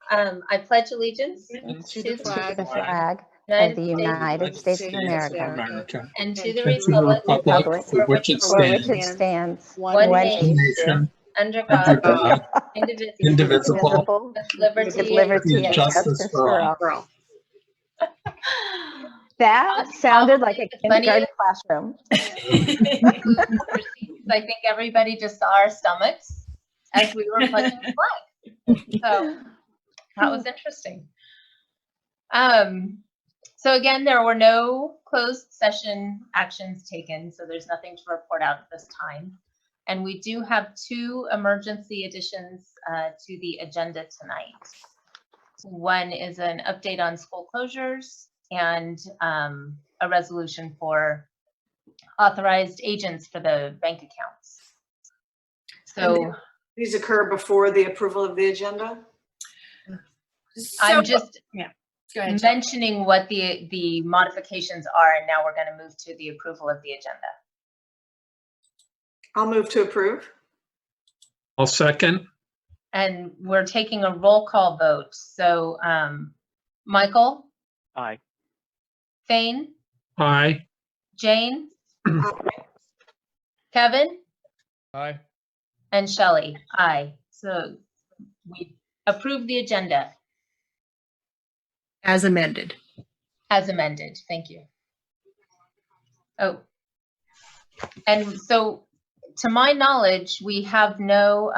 I pledge allegiance To the flag of United the States United States of America, and to the and to the republic for which it for which it stands, stands, one one nation, nation, under under God, God, indivisible, indivisible, with with liberty liberty and justice for all. That sounded like a kindergarten classroom. I think everybody just saw our stomachs as we were pledging the flag. So that was interesting. So again, there were no closed session actions taken, so there's nothing to report out at this time. And we do have 2 emergency additions to the agenda tonight. One is an update on school closures and a resolution for authorized agents for the bank accounts. So these occur before the approval of the agenda? I'm just Go ahead, mentioning what the modifications are, and now we're going to move to the approval of the agenda. I'll move to approve. I'll second. And we're taking a roll call vote. So Michael? Aye. Thane? Aye. Jane? Kevin? Aye. And Shelley? Aye. So we approve the agenda as amended. as amended. Thank you. Oh, and so to my knowledge, we have no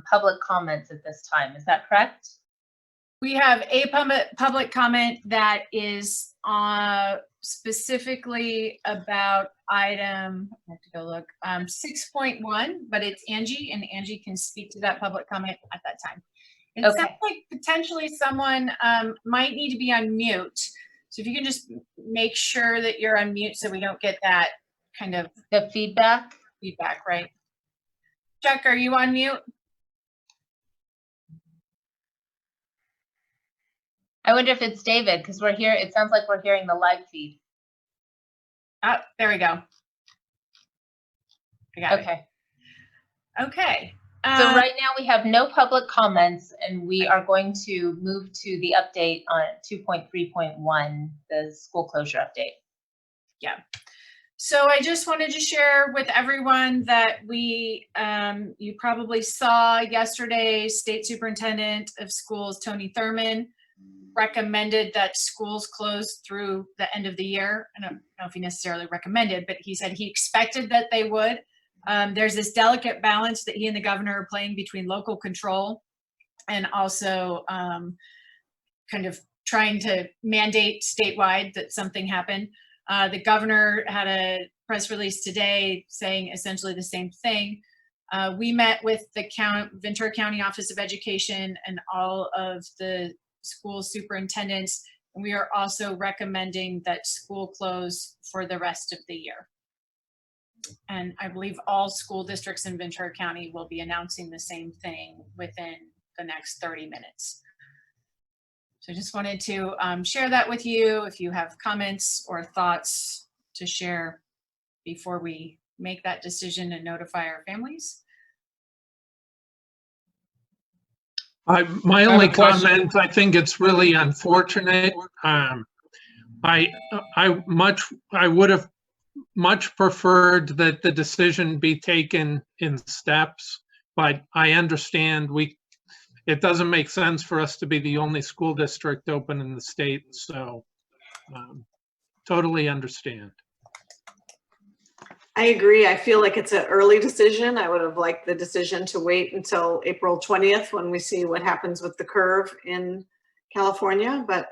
public comments at this time. Is that correct? We have a public comment that is specifically about item, I have to go look, 6.1, but it's Angie, and Angie can speak to that public comment at that time. It Okay. sounds like potentially someone might need to be on mute. So if you can just make sure that you're on mute so we don't get that kind of The feedback? feedback, right? Chuck, are you on mute? I wonder if it's David, because we're here. It sounds like we're hearing the live feed. Oh, there we go. I got Okay. it. Okay. So right now we have no public comments, and we are going to move to the update on 2.3.1, the school closure update. Yeah. So I just wanted to share with everyone that we, you probably saw yesterday, State Superintendent of Schools, Tony Thurman, recommended that schools close through the end of the year. I don't know if he necessarily recommended, but he said he expected that they would. There's this delicate balance that he and the governor are playing between local control and also kind of trying to mandate statewide that something happen. The governor had a press release today saying essentially the same thing. We met with the Ventura County Office of Education and all of the school superintendents, and we are also recommending that school close for the rest of the year. And I believe all school districts in Ventura County will be announcing the same thing within the next 30 minutes. So I just wanted to share that with you. If you have comments or thoughts to share before we make that decision and notify our families. My only comment, I think it's really unfortunate. I would have much preferred that the decision be taken in steps, but I understand it doesn't make sense for us to be the only school district open in the state, so totally understand. I agree. I feel like it's an early decision. I would have liked the decision to wait until April 20th when we see what happens with the curve in California. But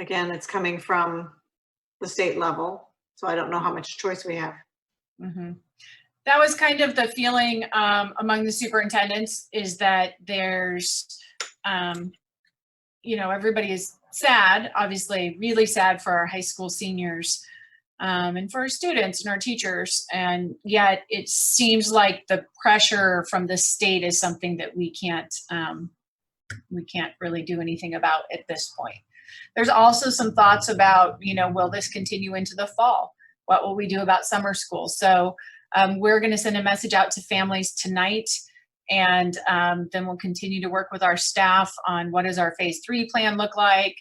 again, it's coming from the state level, so I don't know how much choice we have. Mm-hmm. That was kind of the feeling among the superintendents, is that there's, everybody is sad, obviously really sad for our high school seniors and for our students and our teachers. And yet it seems like the pressure from the state is something that we can't really do anything about at this point. There's also some thoughts about, will this continue into the fall? What will we do about summer school? So we're going to send a message out to families tonight And then we'll continue to work with our staff on what does our phase 3 plan look like,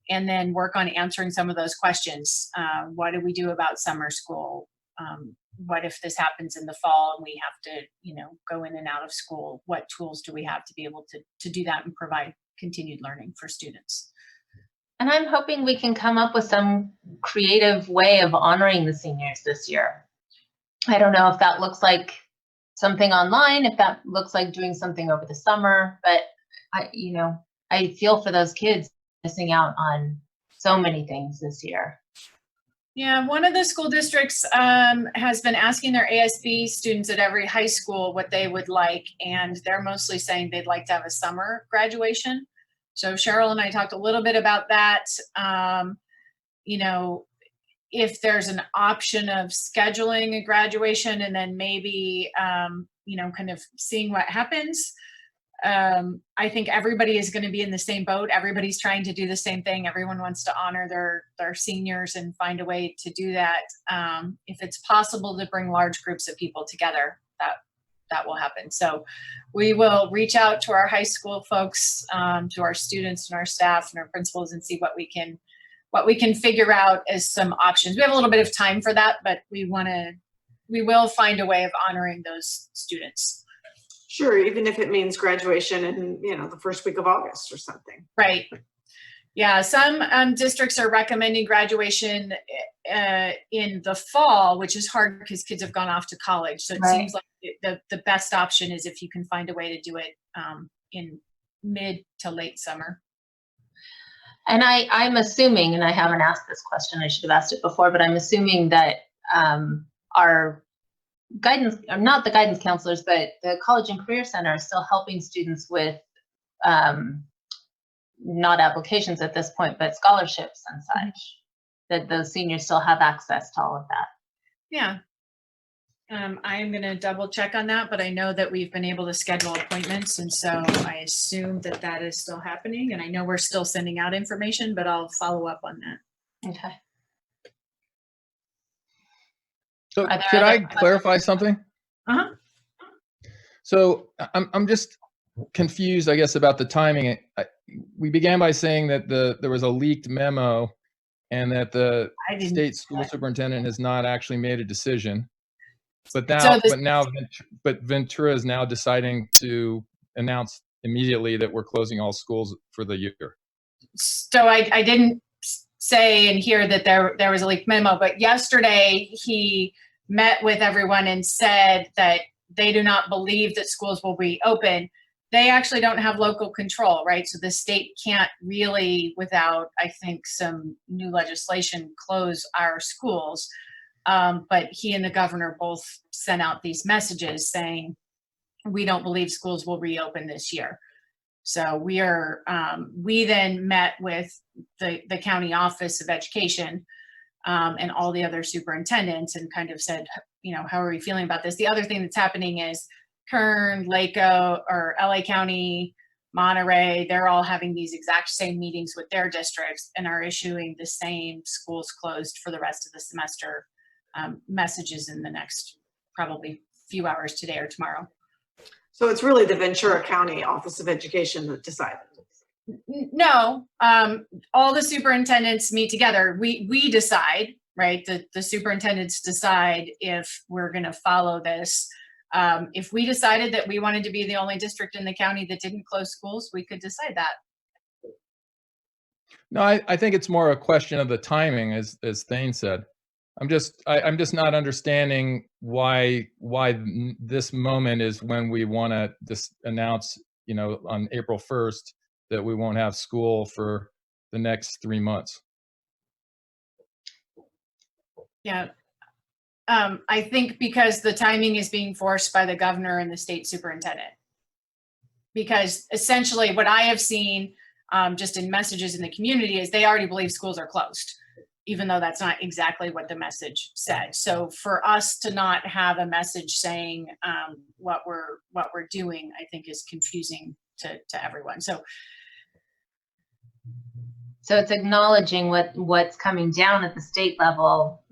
and then work on answering some of those questions. What do we do about summer school? What if this happens in the fall and we have to, go in and out of school? What tools do we have to be able to do that and provide continued learning for students? And I'm hoping we can come up with some creative way of honoring the seniors this year. I don't know if that looks like something online, if that looks like doing something over the summer, but I feel for those kids missing out on so many things this year. Yeah, one of the school districts has been asking their ASB students at every high school what they would like, and they're mostly saying they'd like to have a summer graduation. So Cheryl and I talked a little bit about that. If there's an option of scheduling a graduation and then maybe, kind of seeing what happens. I think everybody is going to be in the same boat. Everybody's trying to do the same thing. Everyone wants to honor their seniors and find a way to do that. If it's possible to bring large groups of people together, that will happen. So we will reach out to our high school folks, to our students and our staff and our principals, and see what we can figure out as some options. We have a little bit of time for that, but we will find a way of honoring those students. Sure, even if it means graduation in, the first week of August or something. Right. Yeah, some districts are recommending graduation in the fall, which is hard because kids have gone off to college. So it seems like the best option is if you can find a way to do it in mid to late summer. And I'm assuming, and I haven't asked this question, I should have asked it before, but I'm assuming that our guidance, or not the guidance counselors, but the College and Career Center is still helping students with not applications at this point, but scholarships and such, that those seniors still have access to all of that. Yeah. I'm going to double check on that, but I know that we've been able to schedule appointments. And so I assume that is still happening. And I know we're still sending out information, but I'll follow up on that. Okay. So Are there could other I clarify something? Uh-huh. So I'm just confused, I guess, about the timing. We began by saying that there was a leaked memo and that the state school superintendent has not actually made a decision. But Ventura is now deciding to announce immediately that we're closing all schools for the year. So I didn't say and hear that there was a leaked memo, but yesterday he met with everyone and said that they do not believe that schools will reopen. They actually don't have local control, right? So the state can't really, without, I think, some new legislation, close our schools. But he and the governor both sent out these messages saying, we don't believe schools will reopen this year. So we then met with the county office of education and all the other superintendents and kind of said, how are we feeling about this? The other thing that's happening is Kern, or LA County, Monterey, they're all having these exact same meetings with their districts and are issuing the same schools closed for the rest of the semester messages in the next probably few hours today or tomorrow. So it's really the Ventura County Office of Education that decided. No, all the superintendents meet together. We decide, right? The superintendents decide if we're going to follow this. If we decided that we wanted to be the only district in the county that didn't close schools, we could decide that. No, I think it's more a question of the timing, as Thane said. I'm just not understanding why this moment is when we want to just announce, on April 1st that we won't have school for the next 3 months. Yeah. I think because the timing is being forced by the governor and the state superintendent. Because essentially what I have seen just in messages in the community is they already believe schools are closed, even though that's not exactly what the message said. So for us to not have a message saying what we're doing, I think is confusing to everyone. So it's acknowledging what's coming down at the state level,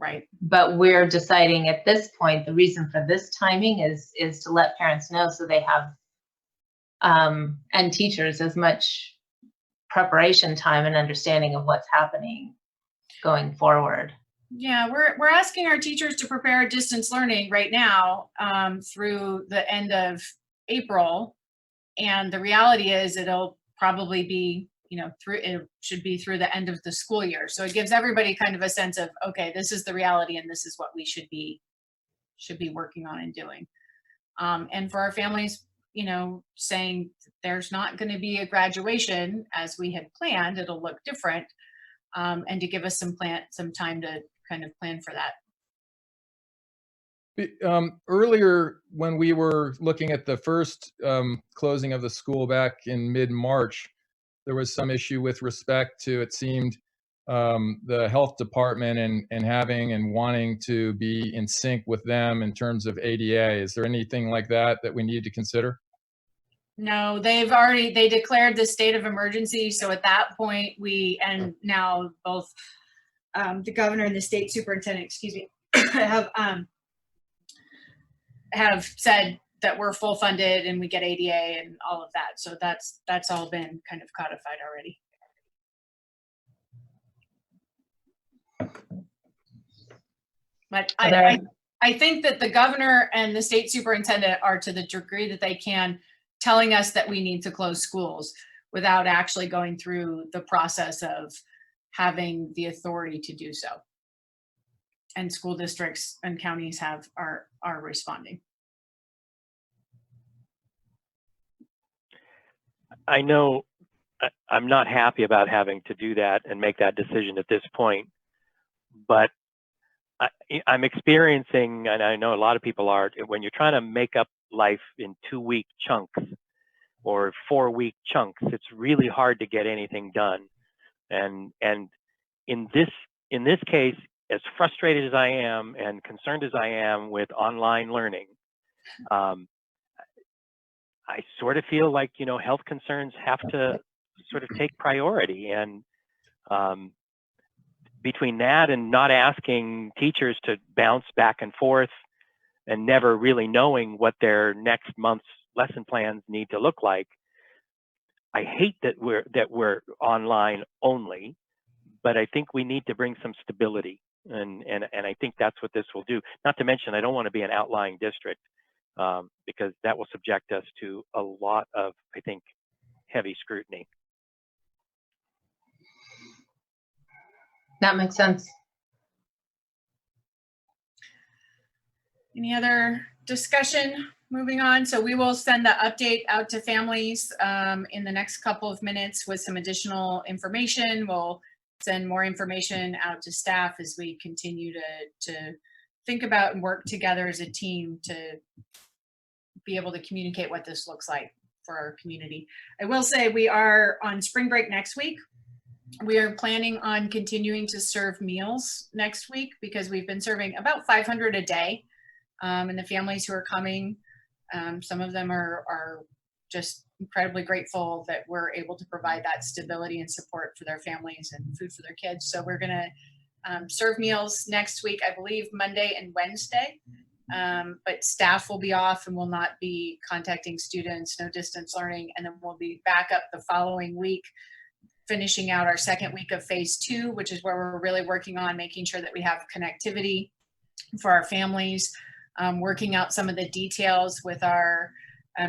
Right. But we're deciding at this point, the reason for this timing is to let parents know so they have, and teachers, as much preparation time and understanding of what's happening going forward. Yeah, we're asking our teachers to prepare distance learning right now through the end of April. And the reality is it'll probably be, it should be through the end of the school year. So it gives everybody kind of a sense of, okay, this is the reality and this is what we should be working on and doing. And for our families, saying there's not going to be a graduation as we had planned, it'll look different. And to give us some time to kind of plan for that. Earlier, when we were looking at the first closing of the school back in mid-March, there was some issue with respect to, it seemed, the health department and having and wanting to be in sync with them in terms of ADA. Is there anything like that we need to consider? No, they declared the state of emergency. So at that point, and now both the governor and the state superintendent, have said that we're full funded and we get ADA and all of that. So that's all been kind of codified already. But I think that the governor and the state superintendent are, to the degree that they can, telling us that we need to close schools without actually going through the process of having the authority to do so. And school districts and counties are responding. I know I'm not happy about having to do that and make that decision at this point, but I'm experiencing, and I know a lot of people are, when you're trying to make up life in 2-week chunks or 4-week chunks, it's really hard to get anything done. And in this case, as frustrated as I am and concerned as I am with online learning, I sort of feel like, health concerns have to sort of take priority. And between that and not asking teachers to bounce back and forth and never really knowing what their next month's lesson plans need to look like, I hate that we're online only, but I think we need to bring some stability. And I think that's what this will do. Not to mention, I don't want to be an outlying district because that will subject us to a lot of, I think, heavy scrutiny. That makes sense. Any other discussion? Moving on. So we will send the update out to families in the next couple of minutes with some additional information. We'll send more information out to staff as we continue to think about and work together as a team to be able to communicate what this looks like for our community. I will say we are on spring break next week. We are planning on continuing to serve meals next week because we've been serving about 500 a day. And the families who are coming, some of them are just incredibly grateful that we're able to provide that stability and support for their families and food for their kids. So we're going to serve meals next week, I believe Monday and Wednesday. But staff will be off and will not be contacting students, no distance learning. And then we'll be back up the following week, finishing out our second week of phase 2, which is where we're really working on making sure that we have connectivity for our families, working out some of the details with our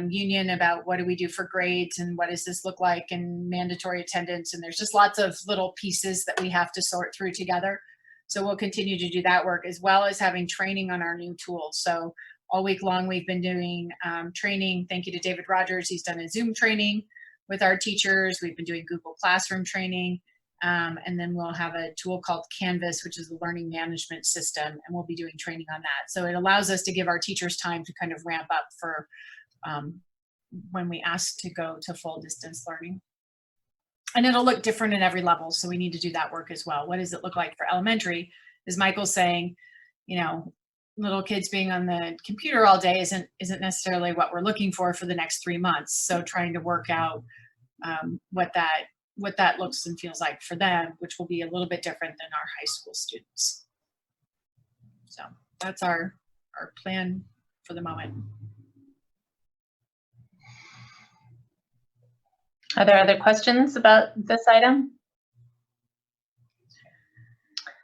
union about what do we do for grades and what does this look like and mandatory attendance. And there's just lots of little pieces that we have to sort through together. So we'll continue to do that work as well as having training on our new tools. So all week long, we've been doing training. Thank you to David Rogers. He's done a Zoom training with our teachers. We've been doing Google Classroom training. And then we'll have a tool called Canvas, which is the learning management system, and we'll be doing training on that. So it allows us to give our teachers time to kind of ramp up for when we ask to go to full distance learning. And it'll look different at every level. So we need to do that work as well. What does it look like for elementary? As Michael's saying, little kids being on the computer all day isn't necessarily what we're looking for the next 3 months. So trying to work out what that looks and feels like for them, which will be a little bit different than our high school students. So that's our plan for the moment. Are there other questions about this item?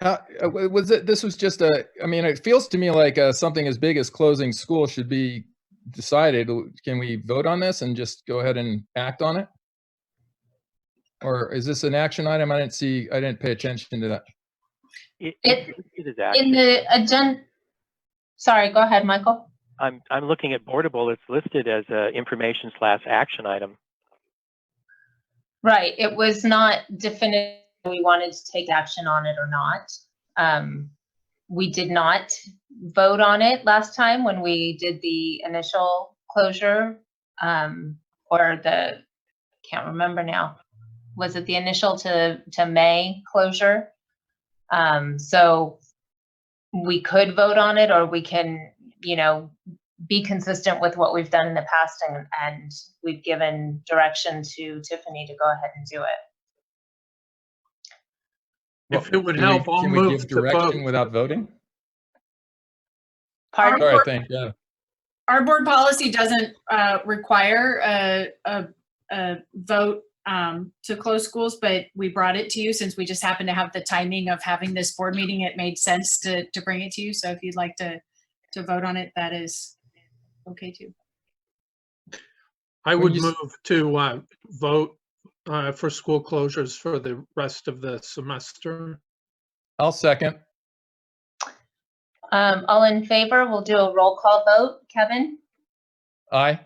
This was just I mean, it feels to me like something as big as closing school should be decided. Can we vote on this and just go ahead and act on it? Or is this an action item? I didn't pay attention to that. It is In action. the agenda, sorry, go ahead, Michael. I'm looking at Boardable. It's listed as a information/action item. Right, it was not definitive we wanted to take action on it or not. We did not vote on it last time when we did the initial closure, or can't remember now. Was it the initial to May closure? So we could vote on it, or we can, be consistent with what we've done in the past, and we've given direction to Tiffany to go ahead and do it. If it would help, I'll Can we move give to direction vote. without voting? Pardon? Sorry, I think, yeah. Our board policy doesn't require a vote to close schools, but we brought it to you since we just happen to have the timing of having this board meeting. It made sense to bring it to you. So if you'd like to vote on it, that is okay too. I When would you s- move to vote for school closures for the rest of the semester. I'll second. All in favor, we'll do a roll call vote. Kevin, Aye.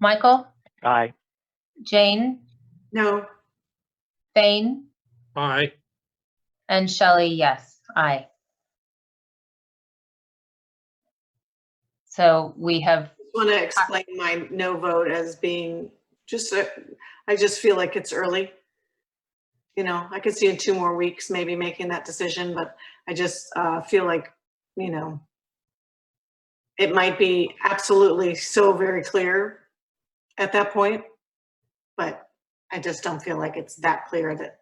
Michael, Aye. Jane, No, Thane, Aye. and Shelley, yes, aye. So we have, want to explain my no vote as being just, I just feel like it's early. I could see in 2 more weeks maybe making that decision, but I just feel like, it might be absolutely so very clear at that point, but I just don't feel like it's that clear that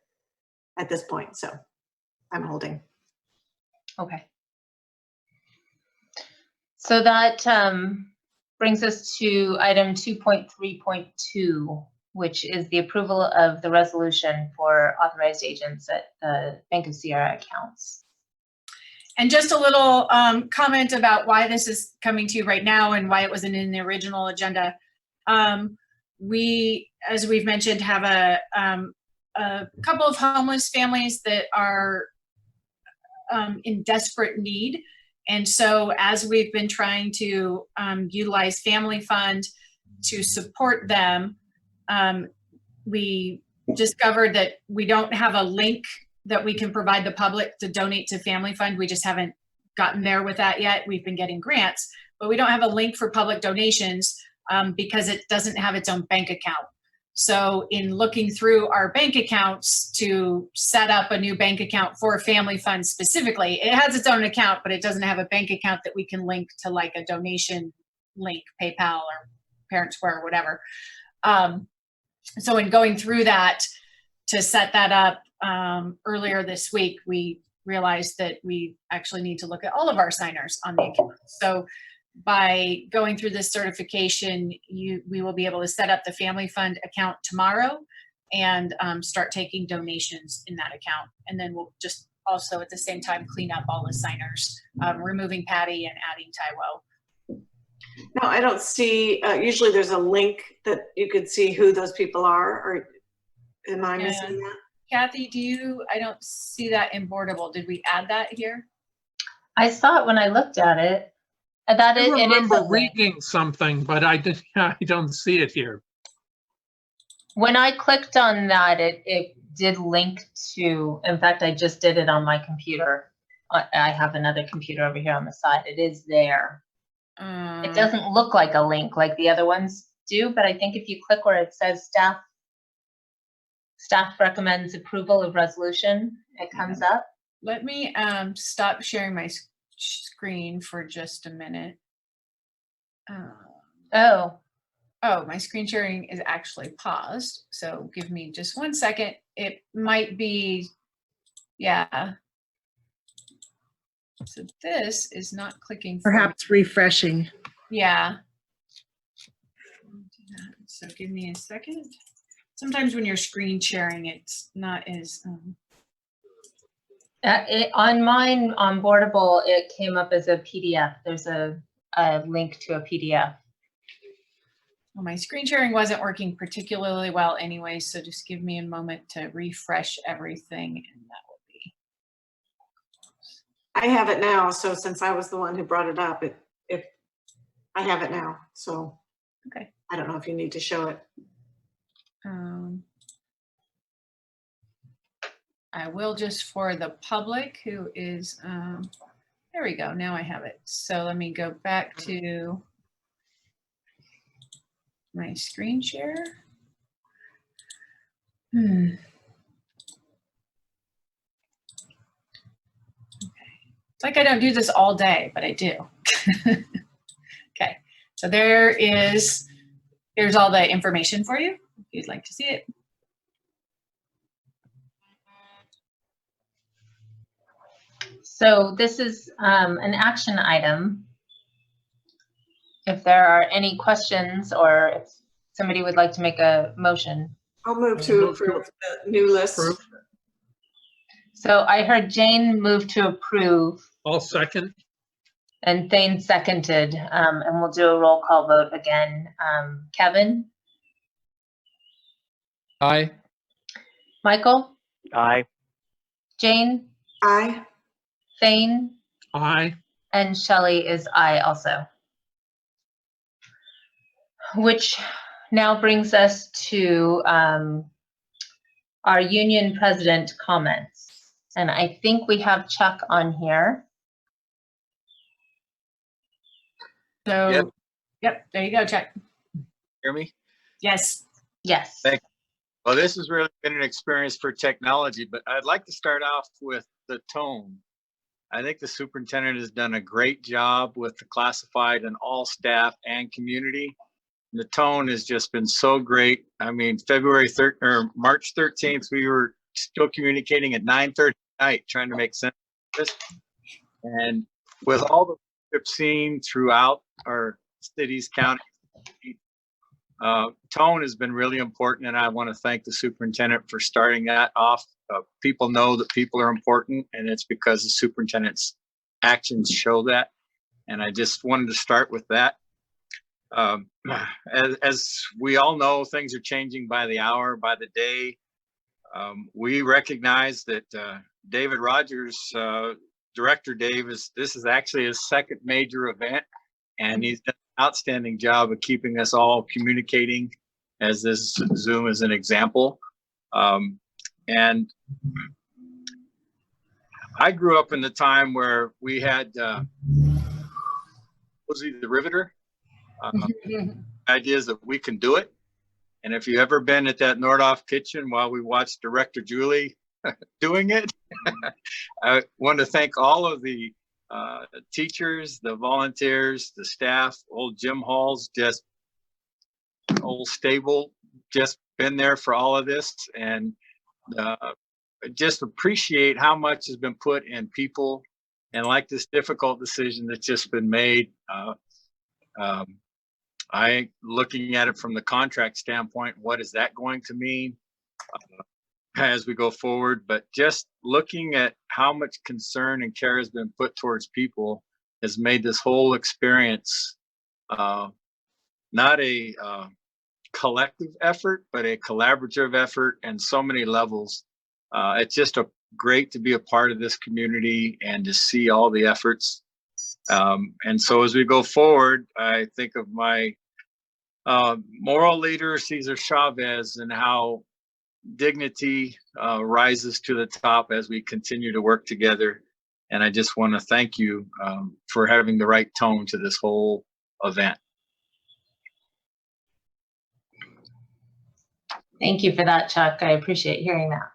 at this point. So I'm holding. okay. So that brings us to item 2.3.2, which is the approval of the resolution for authorized agents at the Bank of Sierra accounts. And just a little comment about why this is coming to you right now and why it wasn't in the original agenda. We, as we've mentioned, have a couple of homeless families that are in desperate need. And so as we've been trying to utilize Family Fund to support them, we discovered that we don't have a link that we can provide the public to donate to Family Fund. We just haven't gotten there with that yet. We've been getting grants, but we don't have a link for public donations because it doesn't have its own bank account. So in looking through our bank accounts to set up a new bank account for Family Fund specifically, it has its own account, but it doesn't have a bank account that we can link to like a donation link, PayPal or Parent Square or whatever. So in going through that to set that up earlier this week, we realized that we actually need to look at all of our signers on the account. So by going through this certification, we will be able to set up the Family Fund account tomorrow and start taking donations in that account. And then we'll just also at the same time clean up all the signers, removing Patty and adding Taiwo. No, I don't see, usually there's a link that you could see who those people are, or am I missing that? Kathy, I don't see that in Boardable. Did we add that here? I saw it when I looked at it. That I it is remember a link. reading something, but I don't see it here. When I clicked on that, it did link to, in fact, I just did it on my computer. I have another computer over here on the side. It is there. It doesn't look like a link like the other ones do, but I think if you click where it says staff recommends approval of resolution, it comes up. Let me stop sharing my screen for just a minute. Oh, My screen sharing is actually paused. So give me just 1 second. It might be, yeah. So this is not clicking. Perhaps refreshing. Yeah. So give me a second. Sometimes when you're screen sharing, it's not as, On mine, on Boardable, it came up as a PDF. There's a link to a PDF. well, my screen sharing wasn't working particularly well anyway, so just give me a moment to refresh everything and that will be. I have it now, so since I was the one who brought it up, if I have it now, so Okay. I don't know if you need to show it. I will just for the public who is, there we go. Now I have it. So let me go back to my screen share. Okay. It's like I don't do this all day, but I do. Okay. So here's all the information for you if you'd like to see it. So this is an action item. If there are any questions or if somebody would like to make a motion. I'll move to approve the new list. Approve. So I heard Jane move to approve All second. and Thane seconded, and we'll do a roll call vote again. Kevin, Aye. Michael, Aye. Jane, Aye. Thane, Aye. and Shelley is aye also. Which now brings us to our union president comments. And I think we have Chuck on here. So, yep, there you go, Chuck. Hear me? Yes. Yes. Thank Well, this has really been an experience for technology, but I'd like to start off with the tone. I think the superintendent has done a great job with the classified and all staff and community. The tone has just been so great. I mean, March 13th, we were still communicating at 9:30 at night, trying to make sense of this. And with all the leadership seen throughout our cities, counties, tone has been really important, and I want to thank the superintendent for starting that off. People know that people are important, and it's because the superintendent's actions show that. And I just wanted to start with that. As we all know, things are changing by the hour, by the day. We recognize that David Rogers, Director Dave, this is actually his second major event, and he's done an outstanding job of keeping us all communicating, as this Zoom is an example. And I grew up in the time where we had was he the Riveter? Ideas that we can do it. And if you ever been at that Nordhoff kitchen while we watched Director Julie doing it, I want to thank all of the teachers, the volunteers, the staff, old Jim Hall's, just old stable, just been there for all of this, and just appreciate how much has been put in people, and like this difficult decision that's just been made. I looking at it from the contract standpoint, what is that going to mean as we go forward? But just looking at how much concern and care has been put towards people has made this whole experience not a collective effort, but a collaborative effort and so many levels. It's just great to be a part of this community and to see all the efforts. And so as we go forward, I think of my moral leader, Cesar Chavez, and how dignity rises to the top as we continue to work together. And I just want to thank you for having the right tone to this whole event. Thank you for that, Chuck. I appreciate hearing that.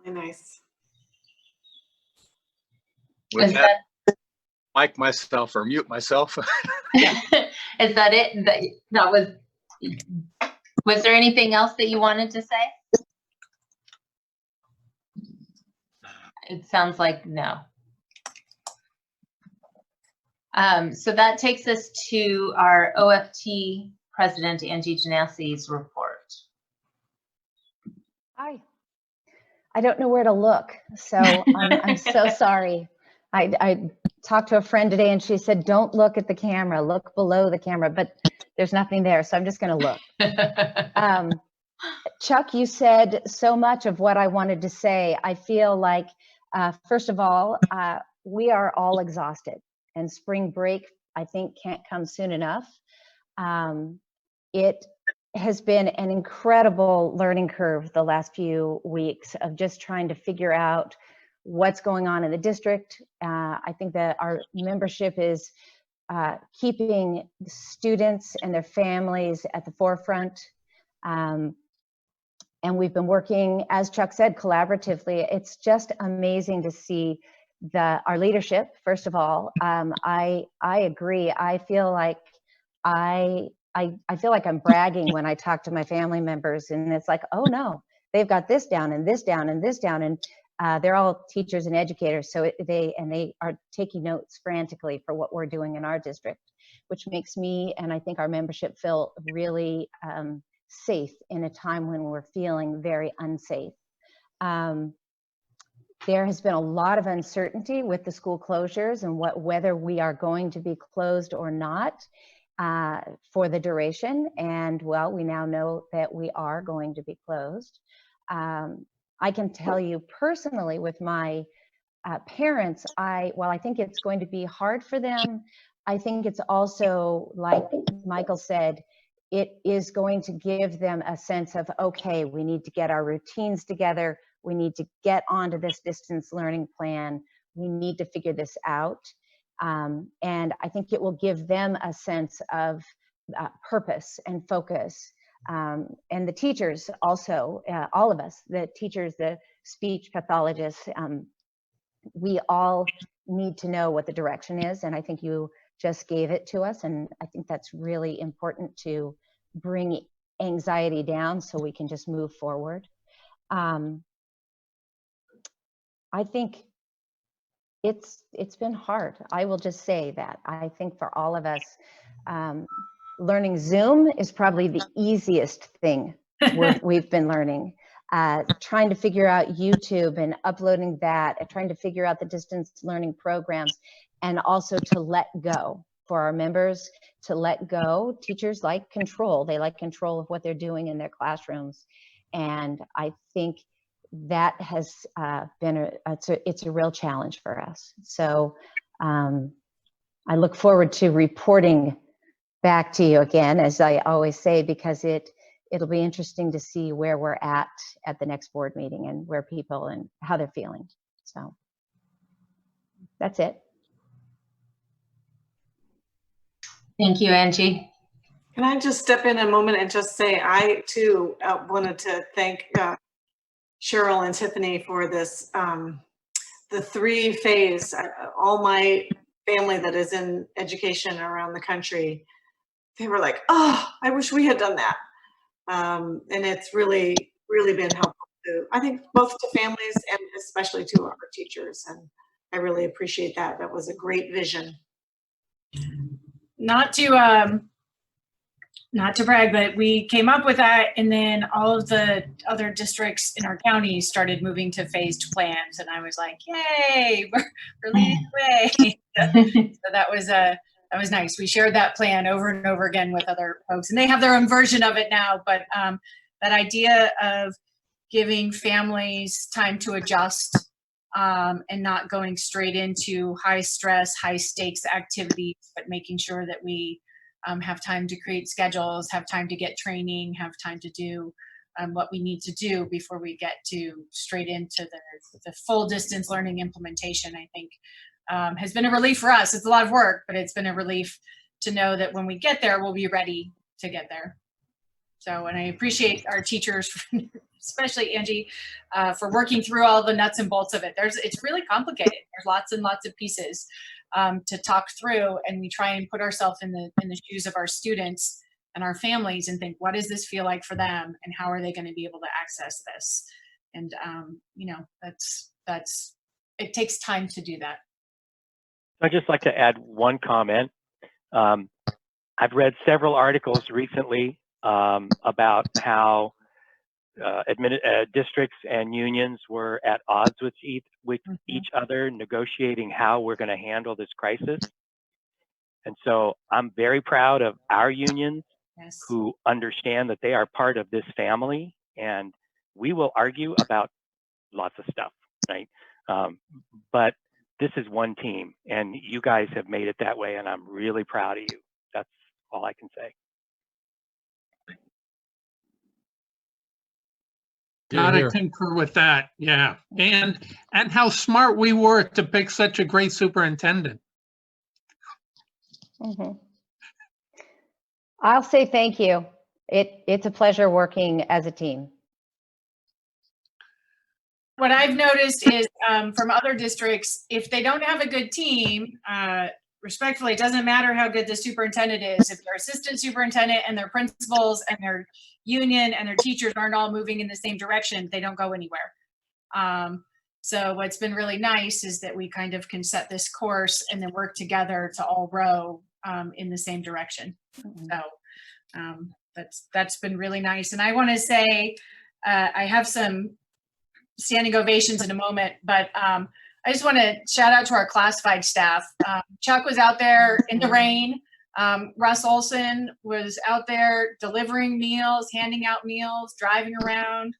Really nice. With Is that, mic myself or mute myself. Is that it? That was there anything else that you wanted to say? It sounds like no. So that takes us to our OFT President, Angie Janassi's report. Hi. I don't know where to look, so I'm so sorry. I talked to a friend today and she said, don't look at the camera, look below the camera, but there's nothing there, so I'm just gonna look. Chuck, you said so much of what I wanted to say. I feel like, first of all, we are all exhausted, and spring break, I think, can't come soon enough. It has been an incredible learning curve the last few weeks of just trying to figure out what's going on in the district. I think that our membership is keeping students and their families at the forefront. And we've been working, as Chuck said, collaboratively. It's just amazing to see our leadership. First of all, I agree. I feel like I feel like I'm bragging when I talk to my family members, and it's like, oh no, they've got this down and this down and this down, and they're all teachers and educators, so they are taking notes frantically for what we're doing in our district, which makes me and I think our membership feel really safe in a time when we're feeling very unsafe. There has been a lot of uncertainty with the school closures and whether we are going to be closed or not for the duration. And well, we now know that we are going to be closed. I can tell you personally with my parents, while I think it's going to be hard for them, I think it's also, like Michael said, it is going to give them a sense of, okay, we need to get our routines together. We need to get onto this distance learning plan. We need to figure this out. And I think it will give them a sense of purpose and focus. And the teachers also, all of us, the teachers, the speech pathologists, we all need to know what the direction is. And I think you just gave it to us. And I think that's really important to bring anxiety down so we can just move forward. I think it's been hard. I will just say that. I think for all of us, learning Zoom is probably the easiest thing we've been learning. Trying to figure out YouTube and uploading that, trying to figure out the distance learning programs, and also to let go for our members, to let go. Teachers like control. They like control of what they're doing in their classrooms. And I think that has been it's a real challenge for us. So I look forward to reporting back to you again, as I always say, because it'll be interesting to see where we're at the next board meeting and where people and how they're feeling. So that's it. Thank you, Angie. Can I just step in a moment and just say, I too wanted to thank Cheryl and Tiffany for this, the 3-phase, all my family that is in education around the country, they were like, oh, I wish we had done that. And it's really, really been helpful to, I think, both to families and especially to our teachers. And I really appreciate that. That was a great vision. Not to brag, but we came up with that, and then all of the other districts in our county started moving to phased plans, and I was like, "Yay, we're leading the way!" So that was nice. We shared that plan over and over again with other folks, and they have their own version of it now. But that idea of giving families time to adjust and not going straight into high stress, high stakes activities, but making sure that we have time to create schedules, have time to get training, have time to do what we need to do before we get straight into the full distance learning implementation, I think has been a relief for us. It's a lot of work, but it's been a relief to know that when we get there, we'll be ready to get there. So, and I appreciate our teachers, especially Angie, for working through all the nuts and bolts of it. It's really complicated. There's lots and lots of pieces to talk through, and we try and put ourselves in the shoes of our students and our families and think, what does this feel like for them, and how are they going to be able to access this? And you know, it takes time to do that. I'd just like to add one comment. I've read several articles recently about how districts and unions were at odds with each other, negotiating how we're going to handle this crisis. And so I'm very proud of our unions Yes. who understand that they are part of this family, and we will argue about lots of stuff, right? But this is one team, and you guys have made it that way, and I'm really proud of you. That's all I can say. Gotta Here. concur with that, yeah. And how smart we were to pick such a great superintendent. Mhm. I'll say thank you. It's a pleasure working as a team. What I've noticed is from other districts, if they don't have a good team, respectfully, it doesn't matter how good the superintendent is. If their assistant superintendent and their principals and their union and their teachers aren't all moving in the same direction, they don't go anywhere. So what's been really nice is that we kind of can set this course and then work together to all row in the same direction. So that's been really nice. And I want to say I have some standing ovations in a moment, but I just want to shout out to our classified staff. Chuck was out there in the rain. Russ Olson was out there delivering meals, handing out meals, driving around.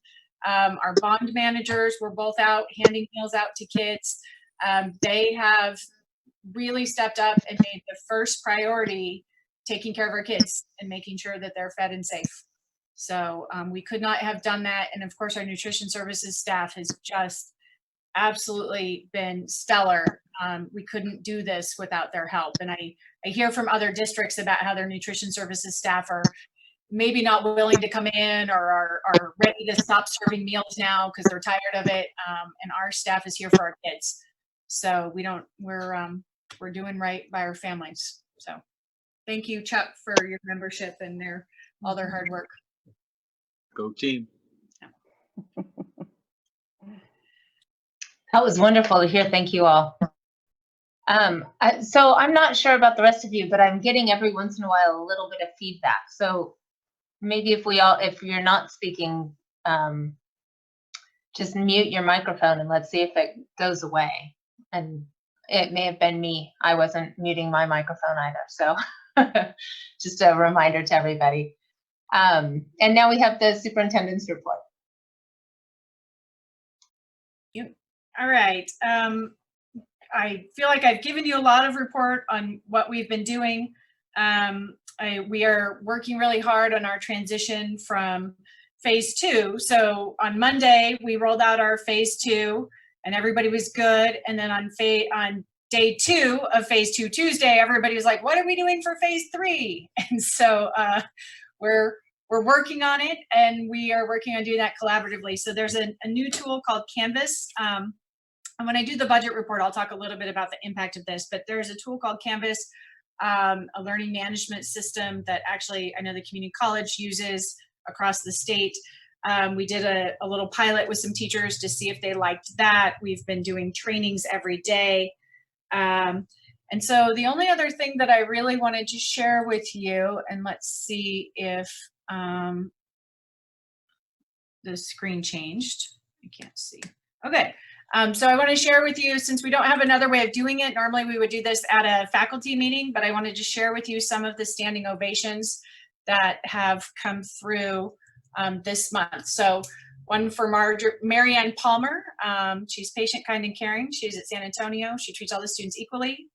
Our bond managers were both out handing meals out to kids. They have really stepped up and made the first priority taking care of our kids and making sure that they're fed and safe. So we could not have done that. And of course, our nutrition services staff has just absolutely been stellar. We couldn't do this without their help. And I hear from other districts about how their nutrition services staff are maybe not willing to come in or are ready to stop serving meals now because they're tired of it. And our staff is here for our kids. So we're doing right by our families. So thank you, Chuck, for your membership and all their hard work. Go team. That was wonderful to hear. Thank you all. So I'm not sure about the rest of you, but I'm getting every once in a while a little bit of feedback. So maybe if you're not speaking, just mute your microphone and let's see if it goes away. And it may have been me. I wasn't muting my microphone either. So just a reminder to everybody. And now we have the superintendent's report. All right. I feel like I've given you a lot of report on what we've been doing. We are working really hard on our transition from phase 2. So on Monday, we rolled out our phase 2 and everybody was good. And then on day 2 of phase 2 Tuesday, everybody was like, what are we doing for phase 3? And so we're working on it, and we are working on doing that collaboratively. So there's a new tool called Canvas. And when I do the budget report, I'll talk a little bit about the impact of this, but there's a tool called Canvas, a learning management system that actually I know the community college uses across the state. We did a little pilot with some teachers to see if they liked that. We've been doing trainings every day. And so the only other thing that I really wanted to share with you, and let's see if the screen changed. I can't see. Okay. So I want to share with you, since we don't have another way of doing it, normally we would do this at a faculty meeting, but I wanted to share with you some of the standing ovations that have come through this month. So one for Marianne Palmer. She's patient, kind, and caring. She's at San Antonio. She treats all the students equally.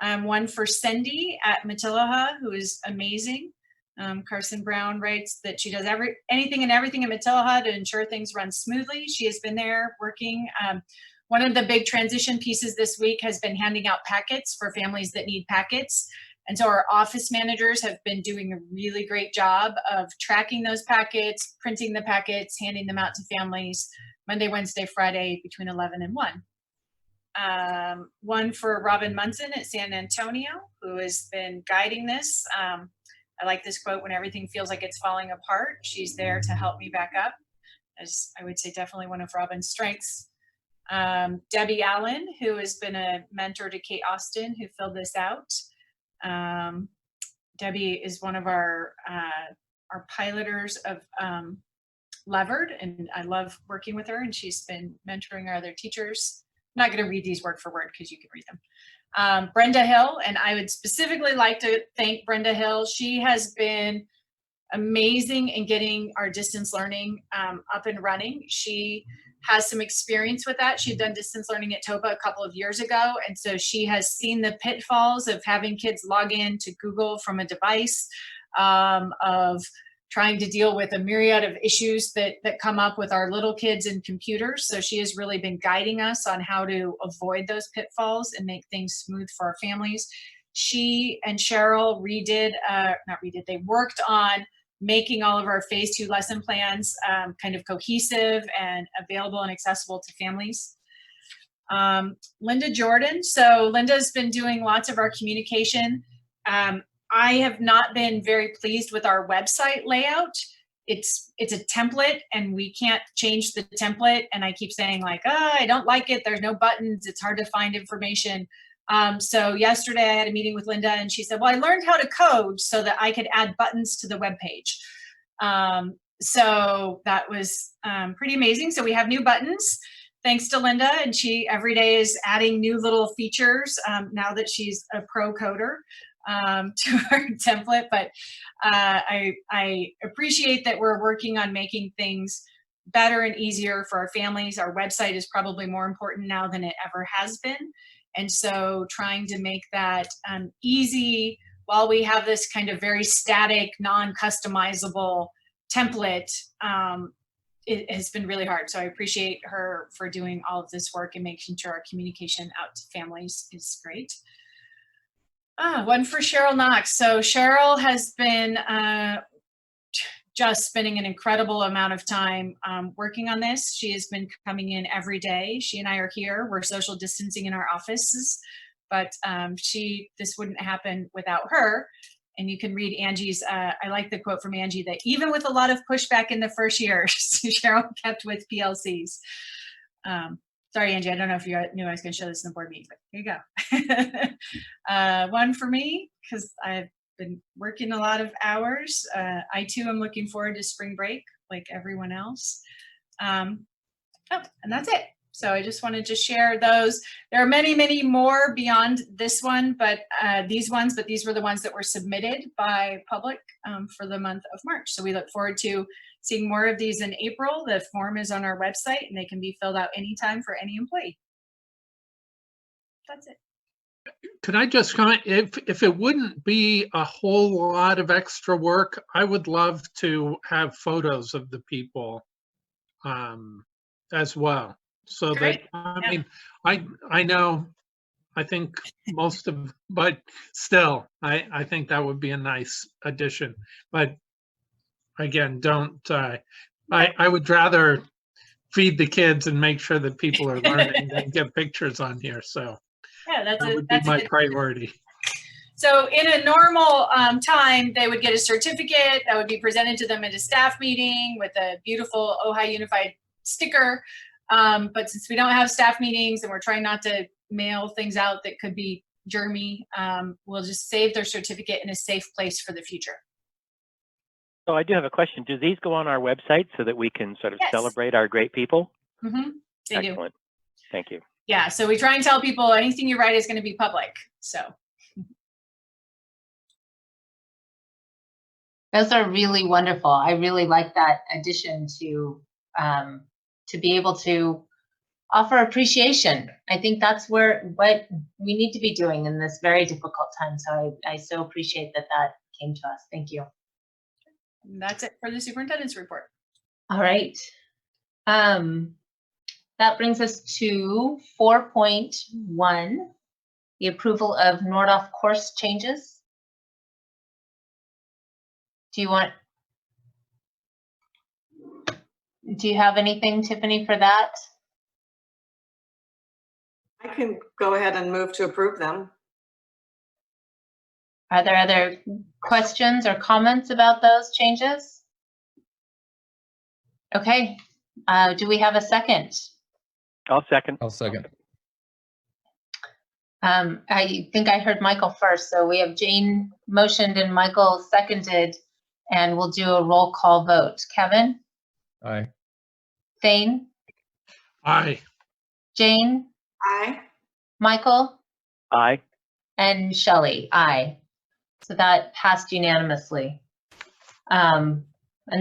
One for Cindy at Matiloha, who is amazing. Carson Brown writes that she does anything and everything at Matiloha to ensure things run smoothly. She has been there working. One of the big transition pieces this week has been handing out packets for families that need packets. And so our office managers have been doing a really great job of tracking those packets, printing the packets, handing them out to families Monday, Wednesday, Friday between 11 and 1. One for Robin Munson at San Antonio, who has been guiding this. I like this quote: when everything feels like it's falling apart, she's there to help me back up. As I would say, definitely one of Robin's strengths. Debbie Allen, who has been a mentor to Kate Austin, who filled this out. Debbie is one of our piloters of Levered, and I love working with her, and she's been mentoring our other teachers. I'm not going to read these word for word because you can read them. Brenda Hill, and I would specifically like to thank Brenda Hill. She has been amazing in getting our distance learning up and running. She has some experience with that. She'd done distance learning at TOPA a couple of years ago, and so she has seen the pitfalls of having kids log in to Google from a device, of trying to deal with a myriad of issues that come up with our little kids and computers. So she has really been guiding us on how to avoid those pitfalls and make things smooth for our families. She and Cheryl they worked on making all of our phase 2 lesson plans kind of cohesive and available and accessible to families. Linda Jordan. So Linda's been doing lots of our communication. I have not been very pleased with our website layout. It's a template and we can't change the template. And I keep saying like, I don't like it. There's no buttons. It's hard to find information. So yesterday I had a meeting with Linda and she said, well, I learned how to code so that I could add buttons to the web page. So that was pretty amazing. So we have new buttons thanks to Linda, and she every day is adding new little features now that she's a pro coder to our template. But I appreciate that we're working on making things better and easier for our families. Our website is probably more important now than it ever has been. And so trying to make that easy while we have this kind of very static, non-customizable template, it has been really hard. So I appreciate her for doing all of this work and making sure our communication out to families is great. One for Cheryl Knox. So Cheryl has been just spending an incredible amount of time working on this. She has been coming in every day. She and I are here. We're social distancing in our offices, but this wouldn't happen without her. And you can read Angie's, I like the quote from Angie that even with a lot of pushback in the first year, Cheryl kept with PLCs. Sorry, Angie, I don't know if you knew I was going to show this in the board meeting, but here you go. One for me, because I've been working a lot of hours. I too am looking forward to spring break like everyone else. And that's it. So I just wanted to share those. There are many, many more beyond this one, but these were the ones that were submitted by public for the month of March. So we look forward to seeing more of these in April. The form is on our website and they can be filled out anytime for any employee. That's it. Could I just comment, if it wouldn't be a whole lot of extra work, I would love to have photos of the people as well. So Great. that, I mean, I know, I think most of, but still, I think that would be a nice addition. But again, I would rather feed the kids and make sure that people are learning than get pictures on here. So yeah, that would be my priority. So in a normal time, they would get a certificate that would be presented to them at a staff meeting with a beautiful Ojai Unified sticker. But since we don't have staff meetings and we're trying not to mail things out that could be germy, we'll just save their certificate in a safe place for the future. So I do have a question. Do these go on our website so that we can sort of celebrate our great people? Mm-hmm. They Excellent. do. Thank you. Yeah, so we try and tell people anything you write is going to be public. So those are really wonderful. I really like that addition to be able to offer appreciation. I think that's what we need to be doing in this very difficult time. So I so appreciate that came to us. Thank you. That's it for the superintendent's report. All right. That brings us to 4.1, the approval of Nordhoff course changes. Do you have anything, Tiffany, for that? I can go ahead and move to approve them. Are there other questions or comments about those changes? Okay, do we have a second? I'll second. I'll second. I think I heard Michael first, so we have Jane motioned and Michael seconded, and we'll do a roll call vote. Kevin, Aye. Thane, Aye. Jane, Aye. Michael, Aye. and Shelley, aye. So that passed unanimously. And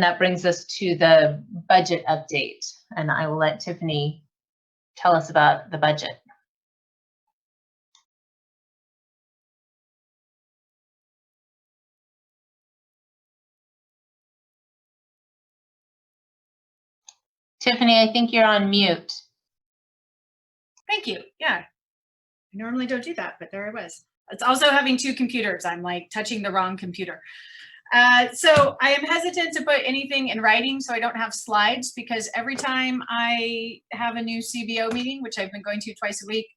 that brings us to the budget update, and I will let Tiffany tell us about the budget. Tiffany, I think you're on mute. Thank you. Yeah. I normally don't do that, but there I was. It's also having two computers. I'm like touching the wrong computer. So I am hesitant to put anything in writing, so I don't have slides, because every time I have a new CBO meeting, which I've been going to twice a week,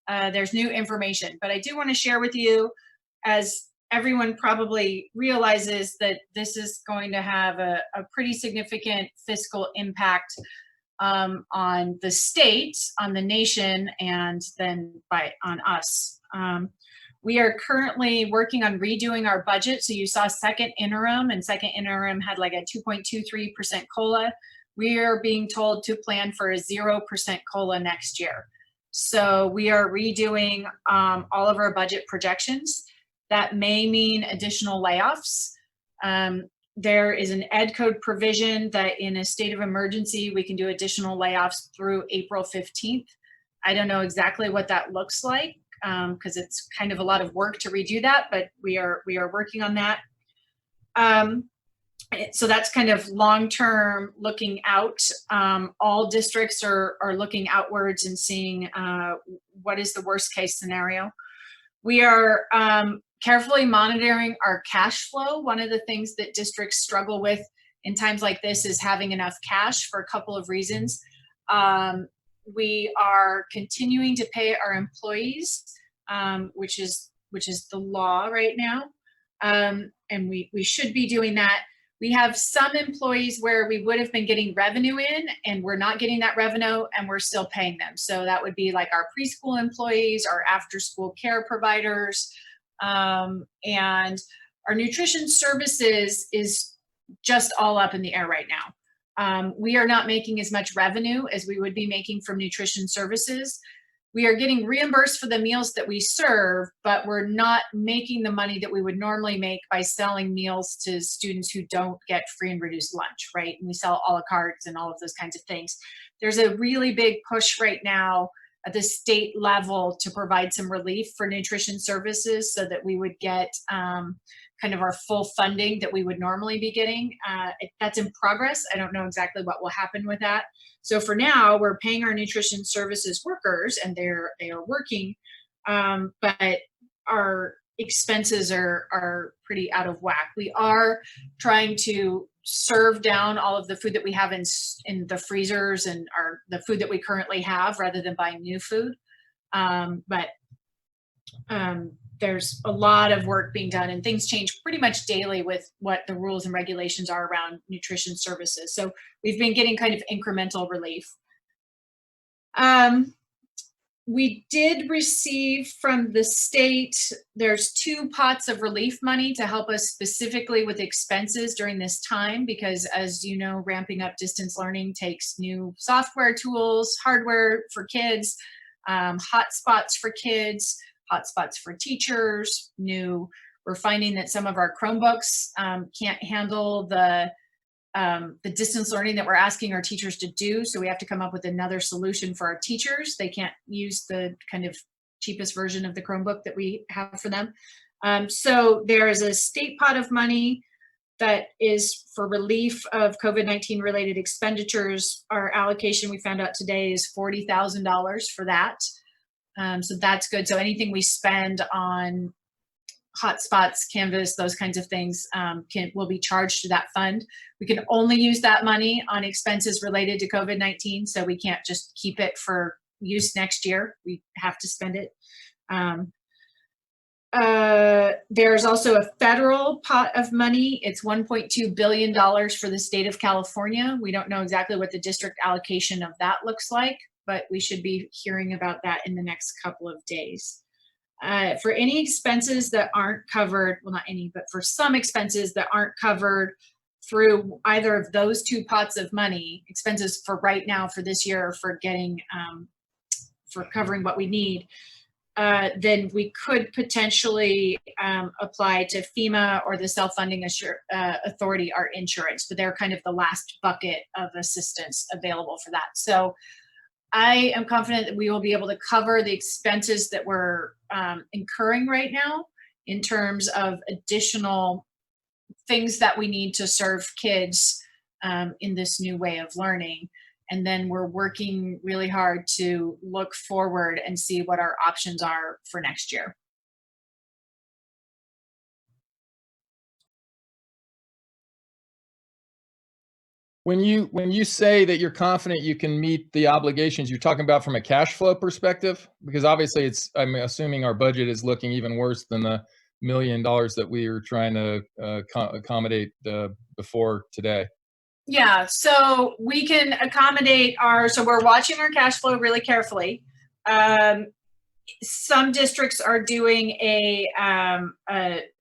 there's new information. But I do want to share with you, as everyone probably realizes, that this is going to have a pretty significant fiscal impact on the state, on the nation, and then on us. We are currently working on redoing our budget. So you saw second interim, and second interim had like a 2.23% COLA. We are being told to plan for a 0% COLA next year. So we are redoing all of our budget projections. That may mean additional layoffs. There is an ed code provision that in a state of emergency, we can do additional layoffs through April 15th. I don't know exactly what that looks like, because it's kind of a lot of work to redo that, but we are working on that. So that's kind of long-term looking out. All districts are looking outwards and seeing what is the worst case scenario. We are carefully monitoring our cash flow. One of the things that districts struggle with in times like this is having enough cash, for a couple of reasons. We are continuing to pay our employees, which is the law right now, and we should be doing that. We have some employees where we would have been getting revenue in, and we're not getting that revenue, and we're still paying them. So that would be like our preschool employees, our after-school care providers, and our nutrition services is just all up in the air right now. We are not making as much revenue as we would be making from nutrition services. We are getting reimbursed for the meals that we serve, but we're not making the money that we would normally make by selling meals to students who don't get free and reduced lunch, right? And we sell a la cartes and all of those kinds of things. There's a really big push right now at the state level to provide some relief for nutrition services so that we would get kind of our full funding that we would normally be getting. That's in progress. I don't know exactly what will happen with that. So for now, we're paying our nutrition services workers, and they are working, but our expenses are pretty out of whack. We are trying to serve down all of the food that we have in the freezers and the food that we currently have, rather than buying new food. But there's a lot of work being done, and things change pretty much daily with what the rules and regulations are around nutrition services. So we've been getting kind of incremental relief. We did receive from the state, there's 2 pots of relief money to help us specifically with expenses during this time, because as you know, ramping up distance learning takes new software tools, hardware for kids, hotspots for kids, hotspots for teachers. We're finding that some of our Chromebooks can't handle the distance learning that we're asking our teachers to do. So we have to come up with another solution for our teachers. They can't use the kind of cheapest version of the Chromebook that we have for them. So there is a state pot of money that is for relief of COVID-19 related expenditures. Our allocation, we found out today, is $40,000 for that. So that's good. So anything we spend on hotspots, Canvas, those kinds of things will be charged to that fund. We can only use that money on expenses related to COVID-19, so we can't just keep it for use next year. We have to spend it. There's also a federal pot of money. It's $1.2 billion for the state of California. We don't know exactly what the district allocation of that looks like. but we should be hearing about that in the next couple of days. For any expenses that aren't covered, well, not any, but for some expenses that aren't covered through either of those two pots of money, expenses for right now for this year for getting, for covering what we need, then we could potentially apply to FEMA or the self-funding authority, our insurance, but they're kind of the last bucket of assistance available for that. So I am confident that we will be able to cover the expenses that we're incurring right now in terms of additional things that we need to serve kids in this new way of learning. And then we're working really hard to look forward and see what our options are for next year. When you say that you're confident you can meet the obligations, you're talking about from a cash flow perspective? Because obviously I'm assuming our budget is looking even worse than the $1 million that we were trying to accommodate before today. Yeah, so we can accommodate so we're watching our cash flow really carefully. Some districts are doing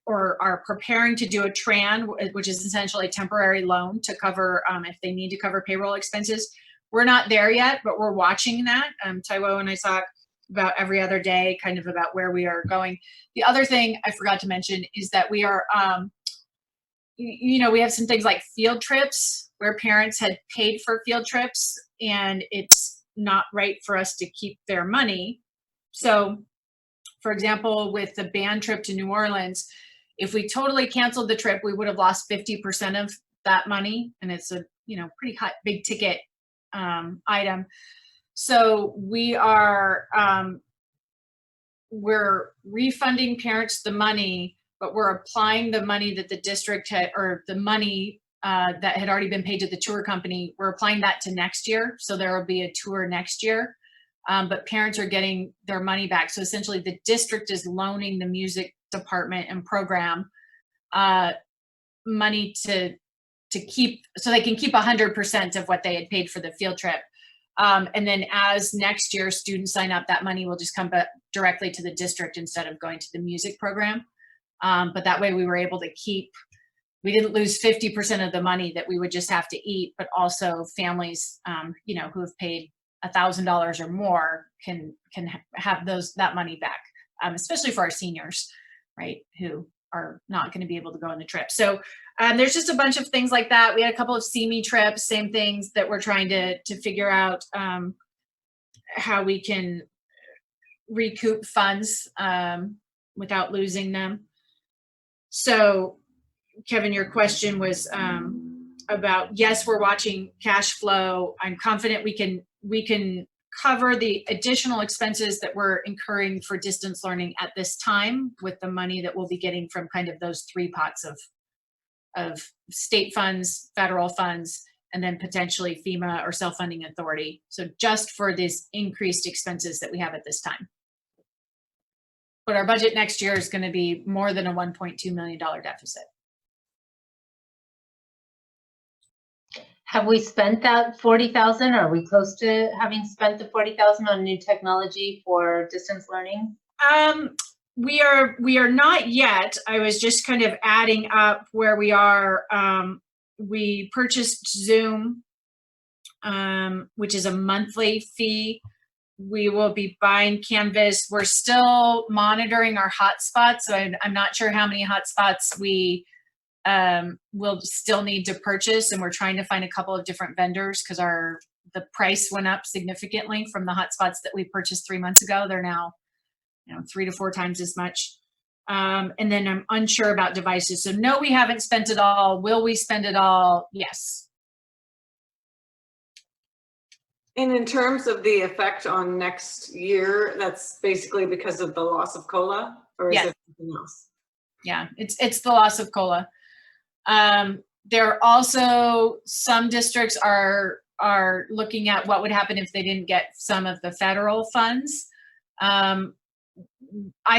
or are preparing to do a TRAN, which is essentially a temporary loan to cover if they need to cover payroll expenses. We're not there yet, but we're watching that. Taiwo and I talk about every other day, kind of about where we are going. The other thing I forgot to mention is that we are, we have some things like field trips where parents had paid for field trips, and it's not right for us to keep their money. So, for example, with the band trip to New Orleans, if we totally canceled the trip, we would have lost 50% of that money, and it's a pretty high, big ticket item. So we are we're refunding parents the money, but we're applying the money that the district had, or the money that had already been paid to the tour company. We're applying that to next year, so there will be a tour next year. But parents are getting their money back. So essentially the district is loaning the music department and program money to keep, so they can keep 100% of what they had paid for the field trip. And then as next year students sign up, that money will just come back directly to the district instead of going to the music program. But that way we were able to we didn't lose 50% of the money that we would just have to eat, but also families, who have paid $1,000 or more can have that money back, especially for our seniors, right, who are not going to be able to go on the trip. So there's just a bunch of things like that. We had a couple of CME trips, same things that we're trying to figure out how we can recoup funds without losing them. So Kevin, your question was about, yes, we're watching cash flow. I'm confident we can cover the additional expenses that we're incurring for distance learning at this time with the money that we'll be getting from kind of those three pots of state funds, federal funds, and then potentially FEMA or self-funding authority. So just for these increased expenses that we have at this time. But our budget next year is going to be more than a $1.2 million deficit. Have we spent that 40,000? Are we close to having spent the 40,000 on new technology for distance learning? We are not yet. I was just kind of adding up where we are. We purchased Zoom, which is a monthly fee. We will be buying Canvas. We're still monitoring our hotspots. So I'm not sure how many hotspots we we'll still need to purchase, and we're trying to find a couple of different vendors because the price went up significantly from the hotspots that we purchased 3 months ago. They're now 3 to 4 times as much. And then I'm unsure about devices. So no, we haven't spent it all. Will we spend it all? Yes. And in terms of the effect on next year, that's basically because of the loss of COLA, or is it something else? Yeah, it's the loss of COLA. There are also some districts are looking at what would happen if they didn't get some of the federal funds. I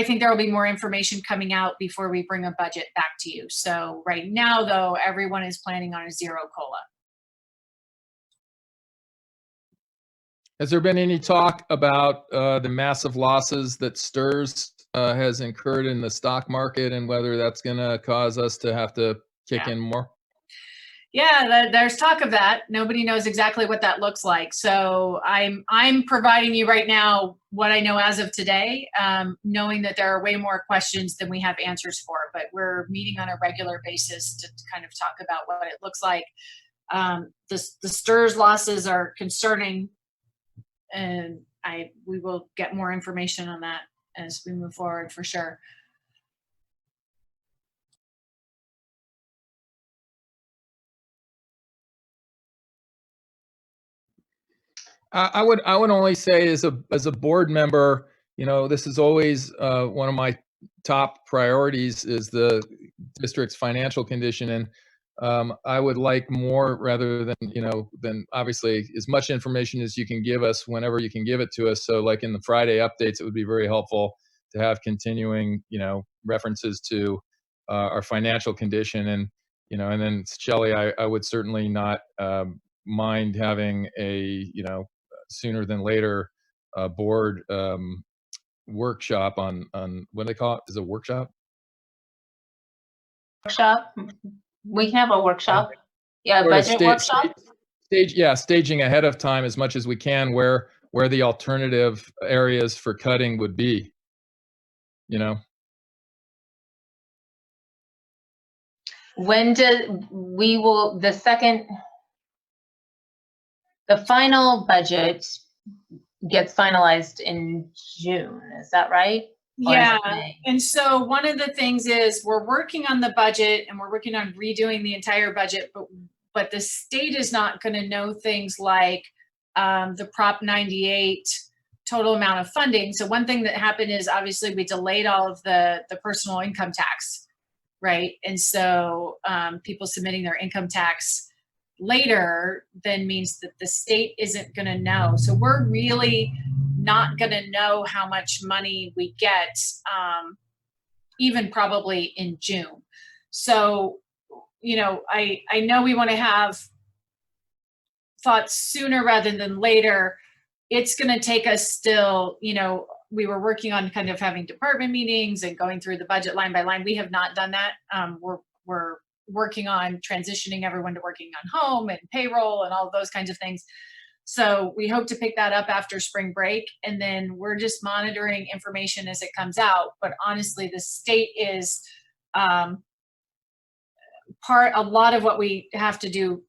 think there will be more information coming out before we bring a budget back to you. So right now, though, everyone is planning on a zero COLA. Has there been any talk about the massive losses that STRS has incurred in the stock market and whether that's going to cause us to have to kick in more? Yeah, there's talk of that. Nobody knows exactly what that looks like. So I'm providing you right now what I know as of today, knowing that there are way more questions than we have answers for. But we're meeting on a regular basis to kind of talk about what it looks like. The STRS losses are concerning, and we will get more information on that as we move forward for sure. I would only say as a board member, this is always one of my top priorities is the district's financial condition. And I would like more rather than obviously as much information as you can give us whenever you can give it to us. So like in the Friday updates, it would be very helpful to have continuing, references to our financial condition. And then Shelley, I would certainly not mind having a, sooner than later board workshop on what do they call it? Is it a workshop? Workshop. We can have a workshop. Yeah, Or budget workshop. Staging ahead of time as much as we can where the alternative areas for cutting would be. When the final budget gets finalized in June, is that right? Or is Yeah, it May? and so one of the things is we're working on the budget and we're working on redoing the entire budget, but the state is not going to know things like the Prop 98 total amount of funding. So one thing that happened is obviously we delayed all of the personal income tax, right? And so people submitting their income tax later then means that the state isn't going to know. So we're really not going to know how much money we get, even probably in June. So, I know we want to have thoughts sooner rather than later. It's going to take us still, we were working on kind of having department meetings and going through the budget line by line. We have not done that. We're working on transitioning everyone to working on home and payroll and all those kinds of things. So we hope to pick that up after spring break, and then we're just monitoring information as it comes out. But honestly, the state is a lot of what we have to do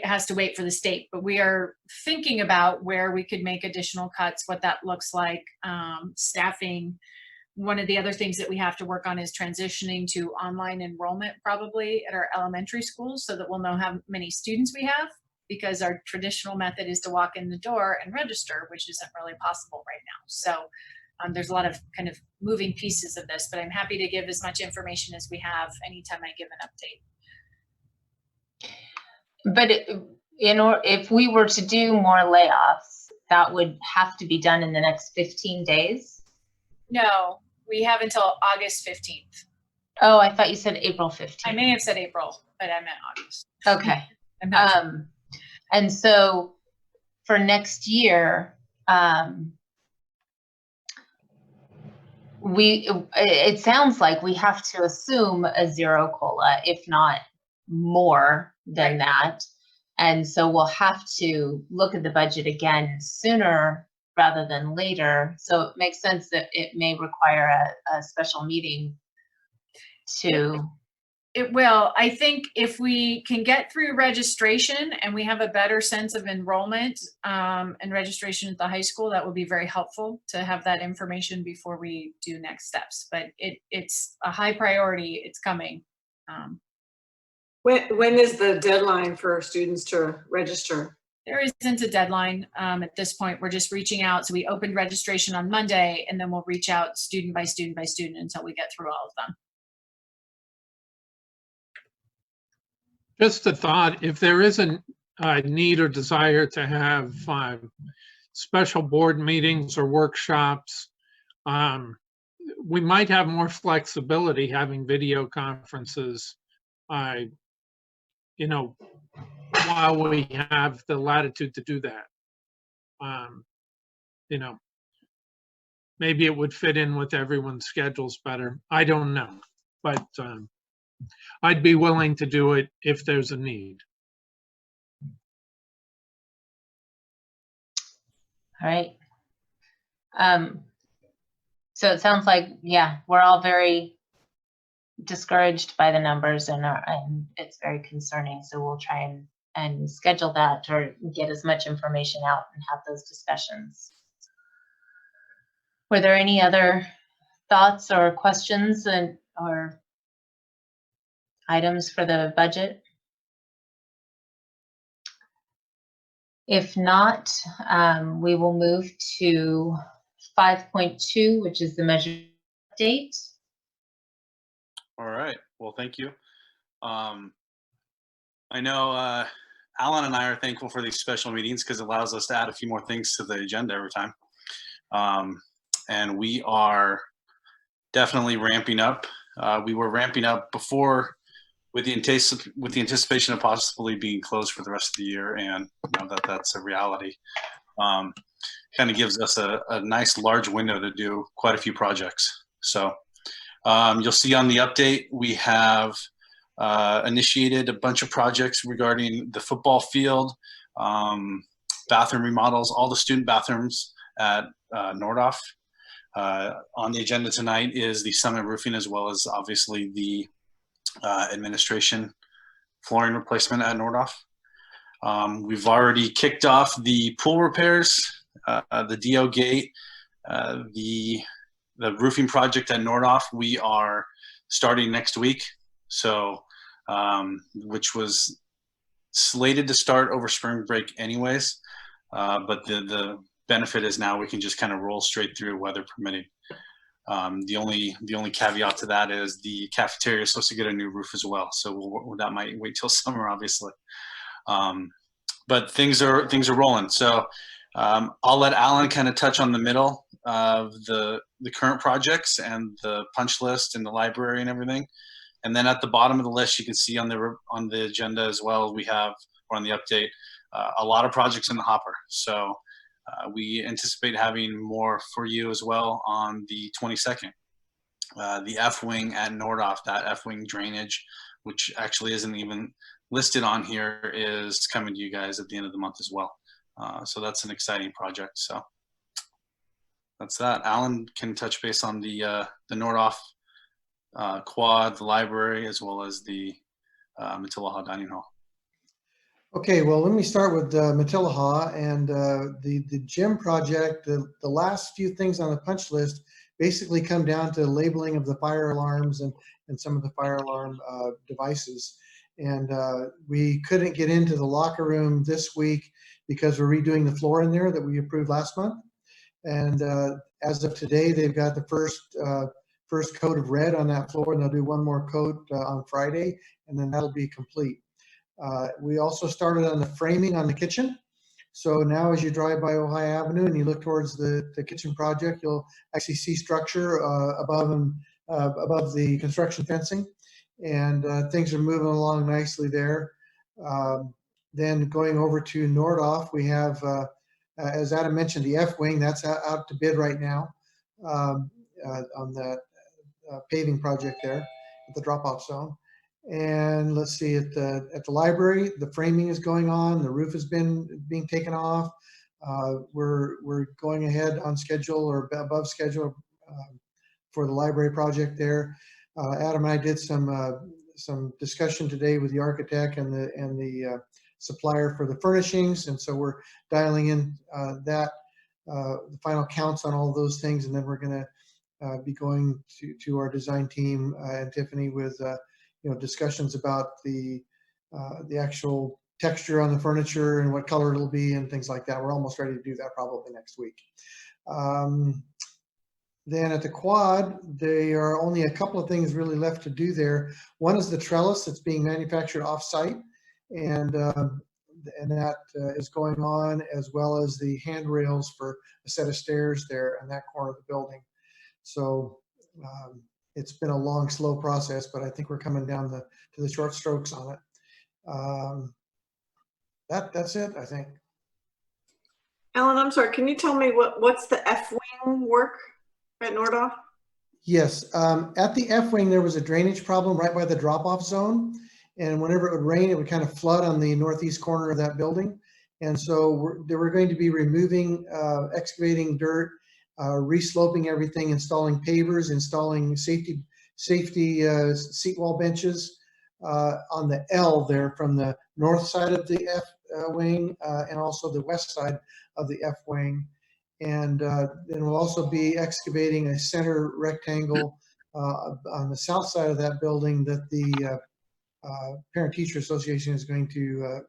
has to wait for the state, but we are thinking about where we could make additional cuts, what that looks like, staffing. One of the other things that we have to work on is transitioning to online enrollment probably at our elementary schools so that we'll know how many students we have, because our traditional method is to walk in the door and register, which isn't really possible right now. So there's a lot of kind of moving pieces of this, but I'm happy to give as much information as we have anytime I give an update. But if we were to do more layoffs, that would have to be done in the next 15 days? No, we have until August 15th. Oh, I thought you said April 15th. I may have said April, but I meant August. Okay. I'm not sure. And so for next year, it sounds like we have to assume a zero COLA, if not more than that. And so we'll have to look at the budget again sooner rather than later. So it makes sense that it may require a special meeting to. It will. I think if we can get through registration and we have a better sense of enrollment and registration at the high school, that would be very helpful to have that information before we do next steps. But it's a high priority. It's coming. When is the deadline for students to register? There isn't a deadline at this point. We're just reaching out. So we opened registration on Monday, and then we'll reach out student by student by student until we get through all of them. Just a thought, if there isn't a need or desire to have special board meetings or workshops, we might have more flexibility having video conferences, while we have the latitude to do that. You know, maybe it would fit in with everyone's schedules better. I don't know, but I'd be willing to do it if there's a need. All right. So it sounds like, yeah, we're all very discouraged by the numbers and it's very concerning. So we'll try and schedule that or get as much information out and have those discussions. Were there any other thoughts or questions or items for the budget? If not, we will move to 5.2, which is the measure update. All right. Well, thank you. I know Alan and I are thankful for these special meetings because it allows us to add a few more things to the agenda every time. And we are definitely ramping up. We were ramping up before with the anticipation of possibly being closed for the rest of the year, and you know, that's a reality. Kind of gives us a nice large window to do quite a few projects. So you'll see on the update, we have initiated a bunch of projects regarding the football field, bathroom remodels, all the student bathrooms at Nordhoff. On the agenda tonight is the summit roofing, as well as obviously the administration flooring replacement at Nordhoff. We've already kicked off the pool repairs, the DO gate, the roofing project at Nordhoff. We are starting next week, so which was slated to start over spring break anyways, but the benefit is now we can just kind of roll straight through, weather permitting. The only caveat to that is the cafeteria is supposed to get a new roof as well, so that might wait till summer, obviously. But things are rolling. So I'll let Alan kind of touch on the middle of the current projects and the punch list and the library and everything. And then at the bottom of the list, you can see on the agenda as well, we have, or on the update, a lot of projects in the hopper. So we anticipate having more for you as well on the 22nd. The F-wing at Nordhoff, that F-wing drainage, which actually isn't even listed on here, is coming to you guys at the end of the month as well. So that's an exciting project. So that's that. Alan can touch base on the Nordhoff quad, the library, as well as the Matilaha Dining Hall. Okay, well, let me start with Matilaha and the gym project. The last few things on the punch list basically come down to labeling of the fire alarms and some of the fire alarm devices. And we couldn't get into the locker room this week because we're redoing the floor in there that we approved last month. And as of today, they've got the first coat of red on that floor, and they'll do one more coat on Friday, and then that'll be complete. We also started on the framing on the kitchen. So now as you drive by Ojai Avenue and you look towards the kitchen project, you'll actually see structure above the construction fencing. And things are moving along nicely there. Then going over to Nordhoff, we have, as Adam mentioned, the F-wing, that's out to bid right now on that paving project there at the drop-off zone. And let's see, at the library, the framing is going on. The roof has been being taken off. We're going ahead on schedule or above schedule for the library project there. Adam and I did some discussion today with the architect and the supplier for the furnishings, and so we're dialing in the final counts on all of those things, and then we're going to be going to our design team and Tiffany with discussions about the actual texture on the furniture and what color it'll be and things like that. We're almost ready to do that probably next week. Then at the quad, there are only a couple of things really left to do there. One is the trellis that's being manufactured off-site, and that is going on, as well as the handrails for a set of stairs there in that corner of the building. So it's been a long, slow process, but I think we're coming down to the short strokes on it. That's it, I think. Ellen, I'm sorry, can you tell me what's the F-wing work at Nordoff? Yes, at the F wing, there was a drainage problem right by the drop-off zone. And whenever it would rain, it would kind of flood on the northeast corner of that building. And so we're going to be removing, excavating dirt, resloping everything, installing pavers, installing safety seat wall benches on the L there from the north side of the F wing and also the west side of the F wing. And then we'll also be excavating a center rectangle on the south side of that building that the Parent-Teacher Association is going to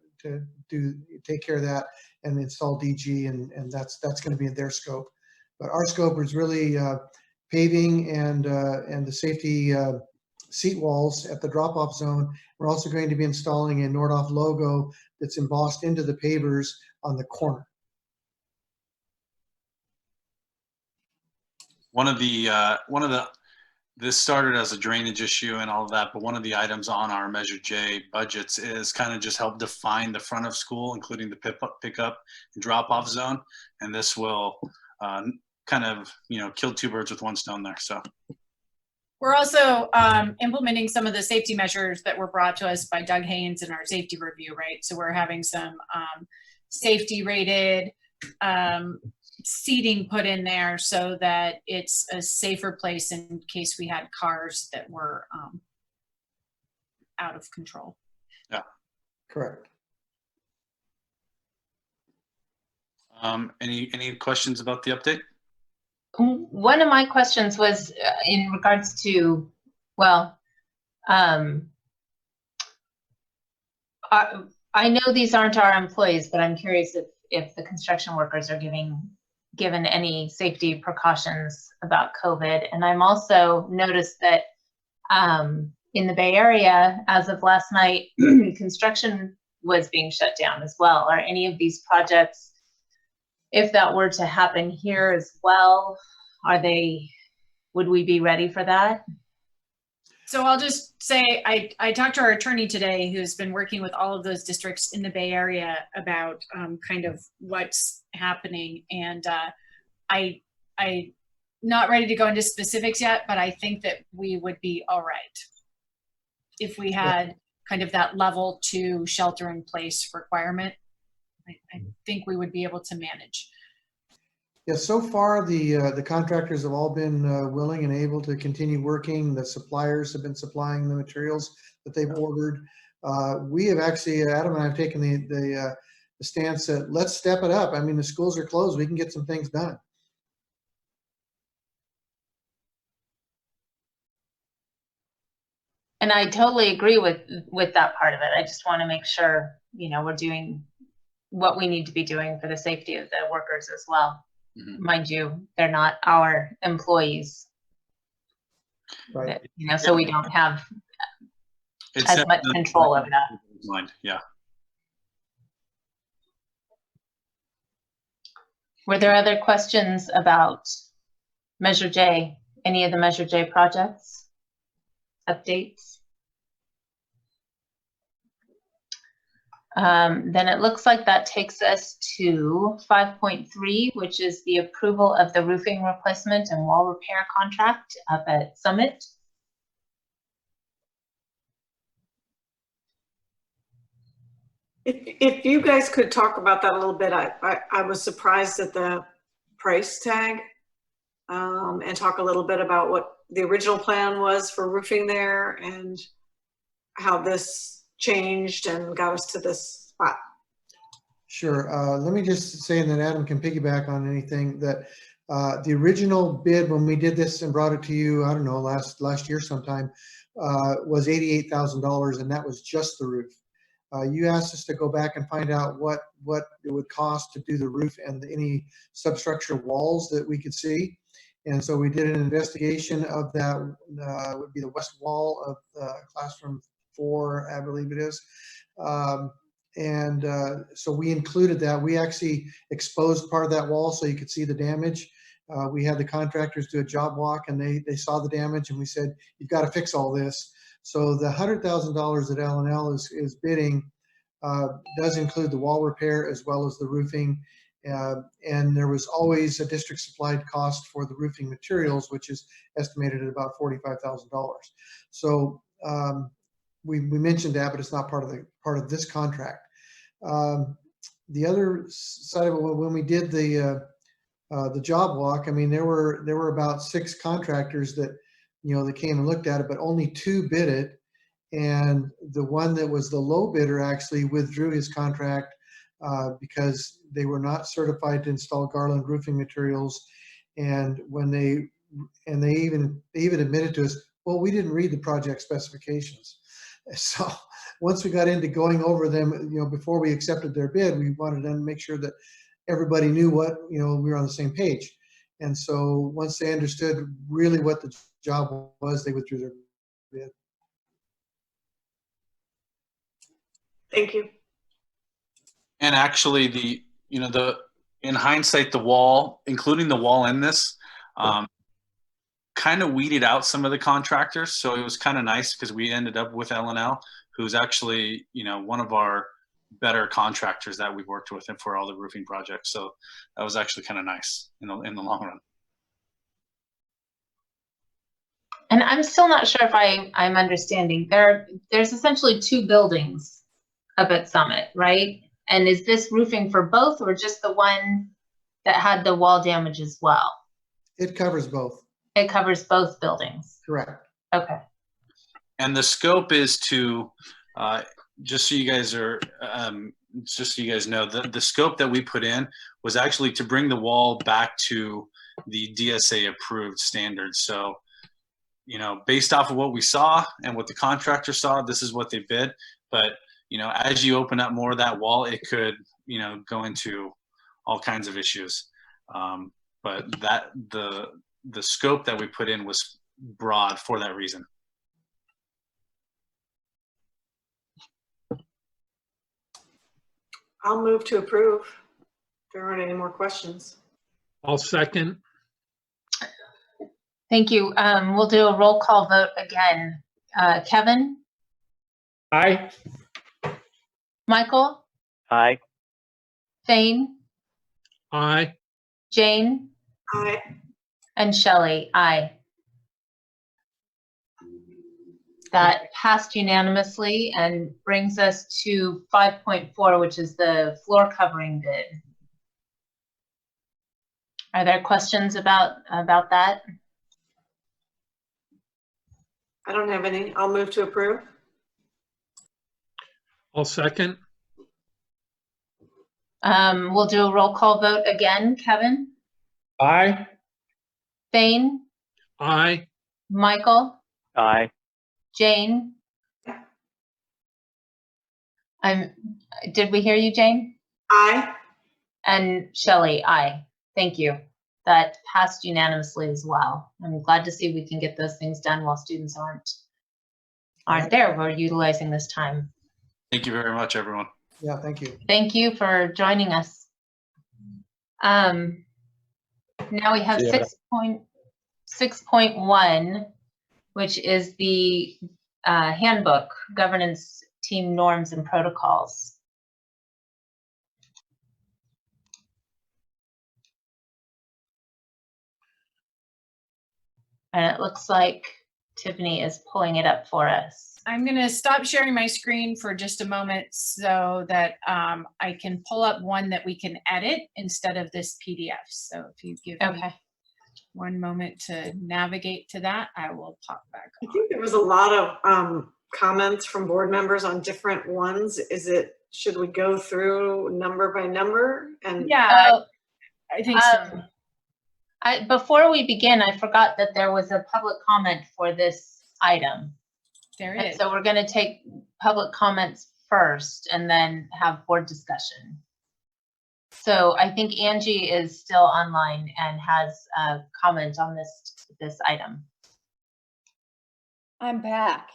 take care of that and install DG, and that's going to be in their scope. But our scope is really paving and the safety seat walls at the drop-off zone. We're also going to be installing a Nordoff logo that's embossed into the pavers on the corner. This started as a drainage issue and all of that, but one of the items on our Measure J budgets is kind of just help define the front of school, including the pickup and drop-off zone. And this will kind of, kill two birds with one stone there. So We're also implementing some of the safety measures that were brought to us by Doug Haynes in our safety review, right? So we're having some safety rated seating put in there so that it's a safer place in case we had cars that were out of control. Yeah, Correct. Any questions about the update? One of my questions was in regards to, well, I know these aren't our employees, but I'm curious if the construction workers are given any safety precautions about COVID. And I'm also noticed that in the Bay Area, as of last night, construction was being shut down as well. Are any of these projects, if that were to happen here as well, would we be ready for that? So I'll just say, I talked to our attorney today, who's been working with all of those districts in the Bay Area about kind of what's happening. And I'm not ready to go into specifics yet, but I think that we would be all right if we had kind of that level 2 shelter in place requirement. I think we would be able to manage. Yeah, so far the contractors have all been willing and able to continue working. The suppliers have been supplying the materials that they've ordered. We have actually, Adam and I have taken the stance that let's step it up. I mean, the schools are closed. We can get some things done. And I totally agree with that part of it. I just want to make sure, we're doing what we need to be doing for the safety of the workers as well. Mm-hmm. Mind you, they're not our employees. Right. But, so we don't have as much control over that. Yeah. Were there other questions about Measure J, any of the Measure J projects, updates? Then it looks like that takes us to 5.3, which is the approval of the roofing replacement and wall repair contract up at Summit. If you guys could talk about that a little bit, I was surprised at the price tag and talk a little bit about what the original plan was for roofing there and how this changed and got us to this spot. Sure. Let me just say, and then Adam can piggyback on anything, that the original bid when we did this and brought it to you, I don't know, last year sometime, was $88,000, and that was just the roof. You asked us to go back and find out what it would cost to do the roof and any substructure walls that we could see. And so we did an investigation of that, would be the west wall of classroom 4, I believe it is. So we included that. We actually exposed part of that wall so you could see the damage. We had the contractors do a job walk and they saw the damage, and we said, you've got to fix all this. So the $100,000 that L&L is bidding does include the wall repair as well as the roofing. And there was always a district supplied cost for the roofing materials, which is estimated at about $45,000. So we mentioned that, but it's not part of this contract. The other side of it, when we did the job walk, I mean, there were about 6 contractors that, that came and looked at it, but only 2 bid it. And the one that was the low bidder actually withdrew his contract because they were not certified to install Garland roofing materials. And they even admitted to us, well, we didn't read the project specifications. So once we got into going over them, before we accepted their bid, we wanted to make sure that everybody knew what, we were on the same page. And so once they understood really what the job was, they withdrew their bid. Thank you. And actually, in hindsight, the wall, including the wall in this, kind of weeded out some of the contractors. So it was kind of nice because we ended up with L&L, who's actually, one of our better contractors that we've worked with for all the roofing projects. So that was actually kind of nice in the long run. And I'm still not sure if I'm understanding. There's essentially 2 buildings up at Summit, right? And is this roofing for both or just the one that had the wall damage as well? It covers both. It covers both buildings. Correct. Okay. And the scope is to, just so you guys know, the scope that we put in was actually to bring the wall back to the DSA approved standards. So, based off of what we saw and what the contractor saw, this is what they bid. But, as you open up more of that wall, it could, go into all kinds of issues. But the scope that we put in was broad for that reason. I'll move to approve. There aren't any more questions. I'll second. Thank you. We'll do a roll call vote again. Kevin? Aye. Michael? Aye. Thane? Aye. Jane? Aye. And Shelley? Aye. That passed unanimously and brings us to 5.4, which is the floor covering bid. Are there questions about that? I don't have any. I'll move to approve. I'll second. We'll do a roll call vote again. Kevin? Aye. Thane? Aye. Michael? Aye. Jane? Did we hear you, Jane? Aye. And Shelley, aye. Thank you. That passed unanimously as well. I'm glad to see we can get those things done while students aren't there. We're utilizing this time. Thank you very much, everyone. Yeah, thank you. Thank you for joining us. Now we have 6.1, which is the handbook, governance team norms and protocols. And it looks like Tiffany is pulling it up for us. I'm going to stop sharing my screen for just a moment so that I can pull up one that we can edit instead of this PDF. So if you give me one moment to navigate to that, I will pop back on. I think there was a lot of comments from board members on different ones. Should we go through number by number? And yeah, I think so. Before we begin, I forgot that there was a public comment for this item. There And is. so we're going to take public comments first and then have board discussion. So I think Angie is still online and has a comment on this item. I'm back.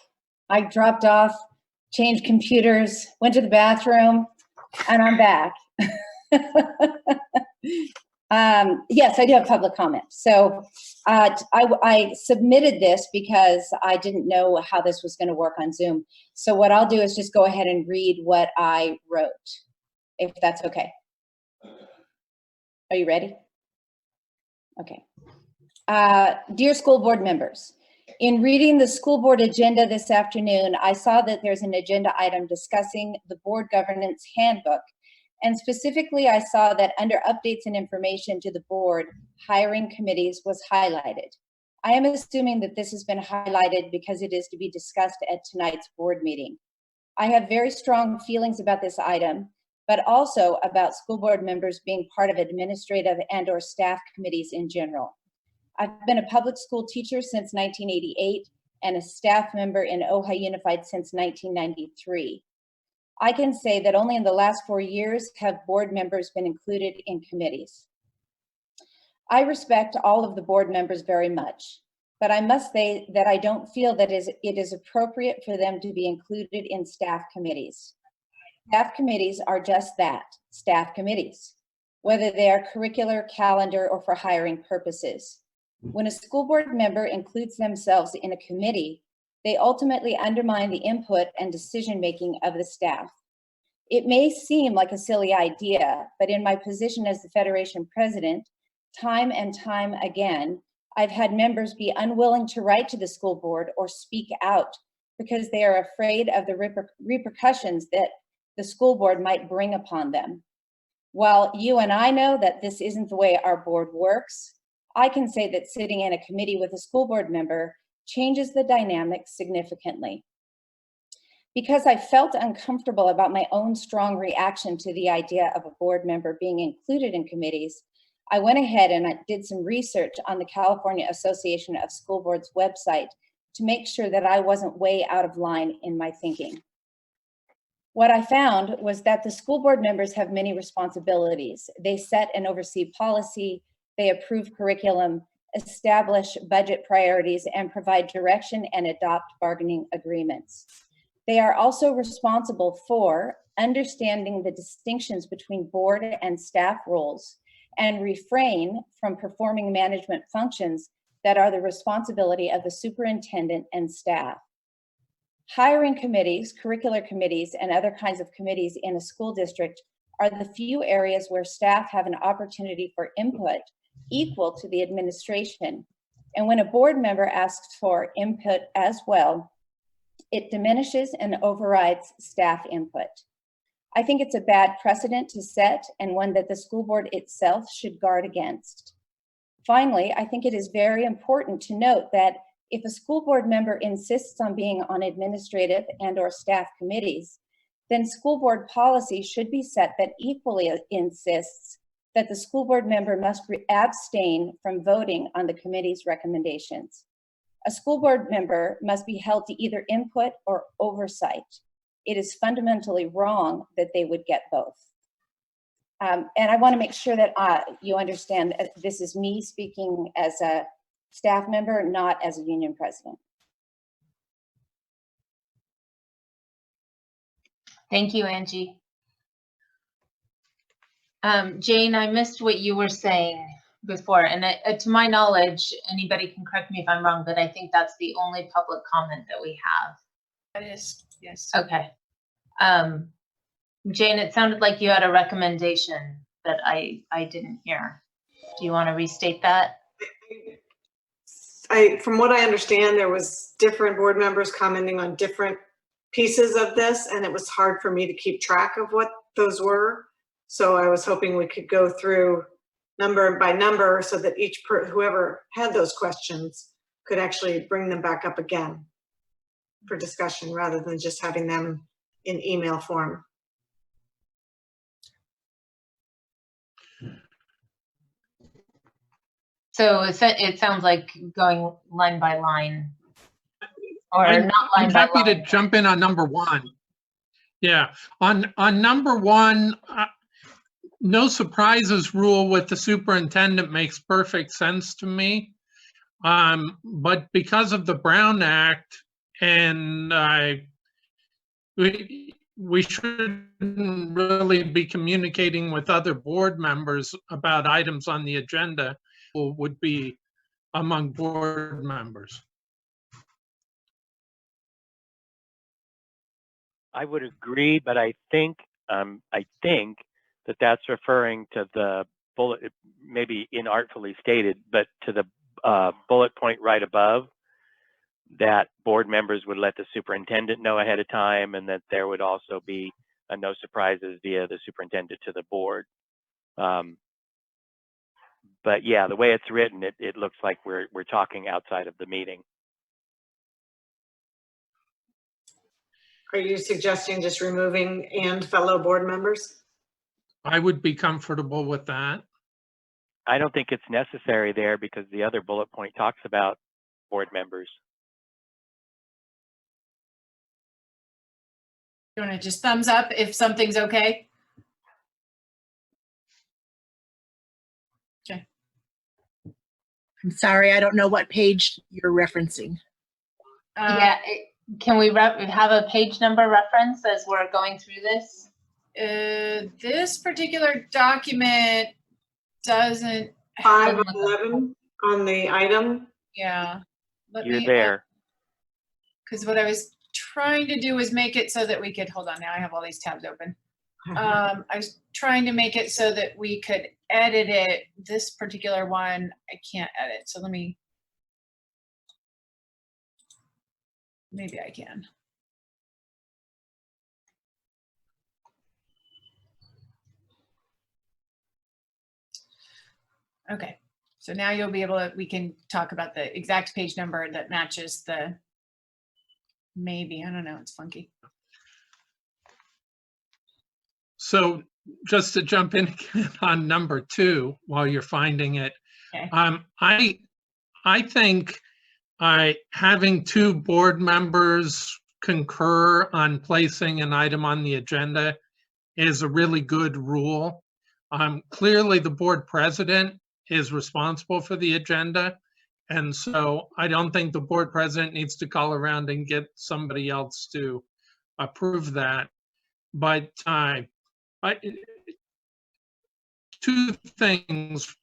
I dropped off, changed computers, went to the bathroom, and I'm back. Yes, I do have public comment. So I submitted this because I didn't know how this was going to work on Zoom. So what I'll do is just go ahead and read what I wrote, if that's okay. Are you ready? Okay. Dear school board members, in reading the school board agenda this afternoon, I saw that there's an agenda item discussing the board governance handbook. And specifically, I saw that under updates and information to the board, hiring committees was highlighted. I am assuming that this has been highlighted because it is to be discussed at tonight's board meeting. I have very strong feelings about this item, but also about school board members being part of administrative and/or staff committees in general. I've been a public school teacher since 1988 and a staff member in Ojai Unified since 1993. I can say that only in the last 4 years have board members been included in committees. I respect all of the board members very much, but I must say that I don't feel that it is appropriate for them to be included in staff committees. Staff committees are just that, staff committees, whether they are curricular, calendar, or for hiring purposes. When a school board member includes themselves in a committee, they ultimately undermine the input and decision-making of the staff. It may seem like a silly idea, but in my position as the Federation president, time and time again, I've had members be unwilling to write to the school board or speak out because they are afraid of the repercussions that the school board might bring upon them. While you and I know that this isn't the way our board works, I can say that sitting in a committee with a school board member changes the dynamic significantly. Because I felt uncomfortable about my own strong reaction to the idea of a board member being included in committees, I went ahead and I did some research on the California Association of School Boards website to make sure that I wasn't way out of line in my thinking. What I found was that the school board members have many responsibilities. They set and oversee policy, they approve curriculum, establish budget priorities, and provide direction and adopt bargaining agreements. They are also responsible for understanding the distinctions between board and staff roles and refrain from performing management functions that are the responsibility of the superintendent and staff. Hiring committees, curricular committees, and other kinds of committees in a school district are the few areas where staff have an opportunity for input equal to the administration. And when a board member asks for input as well, it diminishes and overrides staff input. I think it's a bad precedent to set and one that the school board itself should guard against. Finally, I think it is very important to note that if a school board member insists on being on administrative and/or staff committees, then school board policy should be set that equally insists that the school board member must abstain from voting on the committee's recommendations. A school board member must be held to either input or oversight. It is fundamentally wrong that they would get both. And I want to make sure that you understand this is me speaking as a staff member, not as a union president. Thank you, Angie. Jane, I missed what you were saying before, and to my knowledge, anybody can correct me if I'm wrong, but I think that's the only public comment that we have. That is, yes. Okay. Jane, it sounded like you had a recommendation that I didn't hear. Do you want to restate that? From what I understand, there was different board members commenting on different pieces of this, and it was hard for me to keep track of what those were. So I was hoping we could go through number by number so that whoever had those questions could actually bring them back up again for discussion rather than just having them in email form. So it sounds like going line by line, or I'm not line by line. happy to jump in on number one. Yeah, on number one, no surprises rule with the superintendent makes perfect sense to me. But because of the Brown Act, and we shouldn't really be communicating with other board members about items on the agenda, would be among board members. I would agree, but I think that that's referring to the bullet, maybe inartfully stated, but to the bullet point right above, that board members would let the superintendent know ahead of time, and that there would also be a no surprises via the superintendent to the board. But yeah, the way it's written, it looks like we're talking outside of the meeting. Are you suggesting just removing "and fellow board members"? I would be comfortable with that. I don't think it's necessary there because the other bullet point talks about board members. You want to just thumbs up if something's okay? Okay. I'm sorry, I don't know what page you're referencing. Yeah, can we have a page number reference as we're going through this? This particular document doesn't. 511 on the item. Yeah. You're there. Because what I was trying to do was make it so that we could, hold on, now I have all these tabs open. I was trying to make it so that we could edit it. This particular one, I can't edit. So maybe I can. Okay, so now you'll be able to, we can talk about the exact page number that matches the, maybe, I don't know, it's funky. So just to jump in again on number 2 while you're finding it, Okay. I think having 2 board members concur on placing an item on the agenda is a really good rule. Clearly, the board president is responsible for the agenda, and so I don't think the board president needs to call around and get somebody else to approve that. But 2 things.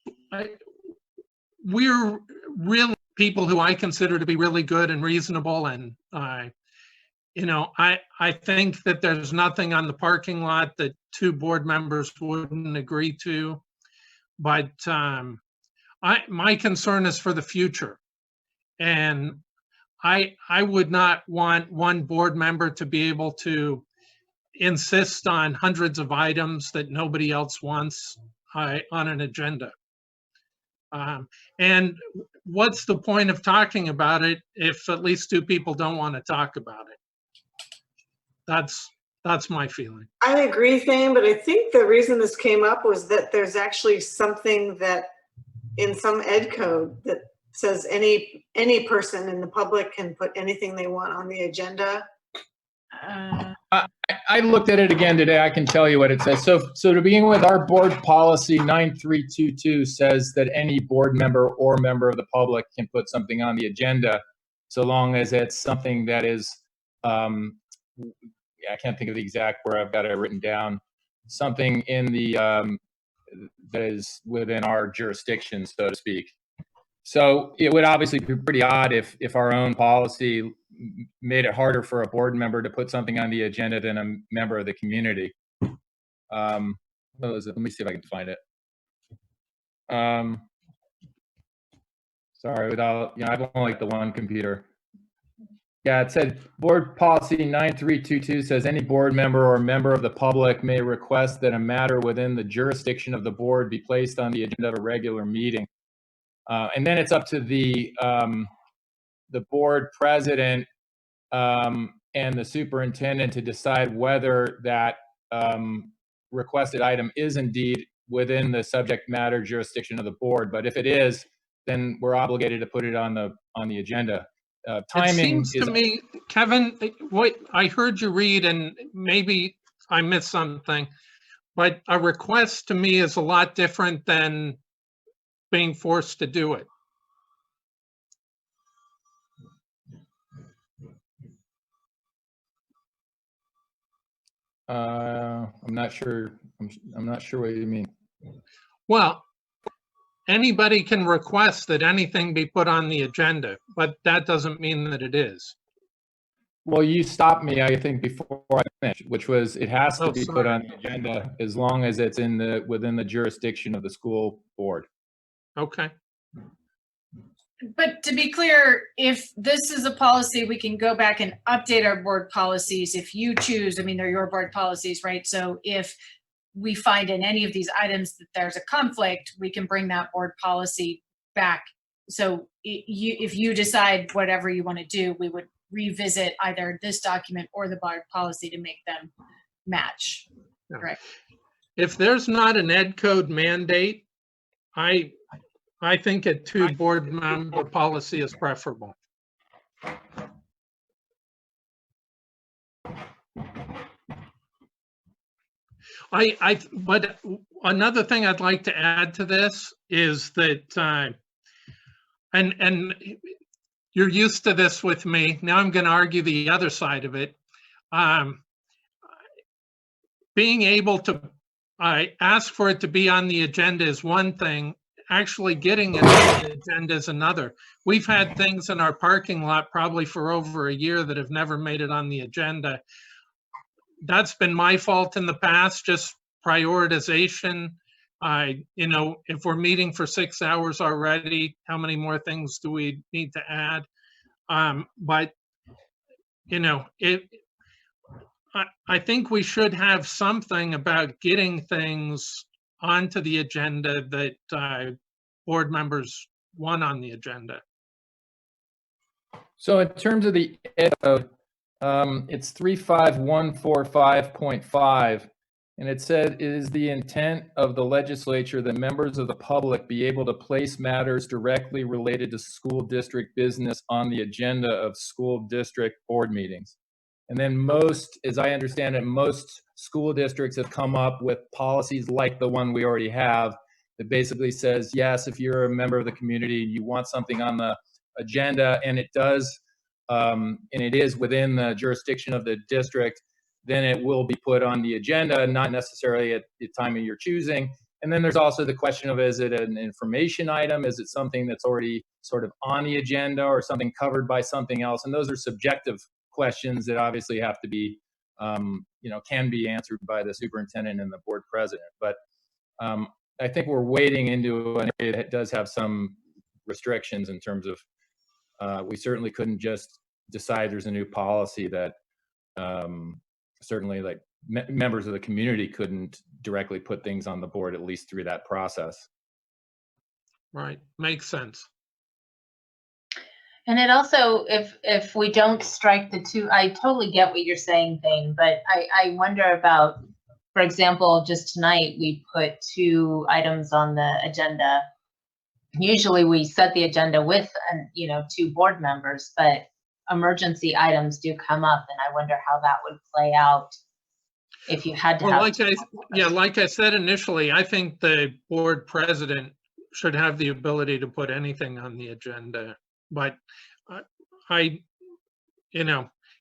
We're really people who I consider to be really good and reasonable, and I think that there's nothing on the parking lot that 2 board members wouldn't agree to. But my concern is for the future, and I would not want one board member to be able to insist on hundreds of items that nobody else wants on an agenda. And what's the point of talking about it if at least 2 people don't want to talk about it? That's my feeling. I agree, Thane, but I think the reason this came up was that there's actually something that in some ed code that says any person in the public can put anything they want on the agenda. I looked at it again today. I can tell you what it says. So to begin with, our board policy 9322 says that any board member or member of the public can put something on the agenda, so long as it's something that is, I can't think of the exact where I've got it written down, something in the, that is within our jurisdiction, so to speak. So it would obviously be pretty odd if our own policy made it harder for a board member to put something on the agenda than a member of the community. What was it? Let me see if I can find it. Sorry, without, I have only like the one computer. Yeah, it said board policy 9322 says any board member or member of the public may request that a matter within the jurisdiction of the board be placed on the agenda of a regular meeting. And then it's up to the board president and the superintendent to decide whether that requested item is indeed within the subject matter jurisdiction of the board. But if it is, then we're obligated to put it on the agenda. Timing it seems to me, Kevin, what I heard you read, and maybe I missed something, but a request to me is a lot different than being forced to do it. I'm not sure. I'm not sure what you mean. Well, anybody can request that anything be put on the agenda, but that doesn't mean that it is. Well, you stopped me, I think, before I finished, which was it has to Oh, be put sorry. on the agenda as long as it's within the jurisdiction of the school board. Okay. But to be clear, if this is a policy, we can go back and update our board policies if you choose. I mean, they're your board policies, right? So if we find in any of these items that there's a conflict, we can bring that board policy back. So if you decide whatever you want to do, we would revisit either this document or the board policy to make them match. Yeah. Correct. If there's not an ed code mandate, I think a 2 board member policy is preferable. But another thing I'd like to add to this is that, and you're used to this with me. Now I'm going to argue the other side of it. Being able to ask for it to be on the agenda is one thing. Actually getting it on the agenda is another. We've had things in our parking lot probably for over a year that have never made it on the agenda. That's been my fault in the past, just prioritization. If we're meeting for 6 hours already, how many more things do we need to add? But I think we should have something about getting things onto the agenda that board members want on the agenda. So in terms of the ed code, it's 35145.5, and it said, it is the intent of the legislature that members of the public be able to place matters directly related to school district business on the agenda of school district board meetings. And then most, as I understand it, most school districts have come up with policies like the one we already have that basically says, yes, if you're a member of the community, you want something on the agenda, and it does, and it is within the jurisdiction of the district, then it will be put on the agenda, not necessarily at the time of your choosing. And then there's also the question of, is it an information item? Is it something that's already sort of on the agenda or something covered by something else? And those are subjective questions that obviously have to be, can be answered by the superintendent and the board president. But I think we're wading into an area that does have some restrictions in terms of, we certainly couldn't just decide there's a new policy that certainly like members of the community couldn't directly put things on the board, at least through that process. Right, makes sense. And it also, if we don't strike the 2, I totally get what you're saying, Thane, but I wonder about, for example, just tonight, we put 2 items on the agenda. Usually we set the agenda with, 2 board members, but emergency items do come up, and I wonder how that would play out if you had to Well, have. like I said initially, I think the board president should have the ability to put anything on the agenda. But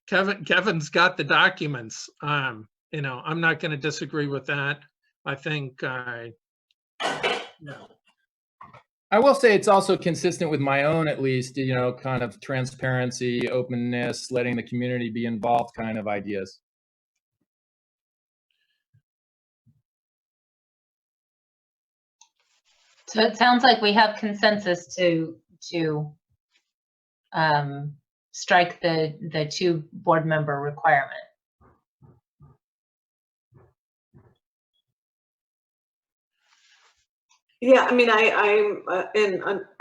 Kevin's got the documents. I'm not going to disagree with that. I think, I will say it's also consistent with my own, at least, kind of transparency, openness, letting the community be involved kind of ideas. So it sounds like we have consensus to strike the 2 board member requirement. Yeah, I mean, I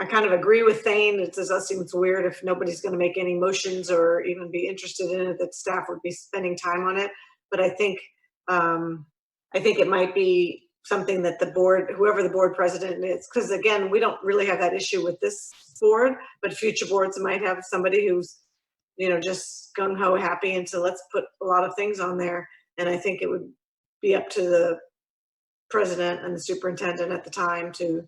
kind of agree with Thane. It does seem weird if nobody's going to make any motions or even be interested in it, that staff would be spending time on it. But I think it might be something that the board, whoever the board president is, because again, we don't really have that issue with this board, but future boards might have somebody who's, just gung ho happy, and so let's put a lot of things on there. And I think it would be up to the president and the superintendent at the time to,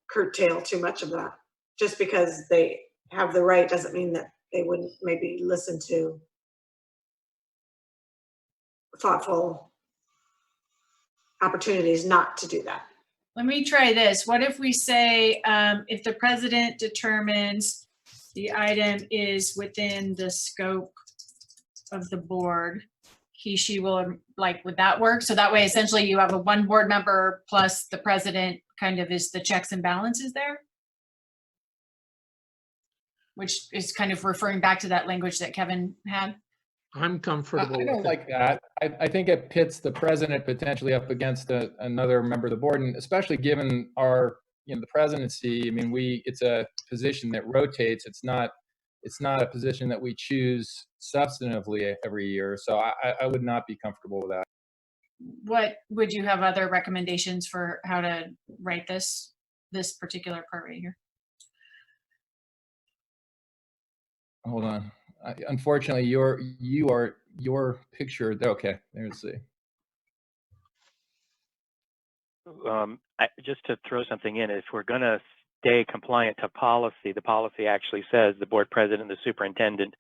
curtail too much of that. Just because they have the right doesn't mean that they wouldn't maybe listen to thoughtful opportunities not to do that. Let me try this. What if we say, if the president determines the item is within the scope of the board, he, she will, like, would that work? So that way, essentially, you have a one board member plus the president kind of is the checks and balances there? Which is kind of referring back to that language that Kevin had. I'm comfortable I with don't it. like that. I think it pits the president potentially up against another member of the board, and especially given our, the presidency. I mean, it's a position that rotates. It's not a position that we choose substantively every year. So I would not be comfortable with that. What would you have other recommendations for how to write this particular part right here? Hold on. Unfortunately, your picture. Okay, there's the. Just to throw something in, if we're going to stay compliant to policy, the policy actually says the board president and the superintendent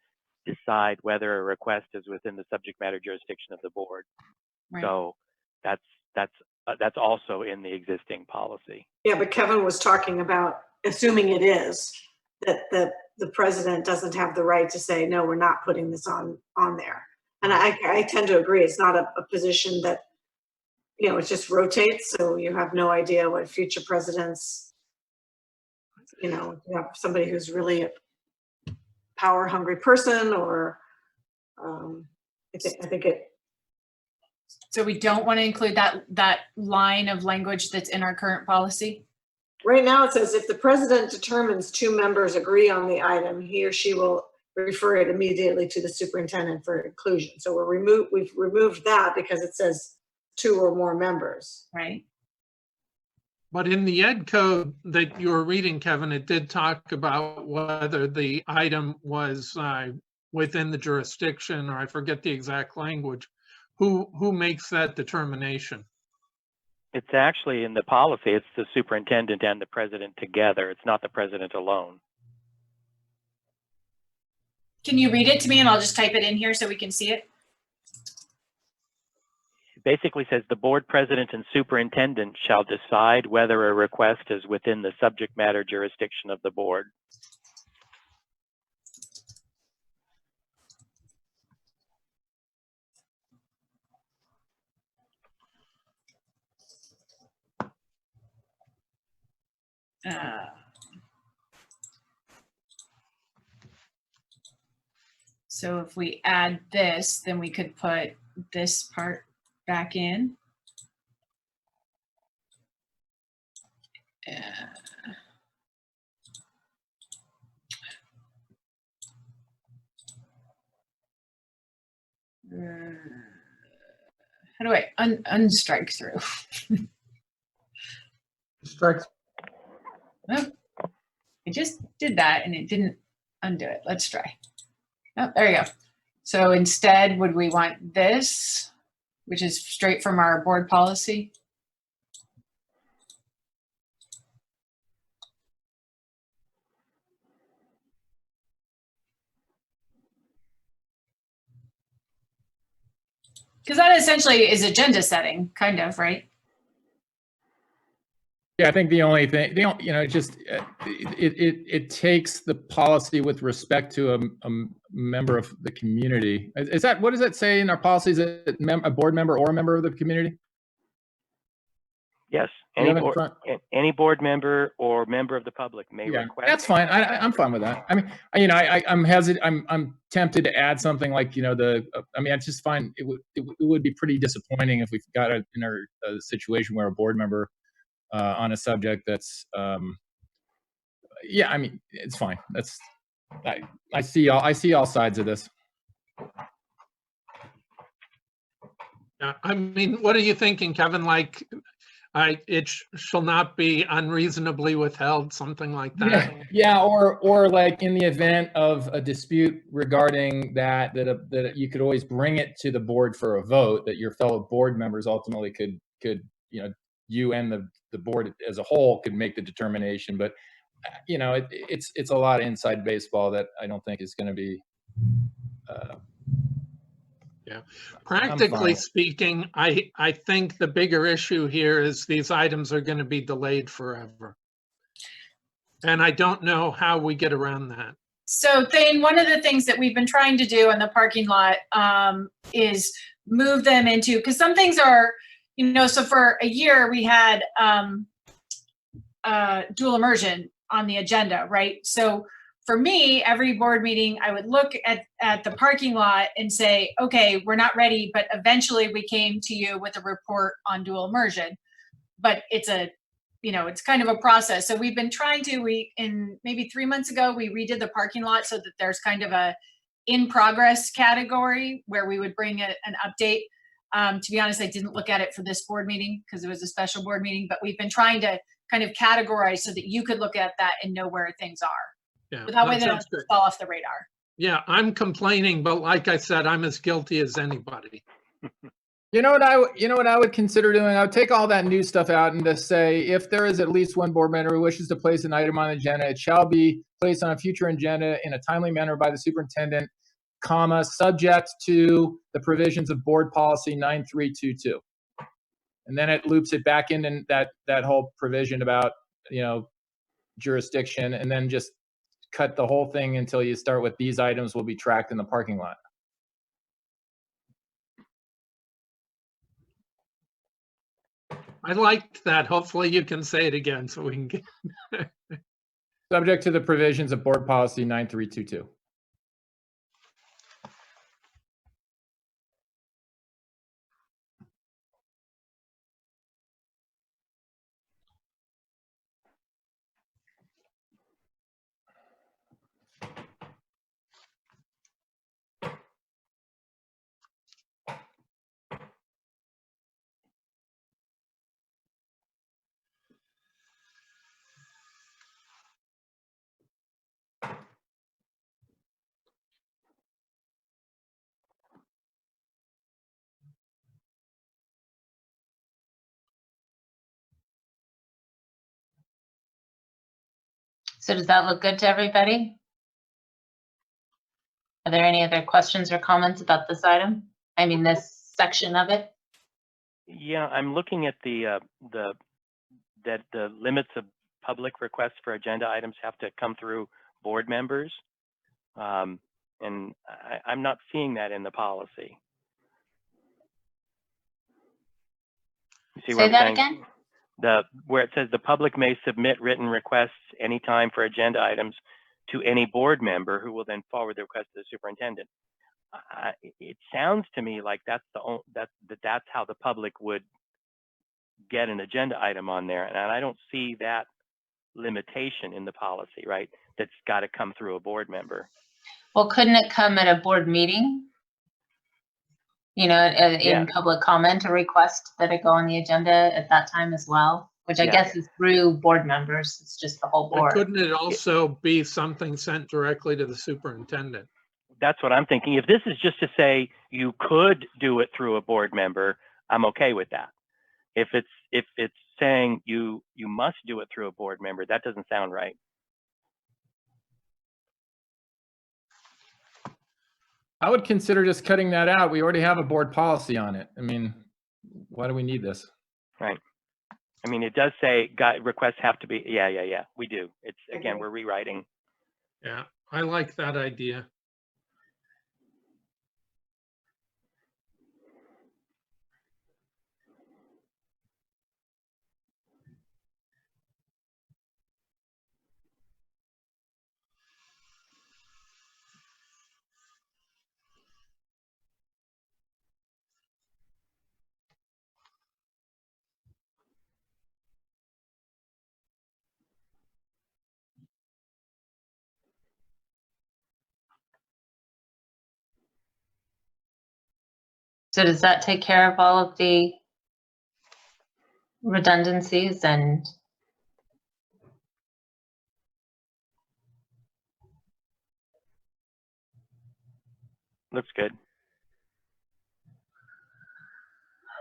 decide whether a request is within the subject matter jurisdiction of the board. Right. So that's also in the existing policy. Yeah, but Kevin was talking about assuming it is, that the president doesn't have the right to say, no, we're not putting this on there. And I tend to agree. It's not a position that, it just rotates. So you have no idea what future presidents, you have somebody who's really a power hungry person, or I think it. So we don't want to include that line of language that's in our current policy? Right now it says if the president determines two members agree on the item, he or she will refer it immediately to the superintendent for inclusion. So we've removed that because it says two or more members. Right. But in the ed code that you were reading, Kevin, it did talk about whether the item was within the jurisdiction, or I forget the exact language. Who makes that determination? It's actually in the policy. It's the superintendent and the president together. It's not the president alone. Can you read it to me and I'll just type it in here so we can see it? It basically says the board president and superintendent shall decide whether a request is within the subject matter jurisdiction of the board. So if we add this, then we could put this part back in. How do I unstrike through? Strike. Oh, I just did that and it didn't undo it. Let's try. Oh, there you go. So instead, would we want this, which is straight from our board policy? Because that essentially is agenda setting, kind of, right? Yeah, I think the only thing, it takes the policy with respect to a member of the community. What does that say in our policies? Is it a board member or a member of the community? Yes, any board member or member of the public may request. That's fine. I'm fine with that. I mean, I'm hesitant. I'm tempted to add something like, I just find it would be pretty disappointing if we got in a situation where a board member on a subject that's, it's fine. I see all sides of this. Yeah, I mean, what are you thinking, Kevin? Like, it shall not be unreasonably withheld, something like that. Yeah, or like in the event of a dispute regarding that you could always bring it to the board for a vote, that your fellow board members ultimately could you and the board as a whole could make the determination. But it's a lot of inside baseball that I don't think is going to be. Yeah, practically speaking, I think the bigger issue here is these items are going to be delayed forever. And I don't know how we get around that. So Thane, one of the things that we've been trying to do in the parking lot is move them into, because some things are, so for a year we had dual immersion on the agenda, right? So for me, every board meeting, I would look at the parking lot and say, okay, we're not ready, but eventually we came to you with a report on dual immersion. But it's it's kind of a process. So we've been trying to, in maybe 3 months ago, we redid the parking lot so that there's kind of a in progress category where we would bring an update. To be honest, I didn't look at it for this board meeting because it was a special board meeting, but we've been trying to kind of categorize so that you could look at that and know where things are. Yeah, But that way they don't sounds good. fall off the radar. Yeah, I'm complaining, but like I said, I'm as guilty as anybody. You know what I would consider doing? I would take all that new stuff out and just say, if there is at least one board member who wishes to place an item on the agenda, it shall be placed on a future agenda in a timely manner by the superintendent, comma, subject to the provisions of board policy 9322. And then it loops it back in that whole provision about, jurisdiction, and then just cut the whole thing until you start with these items will be tracked in the parking lot. I liked that. Hopefully you can say it again so we can get. Subject to the provisions of board policy 9322. So does that look good to everybody? Are there any other questions or comments about this item? I mean, this section of it? Yeah, I'm looking at the limits of public requests for agenda items have to come through board members. And I'm not seeing that in the policy. You see Say what I'm that saying? again? Where it says the public may submit written requests anytime for agenda items to any board member who will then forward the request to the superintendent. It sounds to me like that's how the public would get an agenda item on there, and I don't see that limitation in the policy, right? That's got to come through a board member. Well, couldn't it come at a board meeting? In public comment, a request that it go on the agenda at that time as well, which I guess is through board members. It's just the whole But board. couldn't it also be something sent directly to the superintendent? That's what I'm thinking. If this is just to say you could do it through a board member, I'm okay with that. If it's saying you must do it through a board member, that doesn't sound right. I would consider just cutting that out. We already have a board policy on it. I mean, why do we need this? Right. I mean, it does say requests have to be, yeah, we do. It's, again, we're rewriting. Yeah, I like that idea. So does that take care of all of the redundancies and? Looks good.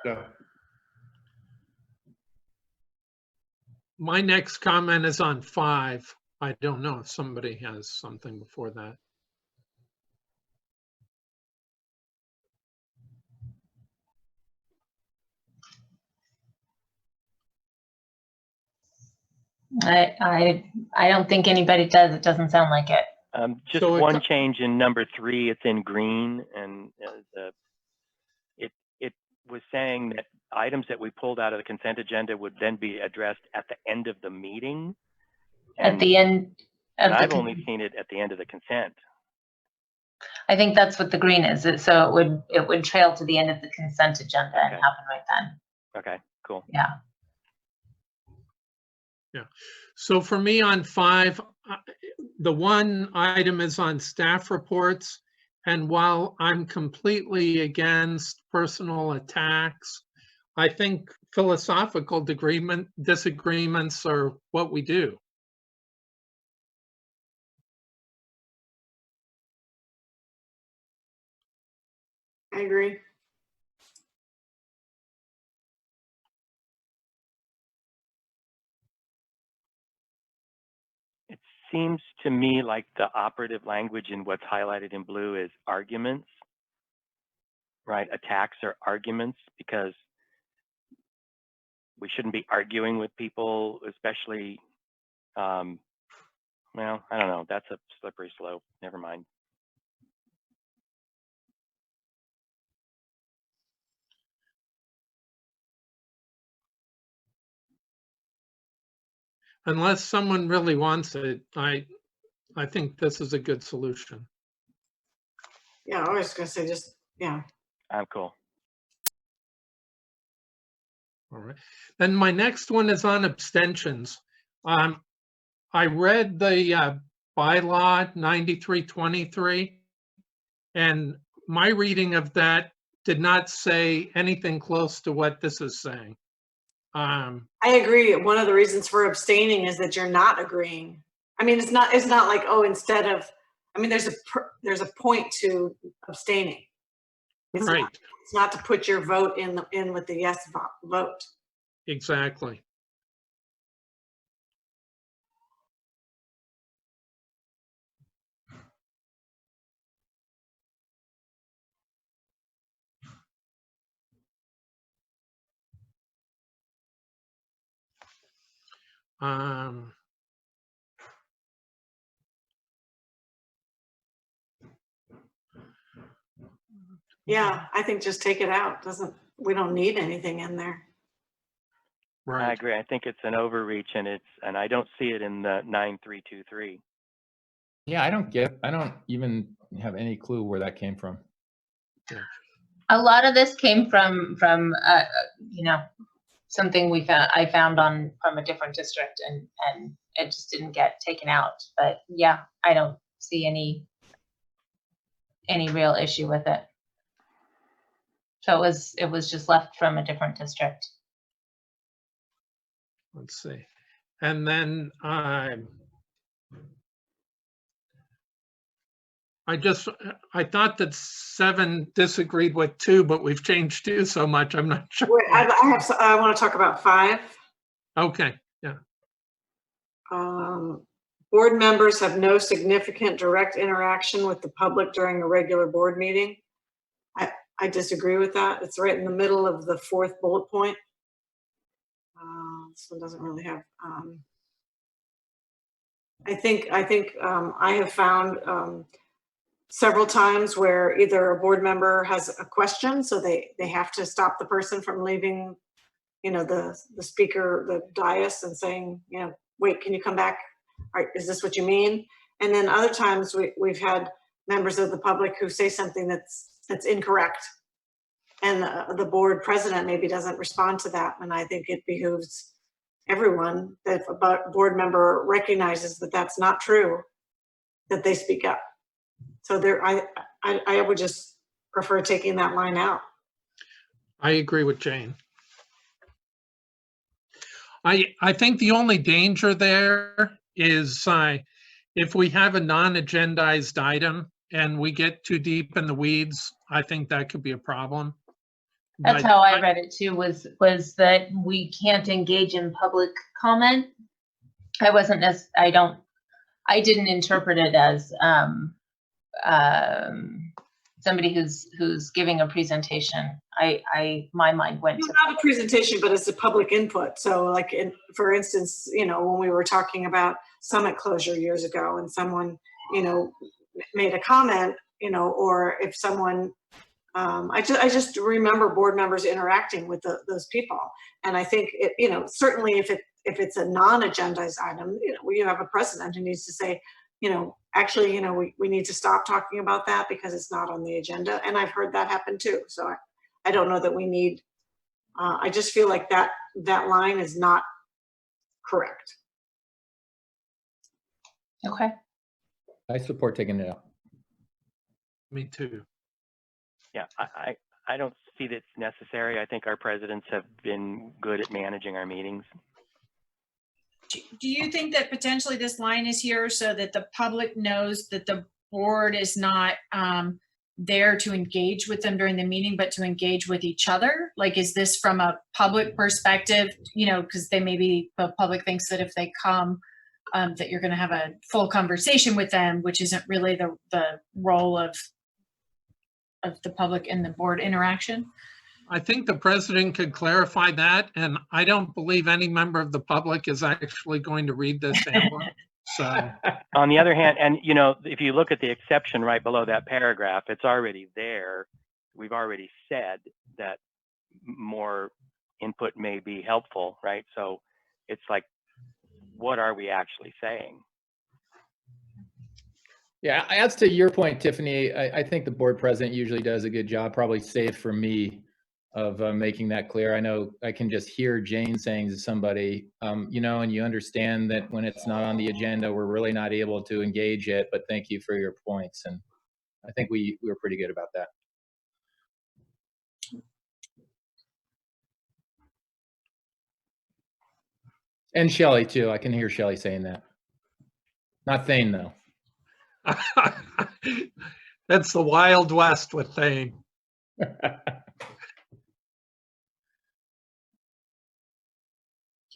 Yeah. My next comment is on 5. I don't know if somebody has something before that. I don't think anybody does. It doesn't sound like it. Just So one change in number 3, it's in green, and it was saying that items that we pulled out of the consent agenda would then be addressed at the end of the meeting. At the end And of the, I've only seen it at the end of the consent. I think that's what the green is. So it would trail to the end of the consent agenda and Okay. happen right then. Okay, cool. Yeah. Yeah. So for me on 5, the one item is on staff reports. And while I'm completely against personal attacks, I think philosophical disagreements are what we do. I agree. It seems to me like the operative language in what's highlighted in blue is arguments, right? Attacks are arguments, because we shouldn't be arguing with people, especially, well, I don't know. That's a slippery slope. Never mind. Unless someone really wants it, I think this is a good solution. Yeah, I was gonna say just, yeah. I'm cool. All right. Then my next one is on abstentions. I read the bylaw 9323, and my reading of that did not say anything close to what this is saying. I agree. One of the reasons for abstaining is that you're not agreeing. I mean, it's not like, oh, instead of, I mean, there's a point to abstaining. It's right. It's not to put your vote in with the yes vote. Exactly. Yeah, I think just take it out. We don't need anything in there. Right. I agree. I think it's an overreach, and I don't see it in the 9323. Yeah, I don't even have any clue where that came from. Yeah. A lot of this came from something I found from a different district, and it just didn't get taken out. But yeah, I don't see any real issue with it. So it was just left from a different district. Let's see. And then I thought that 7 disagreed with 2, but we've changed 2 so much, I'm not sure. Wait, I want to talk about 5. Okay, yeah. Board members have no significant direct interaction with the public during a regular board meeting. I disagree with that. It's right in the middle of the 4th bullet point. This one doesn't really have, I think I have found several times where either a board member has a question, so they have to stop the person from leaving, the speaker, the dais, and saying, wait, can you come back? All right, is this what you mean? And then other times we've had members of the public who say something that's incorrect, and the board president maybe doesn't respond to that. And I think it behooves everyone that if a board member recognizes that that's not true, that they speak up. So I would just prefer taking that line out. I agree with Jane. I think the only danger there is if we have a non-agendized item and we get too deep in the weeds, I think that could be a problem. That's how I read it too, was that we can't engage in public comment. I didn't interpret it as somebody who's giving a presentation. My mind went to not a presentation, but it's a public input. So for instance, when we were talking about summit closure years ago, and someone you know, made a comment, you know, or if someone, I just remember board members interacting with those people. And I think it, you know, certainly if it's a non-agendized item, you know, you have a president who needs to say, you know, actually, you know, we need to stop talking about that because it's not on the agenda. And I've heard that happen too. So I don't know that we need, I just feel like that line is not correct. Okay. I support taking it out. Me too. Yeah, I don't see that it's necessary. I think our presidents have been good at managing our meetings. Do you think that potentially this line is here so that the public knows that the board is not there to engage with them during the meeting, but to engage with each other? Like, is this from a public perspective, you know, because the public thinks that if they come, that you're going to have a full conversation with them, which isn't really the role of the public in the board interaction? I think the president could clarify that, and I don't believe any member of the public is actually going to read this handbook. So, On the other hand, and you know, if you look at the exception right below that paragraph, it's already there. We've already said that more input may be helpful, right? So it's like, what are we actually saying? Yeah, as to your point, Tiffany, I think the board president usually does a good job, probably safe for me, of making that clear. I know I can just hear Jane saying to somebody, you know, and you understand that when it's not on the agenda, we're really not able to engage it, but thank you for your points. And I think we were pretty good about that. And Shelley too. I can hear Shelley saying that. Not Thane though. that's the Wild West with Thane.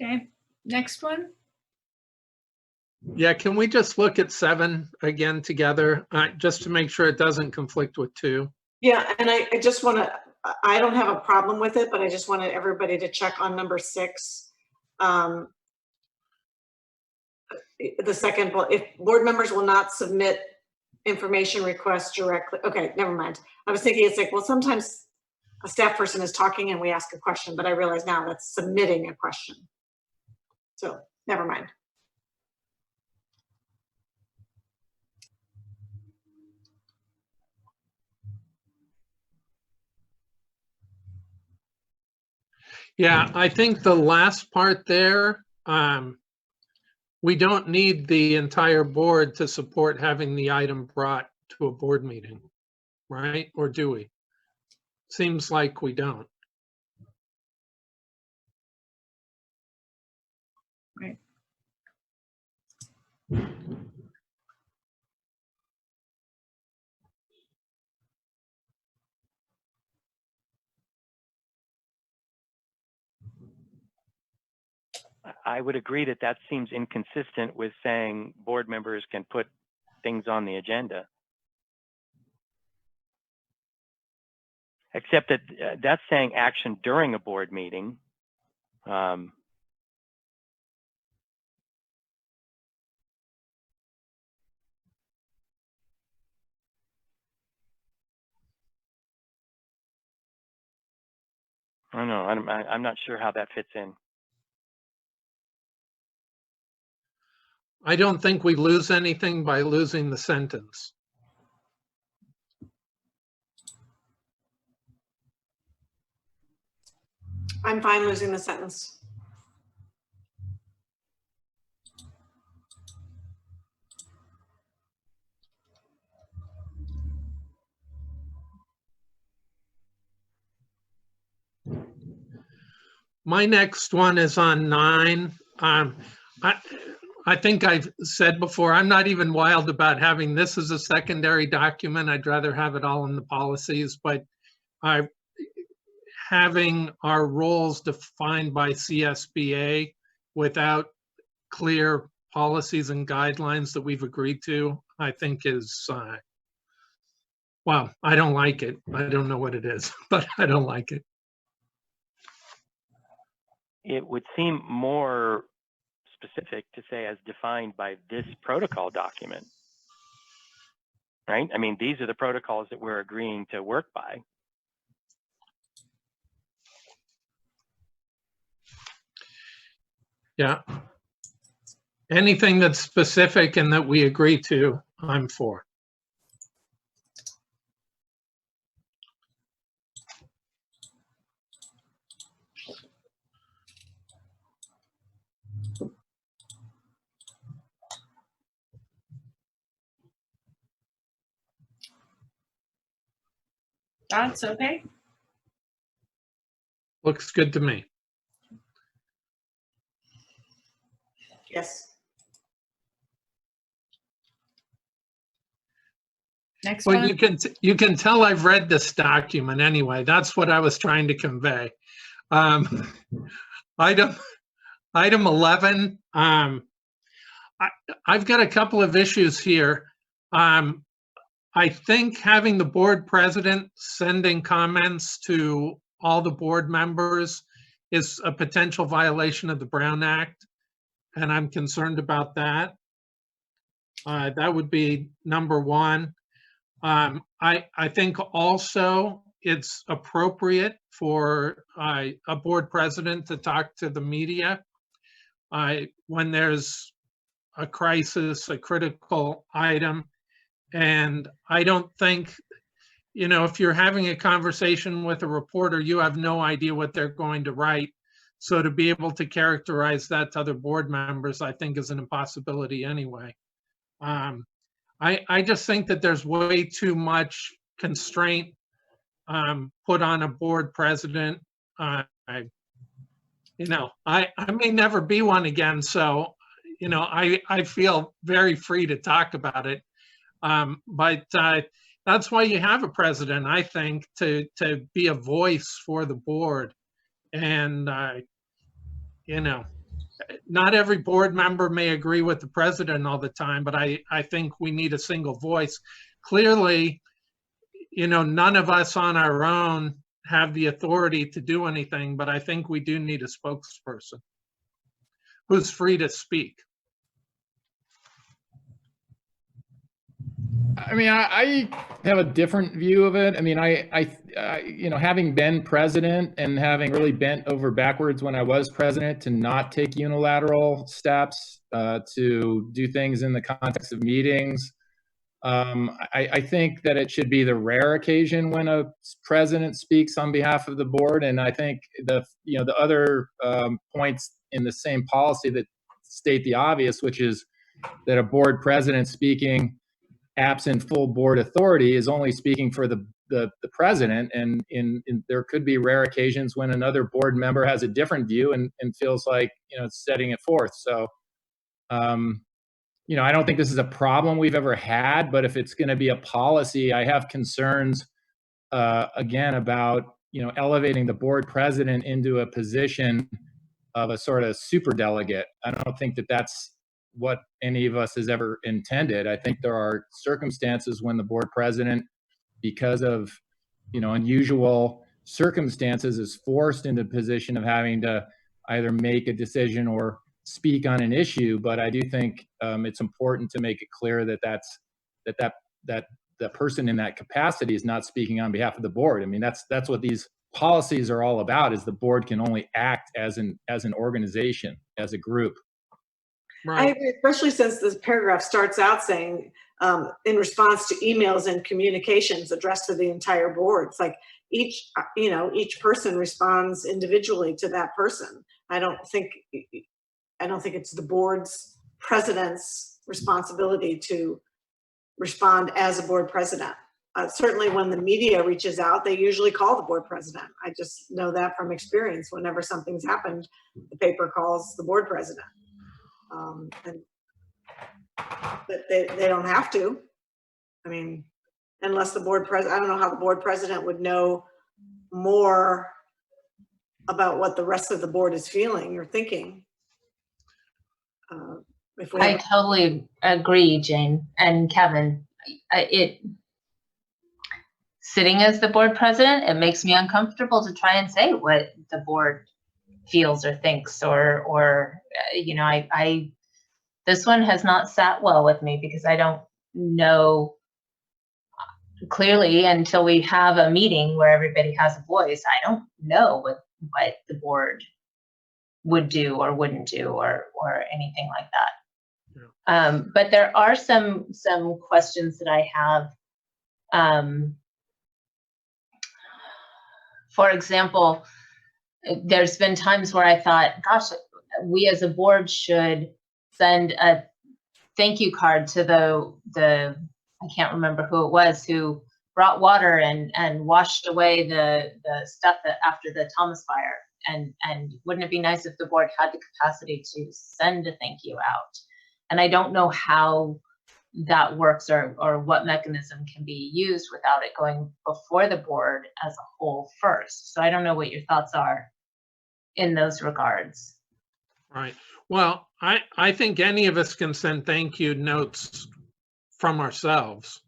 Okay, next one. Yeah, can we just look at 7 again together, just to make sure it doesn't conflict with 2? Yeah, and I just want to, I don't have a problem with it, but I just wanted everybody to check on number 6. The second, if board members will not submit information requests directly. Okay, never mind. I was thinking it's like, well, sometimes a staff person is talking and we ask a question, but I realize now that's submitting a question. So never mind. Yeah, I think the last part there, we don't need the entire board to support having the item brought to a board meeting, right? Or do we? Seems like we don't. Right. I would agree that that seems inconsistent with saying board members can put things on the agenda. Except that that's saying action during a board meeting. I don't know. I'm not sure how that fits in. I don't think we lose anything by losing the sentence. I'm fine losing the sentence. My next one is on 9. I think I've said before, I'm not even wild about having this as a secondary document. I'd rather have it all in the policies, but having our roles defined by CSBA without clear policies and guidelines that we've agreed to, I think is, well, I don't like it. I don't know what it is, but I don't like it. It would seem more specific to say as defined by this protocol document. right? I mean, these are the protocols that we're agreeing to work by. Yeah. Anything that's specific and that we agree to, I'm for. That's okay. Looks good to me. Yes. Next Well, one. you can tell I've read this document anyway. That's what I was trying to convey. Item 11. I've got a couple of issues here. I think having the board president sending comments to all the board members is a potential violation of the Brown Act, and I'm concerned about that. That would be number one. I think also it's appropriate for a board president to talk to the media when there's a crisis, a critical item. And I don't think, if you're having a conversation with a reporter, you have no idea what they're going to write. So to be able to characterize that to other board members, I think is an impossibility anyway. I just think that there's way too much constraint put on a board president. I may never be one again, so I feel very free to talk about it. But that's why you have a president, I think, to be a voice for the board. And not every board member may agree with the president all the time, but I think we need a single voice. Clearly, none of us on our own have the authority to do anything, but I think we do need a spokesperson who's free to speak. I mean, I have a different view of it. I mean, having been president and having really bent over backwards when I was president to not take unilateral steps, to do things in the context of meetings. I think that it should be the rare occasion when a president speaks on behalf of the board. And I think the other points in the same policy that state the obvious, which is that a board president speaking absent full board authority is only speaking for the president, and there could be rare occasions when another board member has a different view and feels like it's setting it forth. So I don't think this is a problem we've ever had, but if it's going to be a policy, I have concerns again about elevating the board president into a position of a sort of super delegate. I don't think that that's what any of us has ever intended. I think there are circumstances when the board president, because of unusual circumstances, is forced into the position of having to either make a decision or speak on an issue. But I do think it's important to make it clear that that the person in that capacity is not speaking on behalf of the board. I mean, that's what these policies are all about, is the board can only act as an organization, as a group. I agree, especially since this paragraph starts out saying, in response to emails and communications addressed to the entire board. It's like each person responds individually to that person. I don't think it's the board's president's responsibility to respond as a board president. Certainly when the media reaches out, they usually call the board president. I just know that from experience. Whenever something's happened, the paper calls the board president. But they don't have to. I mean, unless the board president, I don't know how the board president would know more about what the rest of the board is feeling or thinking. I totally agree, Jane and Kevin. Sitting as the board president, it makes me uncomfortable to try and say what the board feels or thinks, or this one has not sat well with me because I don't know clearly, until we have a meeting where everybody has a voice, I don't know what the board would do or wouldn't do or anything like that. But there are some questions that I have. For example, there's been times where I thought, gosh, we as a board should send a thank you card to the I can't remember who it was who brought water and washed away the stuff after the Thomas fire. And wouldn't it be nice if the board had the capacity to send a thank you out? And I don't know how that works or what mechanism can be used without it going before the board as a whole first. So I don't know what your thoughts are in those regards. Right. Well, I think any of us can send thank you notes from ourselves.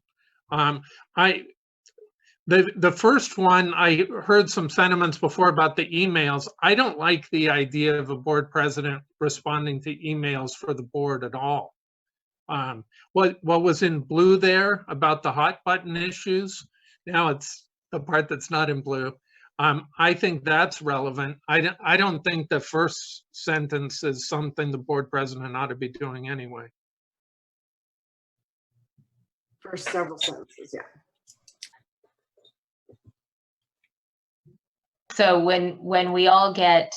The first one, I heard some sentiments before about the emails. I don't like the idea of a board president responding to emails for the board at all. What was in blue there about the hot button issues? Now it's the part that's not in blue. I think that's relevant. I don't think the first sentence is something the board president ought to be doing anyway. First several sentences, yeah. So when we all get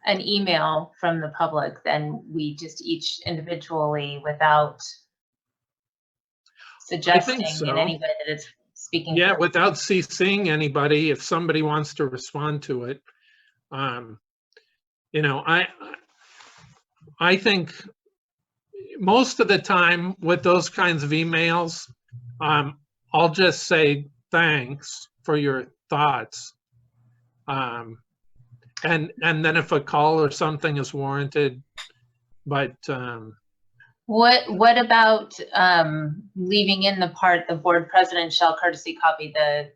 an email from the public, then we just each individually, without suggesting in any way that it's speaking. Yeah, without CCing anybody, if somebody wants to respond to it. You know, I think most of the time with those kinds of emails, I'll just say thanks for your thoughts. And then if a call or something is warranted, but what about leaving in the part the board president shall courtesy copy the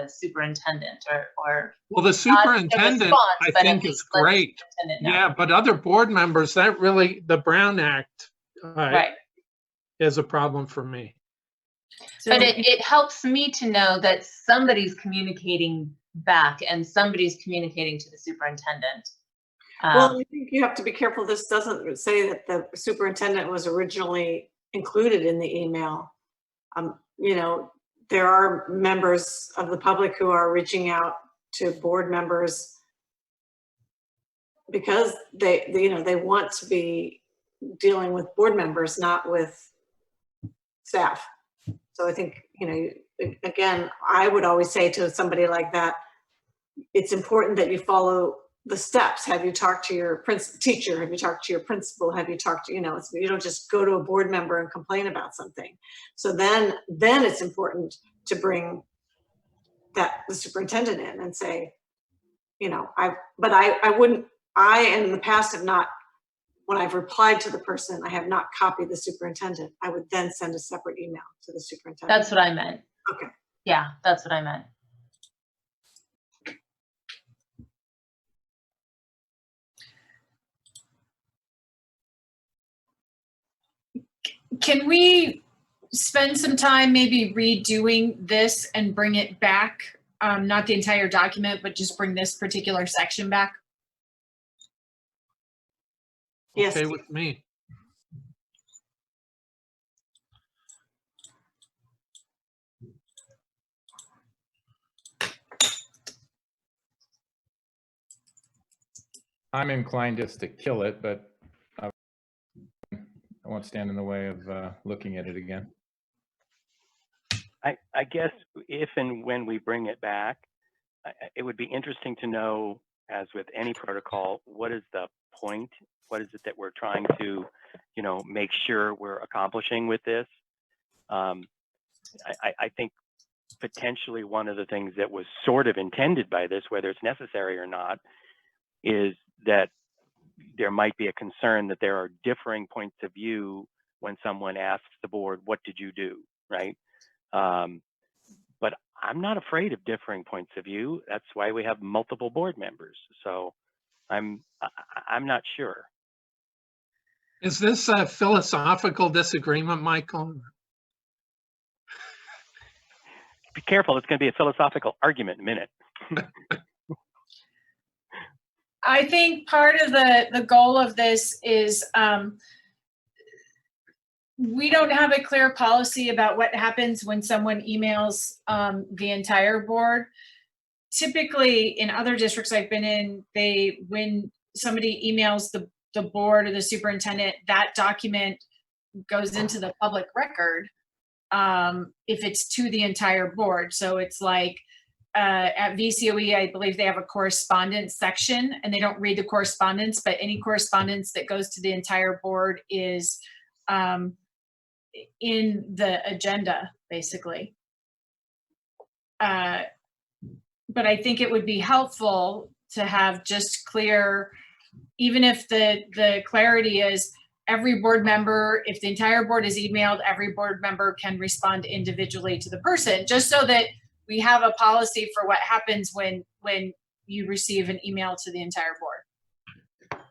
superintendent or well, the superintendent response, I but think at is least let the great. superintendent know. Yeah, but other board members, that really, the Brown Act Right. is a problem for me. But it helps me to know that somebody's communicating back and somebody's communicating to the superintendent. Well, I think you have to be careful. This doesn't say that the superintendent was originally included in the email. You know, there are members of the public who are reaching out to board members because they you know, they want to be dealing with board members, not with staff. So I think, you know, again, I would always say to somebody like that, it's important that you follow the steps. Have you talked to your teacher? Have you talked to your principal? Have you talked to, you know, you don't just go to a board member and complain about something. So then it's important to bring the superintendent in and say, you know, I in the past have not, when I've replied to the person, I have not copied the superintendent. I would then send a separate email to the superintendent. That's what I meant. Okay. Yeah, that's what I meant. Can we spend some time maybe redoing this and bring it back? Not the entire document, but just bring this particular section back? Yes. Okay with me. I'm inclined just to kill it, but I won't stand in the way of looking at it again. I guess if and when we bring it back, it would be interesting to know, as with any protocol, what is the point? What is it that we're trying to, you know, make sure we're accomplishing with this? I think potentially one of the things that was sort of intended by this, whether it's necessary or not, is that there might be a concern that there are differing points of view when someone asks the board, what did you do, right? But I'm not afraid of differing points of view. That's why we have multiple board members. So I'm not sure. Is this a philosophical disagreement, Michael? be careful, it's going to be a philosophical argument in a minute. I think part of the goal of this is we don't have a clear policy about what happens when someone emails the entire board. Typically, in other districts I've been in, when somebody emails the board or the superintendent, that document goes into the public record if it's to the entire board. So it's like at VCOE, I believe they have a correspondence section, and they don't read the correspondence, but any correspondence that goes to the entire board is in the agenda, basically. But I think it would be helpful to have just clear, even if the clarity is every board member, if the entire board is emailed, every board member can respond individually to the person, just so that we have a policy for what happens when you receive an email to the entire board.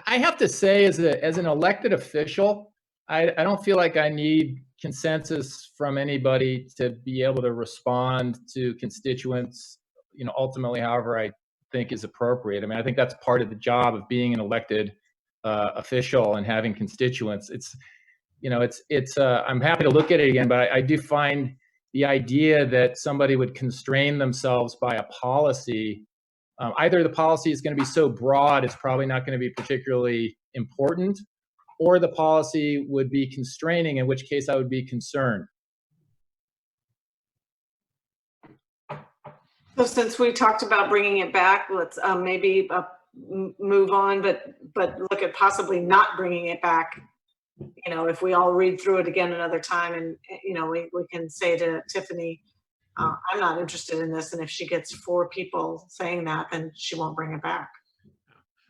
I have to say, as an elected official, I don't feel like I need consensus from anybody to be able to respond to constituents, ultimately, however I think is appropriate. I mean, I think that's part of the job of being an elected official and having constituents. I'm happy to look at it again, but I do find the idea that somebody would constrain themselves by a policy, either the policy is going to be so broad it's probably not going to be particularly important, or the policy would be constraining, in which case I would be concerned. So since we talked about bringing it back, let's maybe move on, but look at possibly not bringing it back. If we all read through it again another time, and we can say to Tiffany, I'm not interested in this, and if she gets 4 people saying that, then she won't bring it back.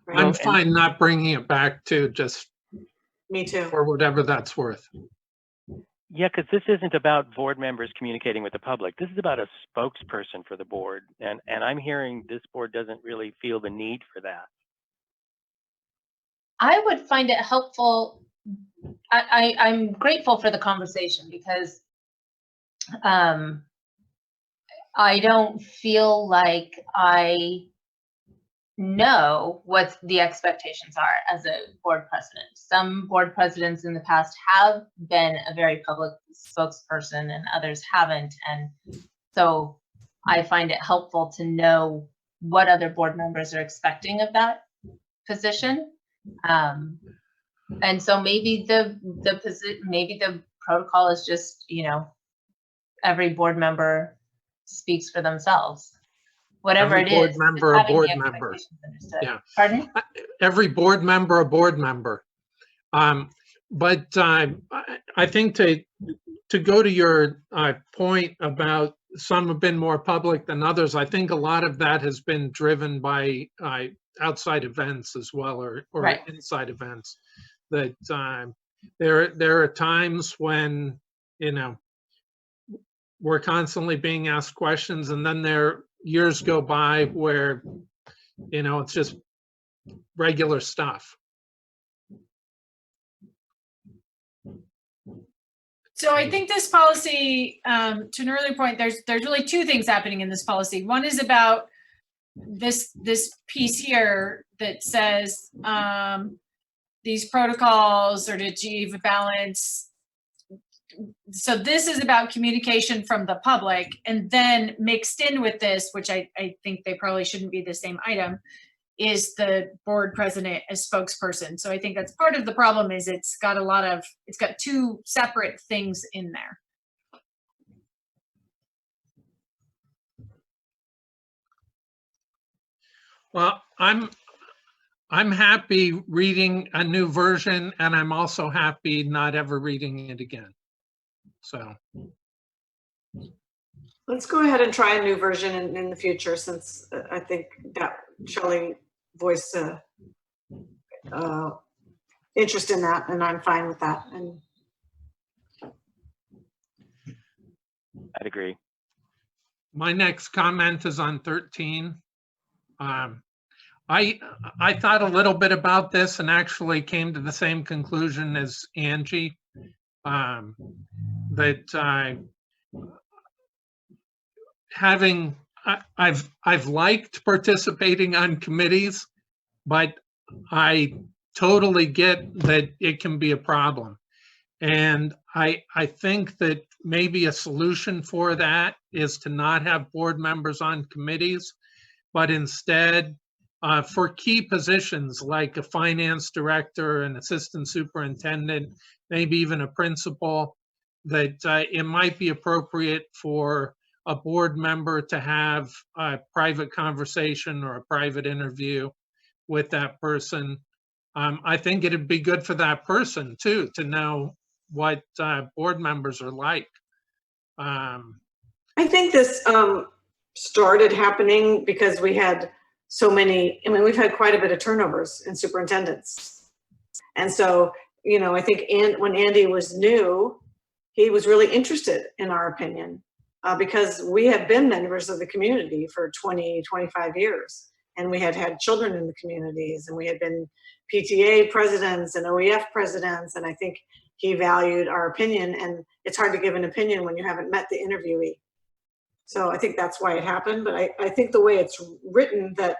Right? I'm fine not bringing it back too, just me too, for whatever that's worth. Yeah, because this isn't about board members communicating with the public. This is about a spokesperson for the board. And I'm hearing this board doesn't really feel the need for that. I would find it helpful. I'm grateful for the conversation, because I don't feel like I know what the expectations are as a board president. Some board presidents in the past have been a very public spokesperson and others haven't. And so I find it helpful to know what other board members are expecting of that position. And so maybe the protocol is just, every board member speaks for themselves. Whatever Every it board is. member, a board member. Yeah. Pardon? Every board member, a board member. But I think to go to your point about some have been more public than others, I think a lot of that has been driven by outside events as well, or Right. inside events. That there are times when, we're constantly being asked questions, and then years go by where, it's just regular stuff. So I think this policy, to an earlier point, there's really 2 things happening in this policy. One is about this piece here that says these protocols are to achieve a balance. So this is about communication from the public, and then mixed in with this, which I think they probably shouldn't be the same item, is the board president as spokesperson. So I think that's part of the problem, is it's got 2 separate things in there. Well, I'm happy reading a new version, and I'm also happy not ever reading it again. So let's go ahead and try a new version in the future, since I think that Shelley voiced interest in that, and I'm fine with that. And I'd agree. my next comment is on 13. I thought a little bit about this and actually came to the same conclusion as Angie, that I've liked participating on committees, but I totally get that it can be a problem. And I think that maybe a solution for that is to not have board members on committees, but instead for key positions like a finance director, an assistant superintendent, maybe even a principal, that it might be appropriate for a board member to have a private conversation or a private interview with that person. I think it'd be good for that person too, to know what board members are like. I think this started happening because we had so many, I mean, we've had quite a bit of turnovers in superintendents. And so, you know, I think when Andy was new, he was really interested in our opinion because we have been members of the community for 20, 25 years. And we had had children in the communities, and we had been PTA presidents and OEF presidents. And I think he valued our opinion, and it's hard to give an opinion when you haven't met the interviewee. So I think that's why it happened. But I think the way it's written that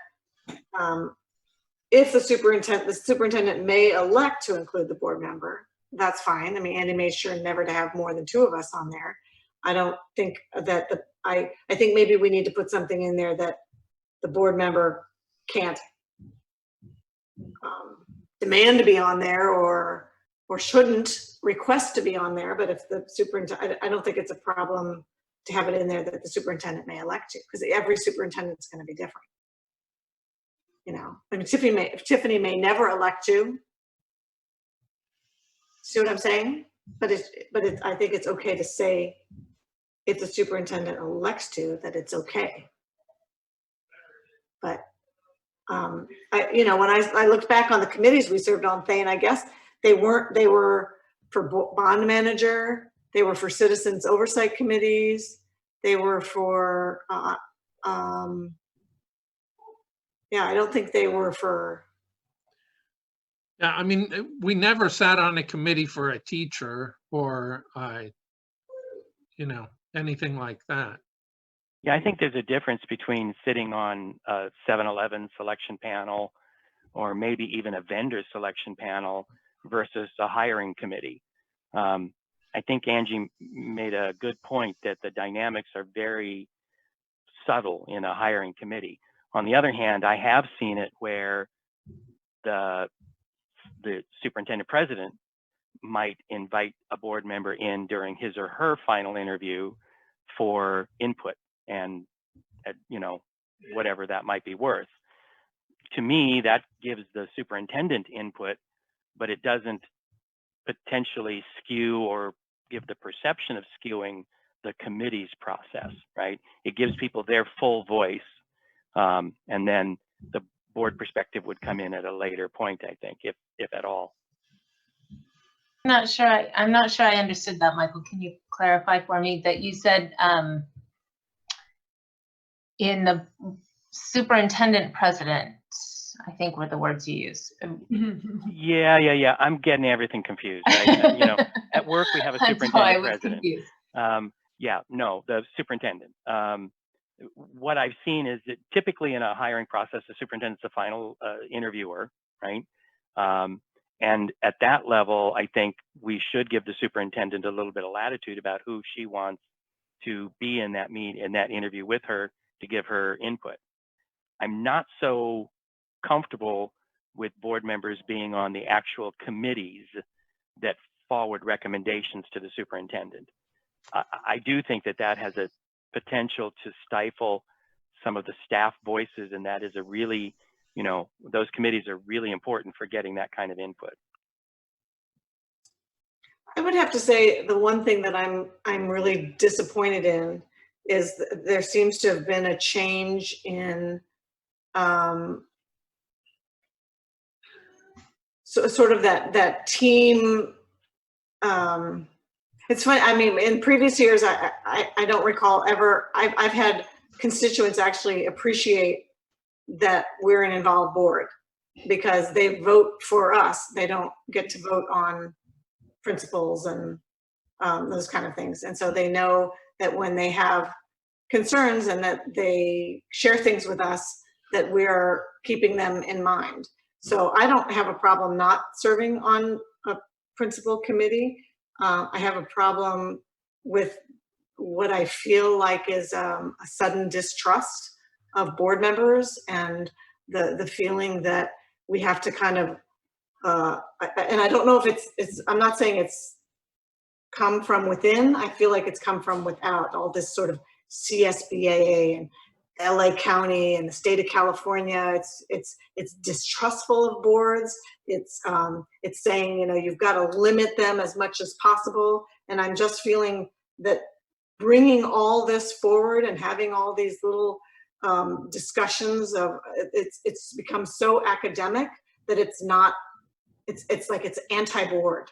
if the superintendent may elect to include the board member, that's fine. I mean, Andy made sure never to have more than 2 of us on there. I don't think that I think maybe we need to put something in there that the board member can't demand to be on there or shouldn't request to be on there. But if the superintendent, I don't think it's a problem to have it in there that the superintendent may elect to, because every superintendent is going to be different. You know, I mean, Tiffany may never elect to. See what I'm saying? But I think it's okay to say if the superintendent elects to, that it's okay. But you know, when I looked back on the committees we served on, Thane, I guess they were for bond manager, they were for citizens oversight committees, they were for yeah, I don't think they were for. Yeah, I mean, we never sat on a committee for a teacher or you know, anything like that. Yeah, I think there's a difference between sitting on a 7-Eleven selection panel or maybe even a vendor selection panel versus a hiring committee. I think Angie made a good point that the dynamics are very subtle in a hiring committee. On the other hand, I have seen it where the superintendent president might invite a board member in during his or her final interview for input and, you know, whatever that might be worth. To me, that gives the superintendent input, but it doesn't potentially skew or give the perception of skewing the committee's process, right? It gives people their full voice, and then the board perspective would come in at a later point, I think, if at all. I'm not sure I understood that, Michael. Can you clarify for me that you said in the superintendent president, I think were the words you used. Yeah. I'm getting everything confused. Right? You know, at work we have a superintendent president. Yeah, no, the superintendent. What I've seen is that typically in a hiring process, the superintendent's the final interviewer, right? And at that level, I think we should give the superintendent a little bit of latitude about who she wants to be in that interview with her to give her input. I'm not so comfortable with board members being on the actual committees that forward recommendations to the superintendent. I do think that has a potential to stifle some of the staff voices, and that is a really, you know, those committees are really important for getting that kind of input. I would have to say the one thing that I'm really disappointed in is there seems to have been a change in so sort of that team. It's funny. I mean, in previous years, I don't recall ever. I've had constituents actually appreciate that we're an involved board because they vote for us. They don't get to vote on principles and those kind of things. And so they know that when they have concerns and that they share things with us, that we're keeping them in mind. So I don't have a problem not serving on a principal committee. I have a problem with what I feel like is a sudden distrust of board members, and the feeling that we have to kind of, and I don't know if it's, I'm not saying it's come from within. I feel like it's come from without, all this sort of CSBAA and LA County and the state of California. It's distrustful of boards. It's saying, you know, you've got to limit them as much as possible. And I'm just feeling that bringing all this forward and having all these little discussions of, it's become so academic that it's not, it's like it's anti-board.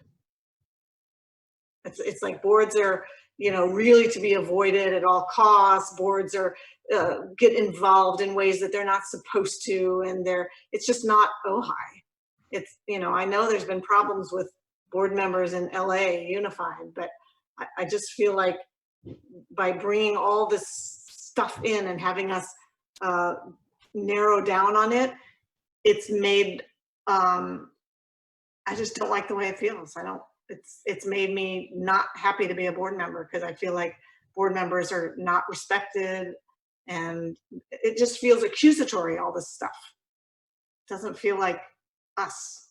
It's like boards are, you know, really to be avoided at all costs. Boards are get involved in ways that they're not supposed to, and it's just not OHI. It's, you know, I know there's been problems with board members in LA Unified, but I just feel like by bringing all this stuff in and having us narrow down on it, it's made, I just don't like the way it feels. It's made me not happy to be a board member, because I feel like board members are not respected, and it just feels accusatory, all this stuff. It doesn't feel like us.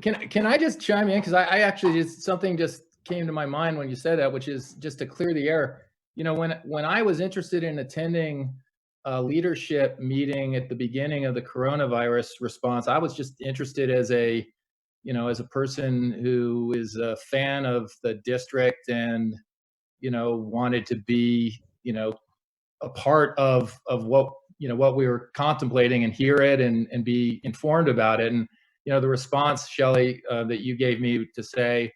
Can I just chime in, because I actually just, something just came to my mind when you said that, which is just to clear the air. You know, when I was interested in attending a leadership meeting at the beginning of the coronavirus response, I was just interested as a, you know, as a person who is a fan of the district and, you know, wanted to be, you know, a part of what, you know, what we were contemplating and hear it and be informed about it. And, you know, the response, Shelley, that you gave me to say,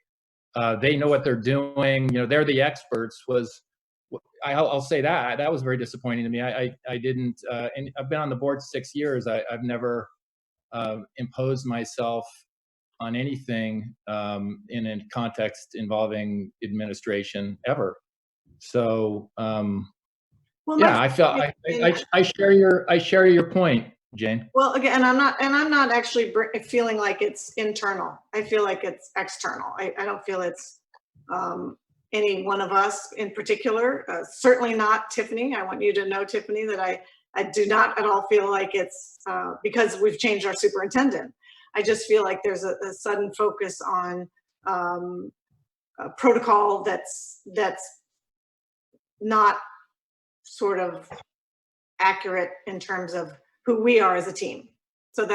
they know what they're doing, you know, they're the experts, was, I'll say that was very disappointing to me. I didn't, and I've been on the board 6 years. I've never imposed myself on anything in a context involving administration ever. So Well, yeah, I share your point, Jane. Well, again, I'm not actually feeling like it's internal. I feel like it's external. I don't feel it's any one of us in particular. Certainly not Tiffany. I want you to know, Tiffany, that I do not at all feel like it's because we've changed our superintendent. I just feel like there's a sudden focus on a protocol that's not sort of accurate in terms of who we are as a team. So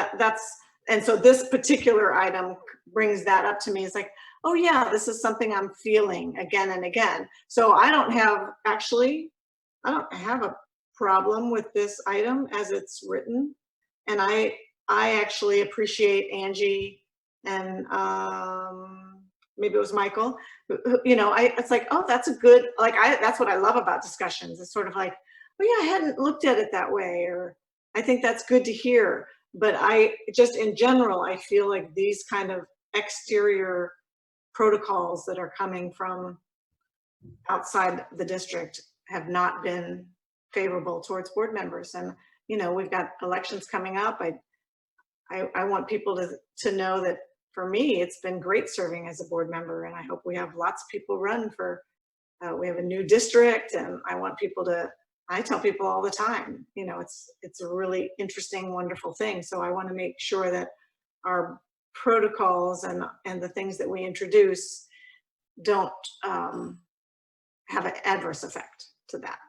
and so this particular item brings that up to me. It's like, oh yeah, this is something I'm feeling again and again. So I don't have a problem with this item as it's written. And I actually appreciate Angie and maybe it was Michael, you know, it's like, oh, that's a good, like, that's what I love about discussions. It's sort of like, oh yeah, I hadn't looked at it that way, or I think that's good to hear. But I just, in general, I feel like these kind of exterior protocols that are coming from outside the district have not been favorable towards board members. And, you know, we've got elections coming up. I want people to know that for me, it's been great serving as a board member, and I hope we have lots of people run for, we have a new district, and I want people to, I tell people all the time, you know, it's a really interesting, wonderful thing. So I want to make sure that our protocols and the things that we introduce don't have an adverse effect to that.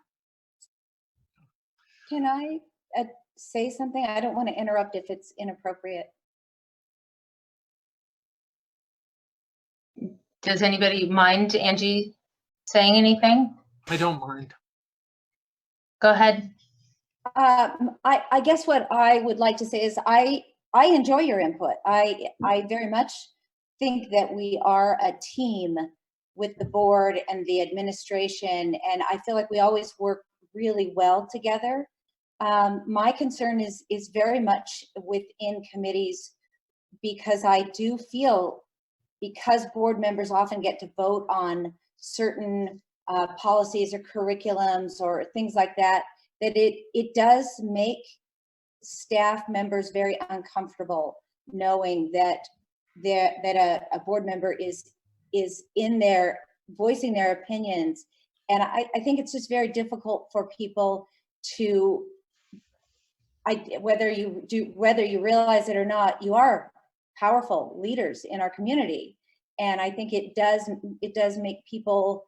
Can I say something? I don't want to interrupt if it's inappropriate. Does anybody mind Angie saying anything? I don't mind. Go ahead. I guess what I would like to say is I enjoy your input. I very much think that we are a team with the board and the administration, and I feel like we always work really well together. My concern is very much within committees, because I do feel, because board members often get to vote on certain policies or curriculums or things like that, that it does make staff members very uncomfortable knowing that a board member is in there voicing their opinions. And I think it's just very difficult for people to, whether you realize it or not, you are powerful leaders in our community. And I think it does make people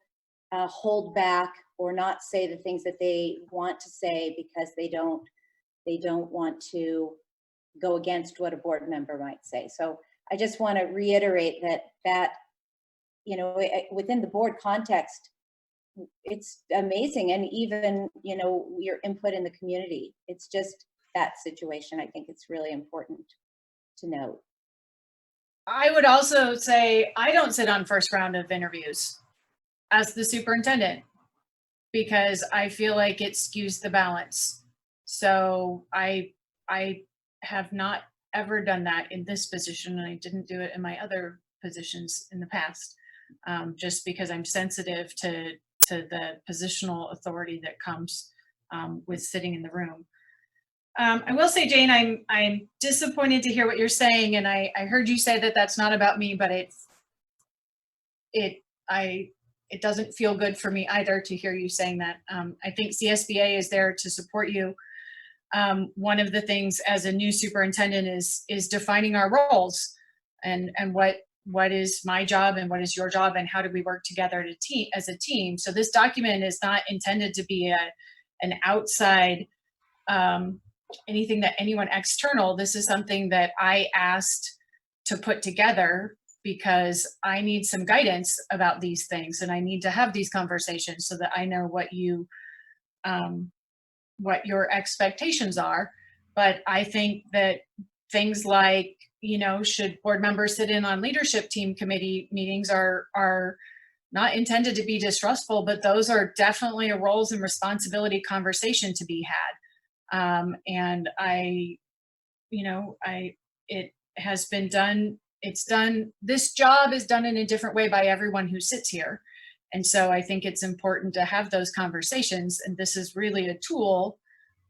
hold back or not say the things that they want to say because they don't want to go against what a board member might say. So I just want to reiterate that you know, within the board context, it's amazing. And even, you know, your input in the community, it's just that situation. I think it's really important to note. I would also say I don't sit on first round of interviews as the superintendent because I feel like it skews the balance. So I have not ever done that in this position, and I didn't do it in my other positions in the past, just because I'm sensitive to the positional authority that comes with sitting in the room. I will say, Jane, I'm disappointed to hear what you're saying, and I heard you say that that's not about me, but it doesn't feel good for me either to hear you saying that. I think CSBA is there to support you. One of the things as a new superintendent is defining our roles and what is my job and what is your job and how do we work together as a team. So this document is not intended to be an outside anything that anyone external. This is something that I asked to put together because I need some guidance about these things and I need to have these conversations so that I know what your expectations are. But I think that things like, you know, should board members sit in on leadership team committee meetings are not intended to be distrustful, but those are definitely a roles and responsibility conversation to be had. And it has been done, this job is done in a different way by everyone who sits here. And so I think it's important to have those conversations. And this is really a tool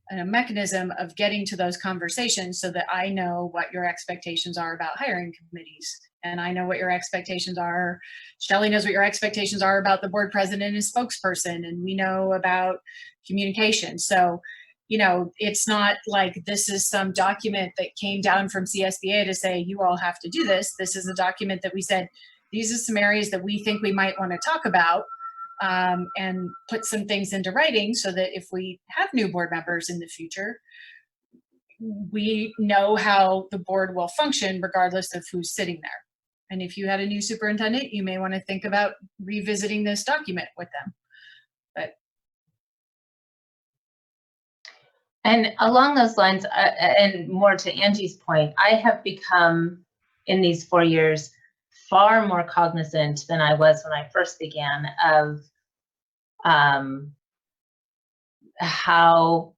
and a mechanism of getting to those conversations so that I know what your expectations are about hiring committees. And I know what your expectations are. Shelley knows what your expectations are about the board president and his spokesperson. And we know about communication. So, you know, it's not like this is some document that came down from CSBA to say, you all have to do this. This is a document that we said, these are some areas that we think we might want to talk about and put some things into writing so that if we have new board members in the future, we know how the board will function regardless of who's sitting there. And if you had a new superintendent, you may want to think about revisiting this document with them. But And along those lines, and more to Angie's point, I have become, in these 4 years, far more cognizant than I was when I first began of how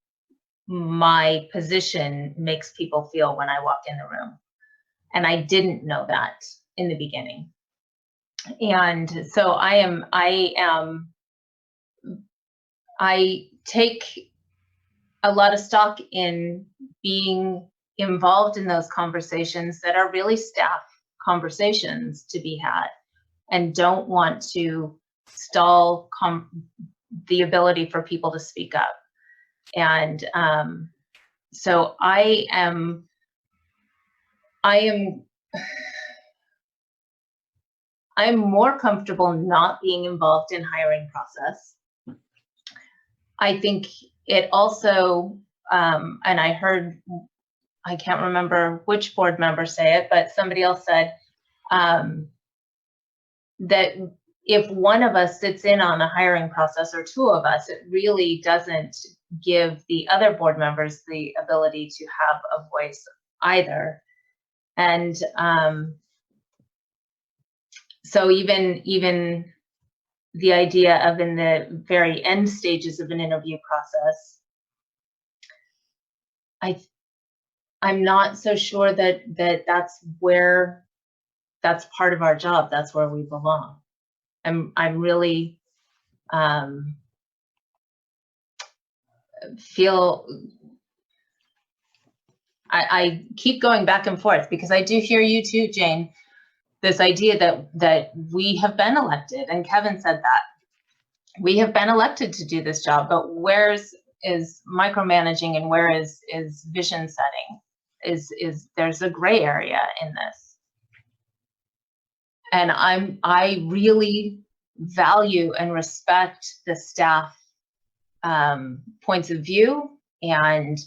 my position makes people feel when I walk in the room. And I didn't know that in the beginning. And so I take a lot of stock in being involved in those conversations that are really staff conversations to be had, and don't want to stall the ability for people to speak up. And so I'm more comfortable not being involved in hiring process. I think it also, and I heard, I can't remember which board member say it, but somebody else said that if one of us sits in on the hiring process or two of us, it really doesn't give the other board members the ability to have a voice either. And so even the idea of in the very end stages of an interview process, I'm not so sure that that's part of our job. That's where we belong. I'm really feel I keep going back and forth because I do hear you too, Jane. This idea that we have been elected, and Kevin said that we have been elected to do this job, but where's is micromanaging and where is vision setting? Is there's a gray area in this, and I really value and respect the staff points of view and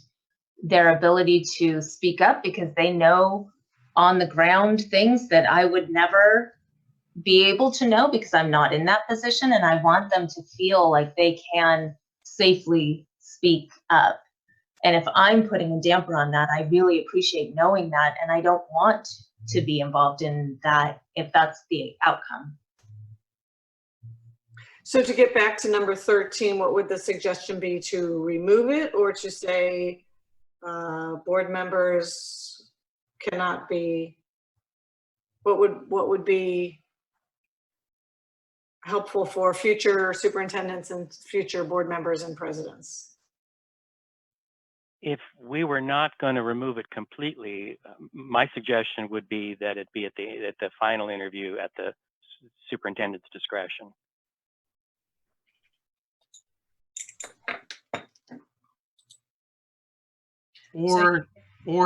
their ability to speak up because they know on the ground things that I would never be able to know because I'm not in that position, and I want them to feel like they can safely speak up. And if I'm putting a damper on that, I really appreciate knowing that, and I don't want to be involved in that if that's the outcome. So to get back to number 13, what would the suggestion be, to remove it or to say board members cannot be, what would be helpful for future superintendents and future board members and presidents? If we were not going to remove it completely, my suggestion would be that it be at the final interview at the superintendent's discretion. Or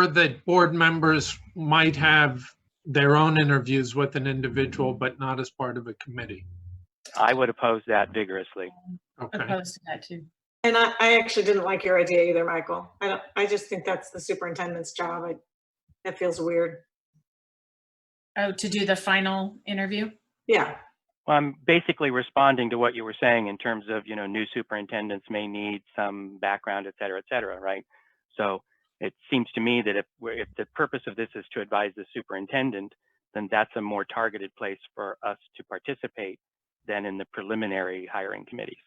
that board members might have their own interviews with an individual, but not as part of a committee. I would oppose that vigorously. Okay. Opposed to that too. And I actually didn't like your idea either, Michael. I just think that's the superintendent's job. That feels weird. Oh, to do the final interview? Yeah. Well, I'm basically responding to what you were saying in terms of, new superintendents may need some background, et cetera, right? So it seems to me that if the purpose of this is to advise the superintendent, then that's a more targeted place for us to participate than in the preliminary hiring committees.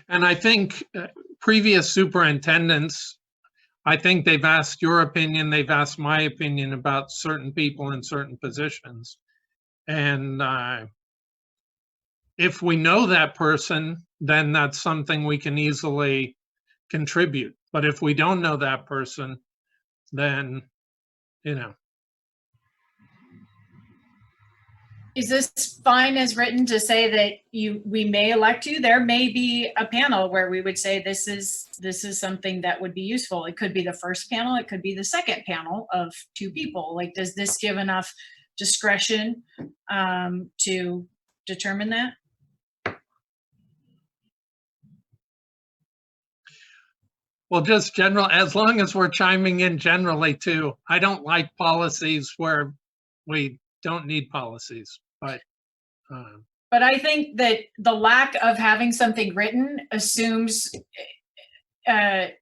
And I think previous superintendents, I think they've asked your opinion, they've asked my opinion about certain people in certain positions. And if we know that person, then that's something we can easily contribute. But if we don't know that person, then, Is this fine as written to say that we may elect you? There may be a panel where we would say this is something that would be useful. It could be the first panel, it could be the second panel of 2 people. Like, does this give enough discretion to determine that? well, just general, as long as we're chiming in generally too. I don't like policies where we don't need policies, but I think that the lack of having something written assumes,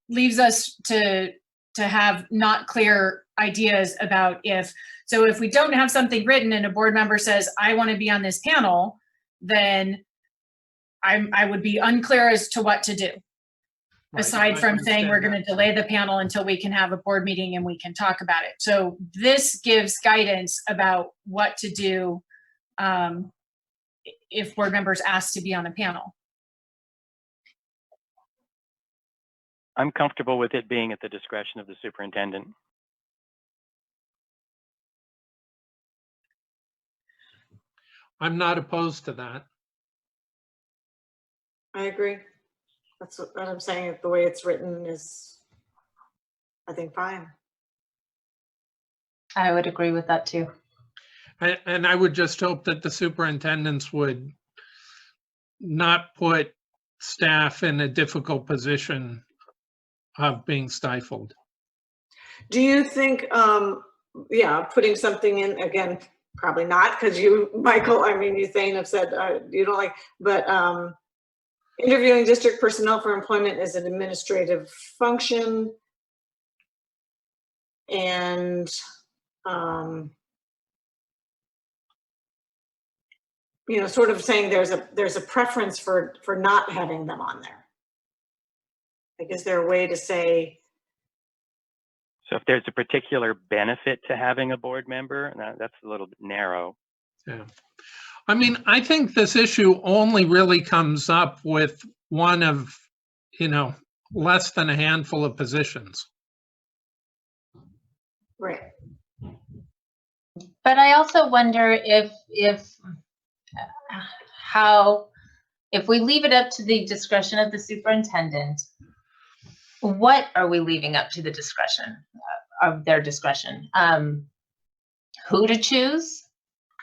leaves us to have not clear ideas about if we don't have something written and a board member says, I want to be on this panel, then I would be unclear as to what to do. Aside from saying we're going to delay the panel until we can have a board meeting and we can talk about it. So this gives guidance about what to do if board members ask to be on a panel. I'm comfortable with it being at the discretion of the superintendent. I'm not opposed to that. I agree. That's what I'm saying. The way it's written is, I think, fine. I would agree with that too. And I would just hope that the superintendents would not put staff in a difficult position of being stifled. Do you think, putting something in, again, probably not, because you, Michael, you, Thane, have said you don't like, but interviewing district personnel for employment is an administrative function. And sort of saying there's a preference for not having them on there. Like, is there a way to say? So if there's a particular benefit to having a board member, that's a little bit narrow. Yeah. I mean, I think this issue only really comes up with one of, less than a handful of positions. Right. But I also wonder if we leave it up to the discretion of the superintendent, what are we leaving up to the discretion of their discretion? Who to choose,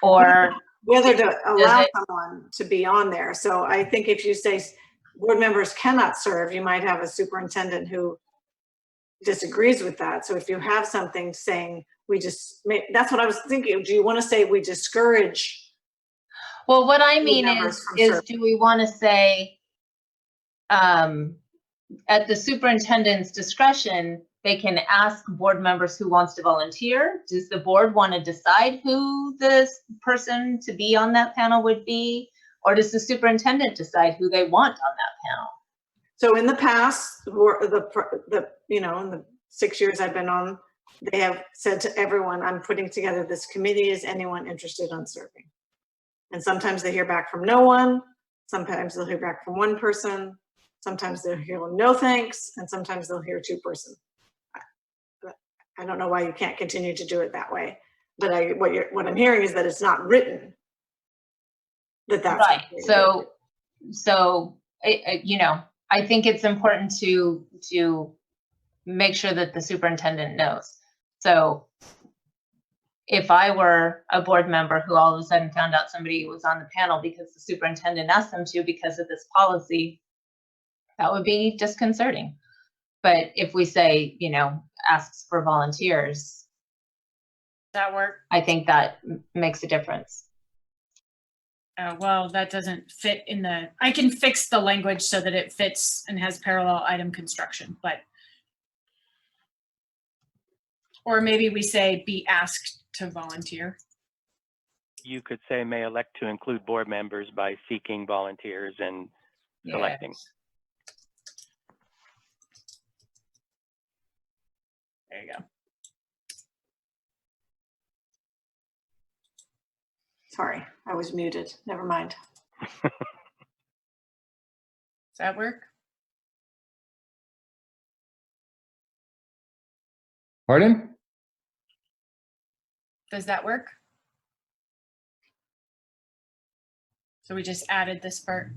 or Whether to allow it- someone to be on there. So I think if you say board members cannot serve, you might have a superintendent who disagrees with that. So if you have something saying that's what I was thinking. Do you want to say we discourage? Well, what I board mean members from is serving? do we want to say, at the superintendent's discretion, they can ask board members who wants to volunteer? Does the board want to decide who this person to be on that panel would be? Or does the superintendent decide who they want on that panel? So in the past, in the 6 years I've been on, they have said to everyone, I'm putting together this committee. Is anyone interested in serving? And sometimes they hear back from no one. Sometimes they'll hear back from one person. Sometimes they'll hear no thanks. And sometimes they'll hear two-person. I don't know why you can't continue to do it that way. But what I'm hearing is that it's not written that's right. So I think it's important to make sure that the superintendent knows. So if I were a board member who all of a sudden found out somebody was on the panel because the superintendent asked them to because of this policy, that would be disconcerting. But if we say, asks for volunteers, That work? I think that makes a difference. Well, that doesn't fit in I can fix the language so that it fits and has parallel item construction, or maybe we say be asked to volunteer. You could say may elect to include board members by seeking volunteers and selecting. Yes. There you go. Sorry, I was muted. Never mind. Does that work? Pardon? Does that work? So we just added this part.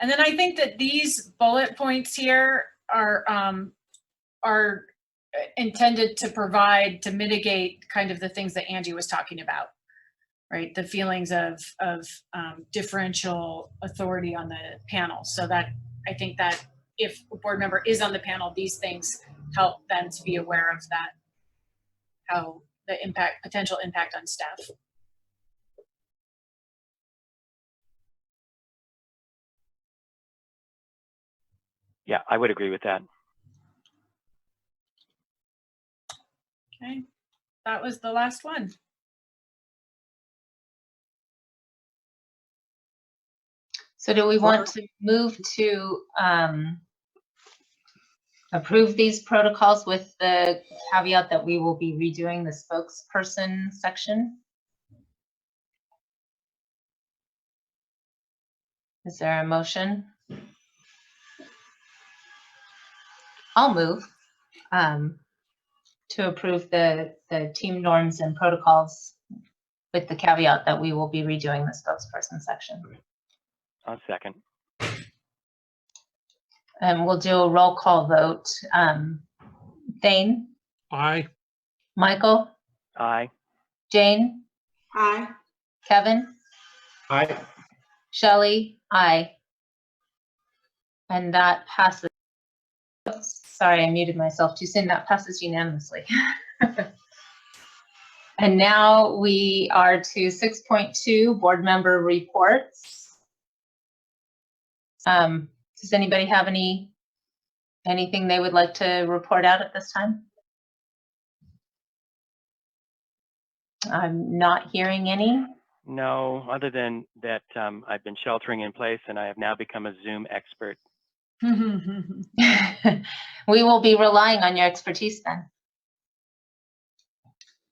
And then I think that these bullet points here are intended to mitigate kind of the things that Angie was talking about, right? The feelings of differential authority on the panel. So that I think that if a board member is on the panel, these things help them to be aware of that, how the potential impact on staff. Yeah, I would agree with that. Okay, that was the last one. So do we want to move to approve these protocols with the caveat that we will be redoing the spokesperson section? Is there a motion? I'll move to approve the team norms and protocols with the caveat that we will be redoing the spokesperson section. I'll second. And we'll do a roll call vote. Thane? Aye. Michael? Aye. Jane? Aye. Kevin? Aye. Shelley? Aye. And that passes. Oops, sorry, I muted myself too soon. That passes unanimously. And now we are to 6.2, board member reports. Does anybody have anything they would like to report out at this time? I'm not hearing any. No, other than that, I've been sheltering in place and I have now become a Zoom expert. We will be relying on your expertise then.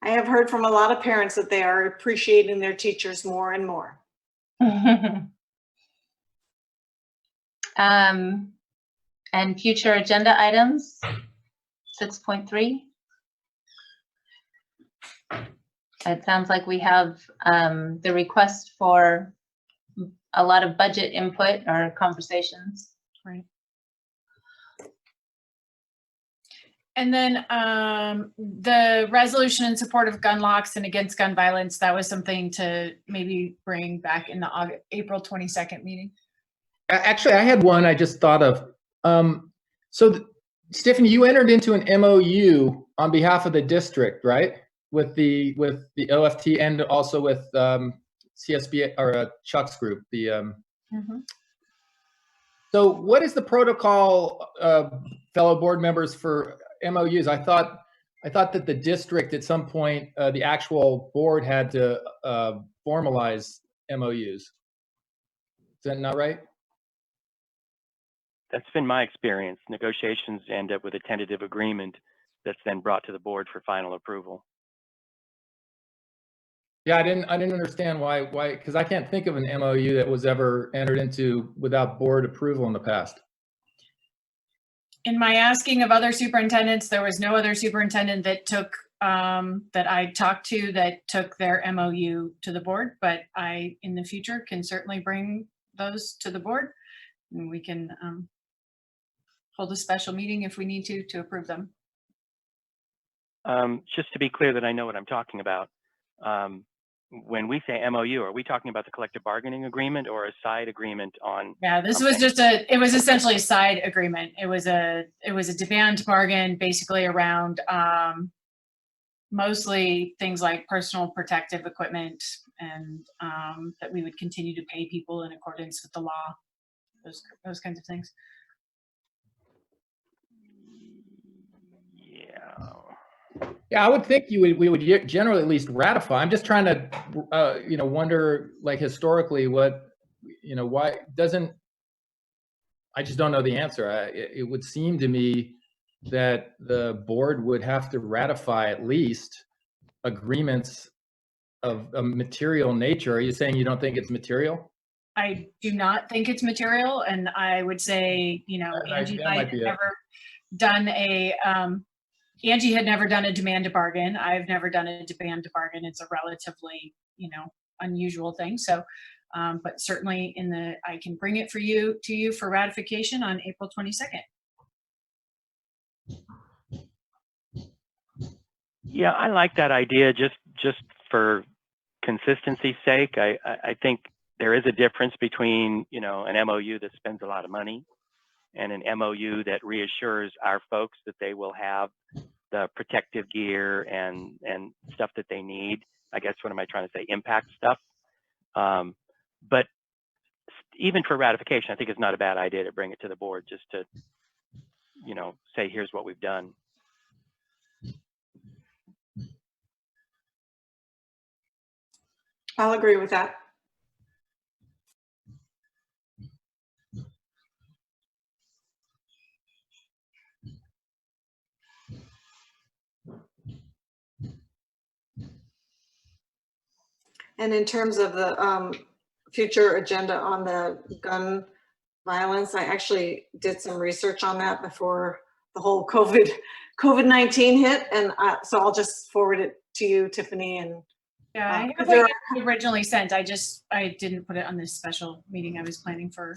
I have heard from a lot of parents that they are appreciating their teachers more and more. And future agenda items, 6.3. It sounds like we have the request for a lot of budget input or conversations. Right. And then the resolution in support of gun locks and against gun violence, that was something to maybe bring back in the April 22nd meeting. Actually, I had one I just thought of. Stephanie, you entered into an MOU on behalf of the district, right? With the OFT and also with CSB or Chuck's group. So what is the protocol, fellow board members, for MOUs? I thought that the district at some point, the actual board had to formalize MOUs. Is that not right? That's been my experience. Negotiations end up with a tentative agreement that's then brought to the board for final approval. Yeah, I didn't understand why, because I can't think of an MOU that was ever entered into without board approval in the past. In my asking of other superintendents, there was no other superintendent that took that I talked to that took their MOU to the board, but I, in the future, can certainly bring those to the board, and we can hold a special meeting if we need to approve them. Just to be clear that I know what I'm talking about, when we say MOU, are we talking about the collective bargaining agreement or a side agreement on? Yeah, this was just it was essentially a side agreement. It was a demand bargain basically around mostly things like personal protective equipment and that we would continue to pay people in accordance with the law, those kinds of things. Yeah, I would think we would generally at least ratify. I'm just trying to, wonder, like, historically, what, why doesn't, I just don't know the answer. It would seem to me that the board would have to ratify at least agreements of a material nature. Are you saying you don't think it's material? I do not think it's material, and I would say, Angie and I had never done Angie had never done a demand to bargain. I've never done a demand to bargain. It's a relatively, unusual thing. So, but certainly I can bring it to you for ratification on April 22nd. Yeah, I like that idea just for consistency's sake. I think there is a difference between, an MOU that spends a lot of money and an MOU that reassures our folks that they will have the protective gear and stuff that they need. I guess, what am I trying to say? Impact stuff. But even for ratification, I think it's not a bad idea to bring it to the board just to, say, here's what we've done. I'll agree with that. And in terms of the future agenda on the gun violence, I actually did some research on that before the whole COVID-19 hit, and so I'll just forward it to you, Tiffany. And yeah, I have what you originally sent. I didn't put it on this special meeting I was planning for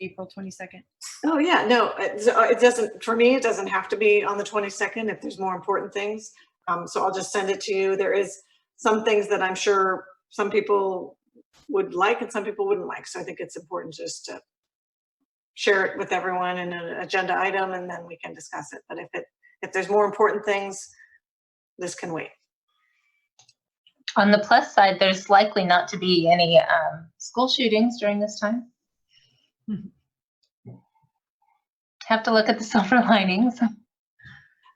April 22nd. Oh yeah, no, it doesn't. For me, it doesn't have to be on the 22nd if there's more important things. So I'll just send it to you. There is some things that I'm sure some people would like and some people wouldn't like. So I think it's important just to share it with everyone in an agenda item, and then we can discuss it. But if there's more important things, this can wait. On the plus side, there's likely not to be any school shootings during this time. Have to look at the silver linings.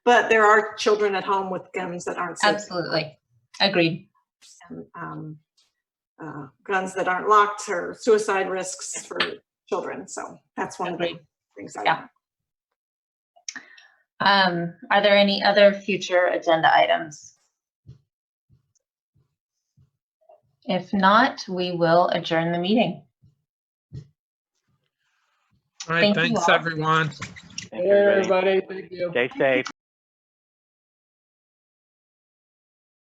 But there are children at home with guns that aren't safe. Absolutely. Agreed. And, guns that aren't locked or suicide risks for children. So that's one of the Agreed. things I Yeah. want. Are there any other future agenda items? If not, we will adjourn the meeting. All right, Thank you thanks, all. everyone. Thank you, everybody. Everybody, thank you. Stay safe.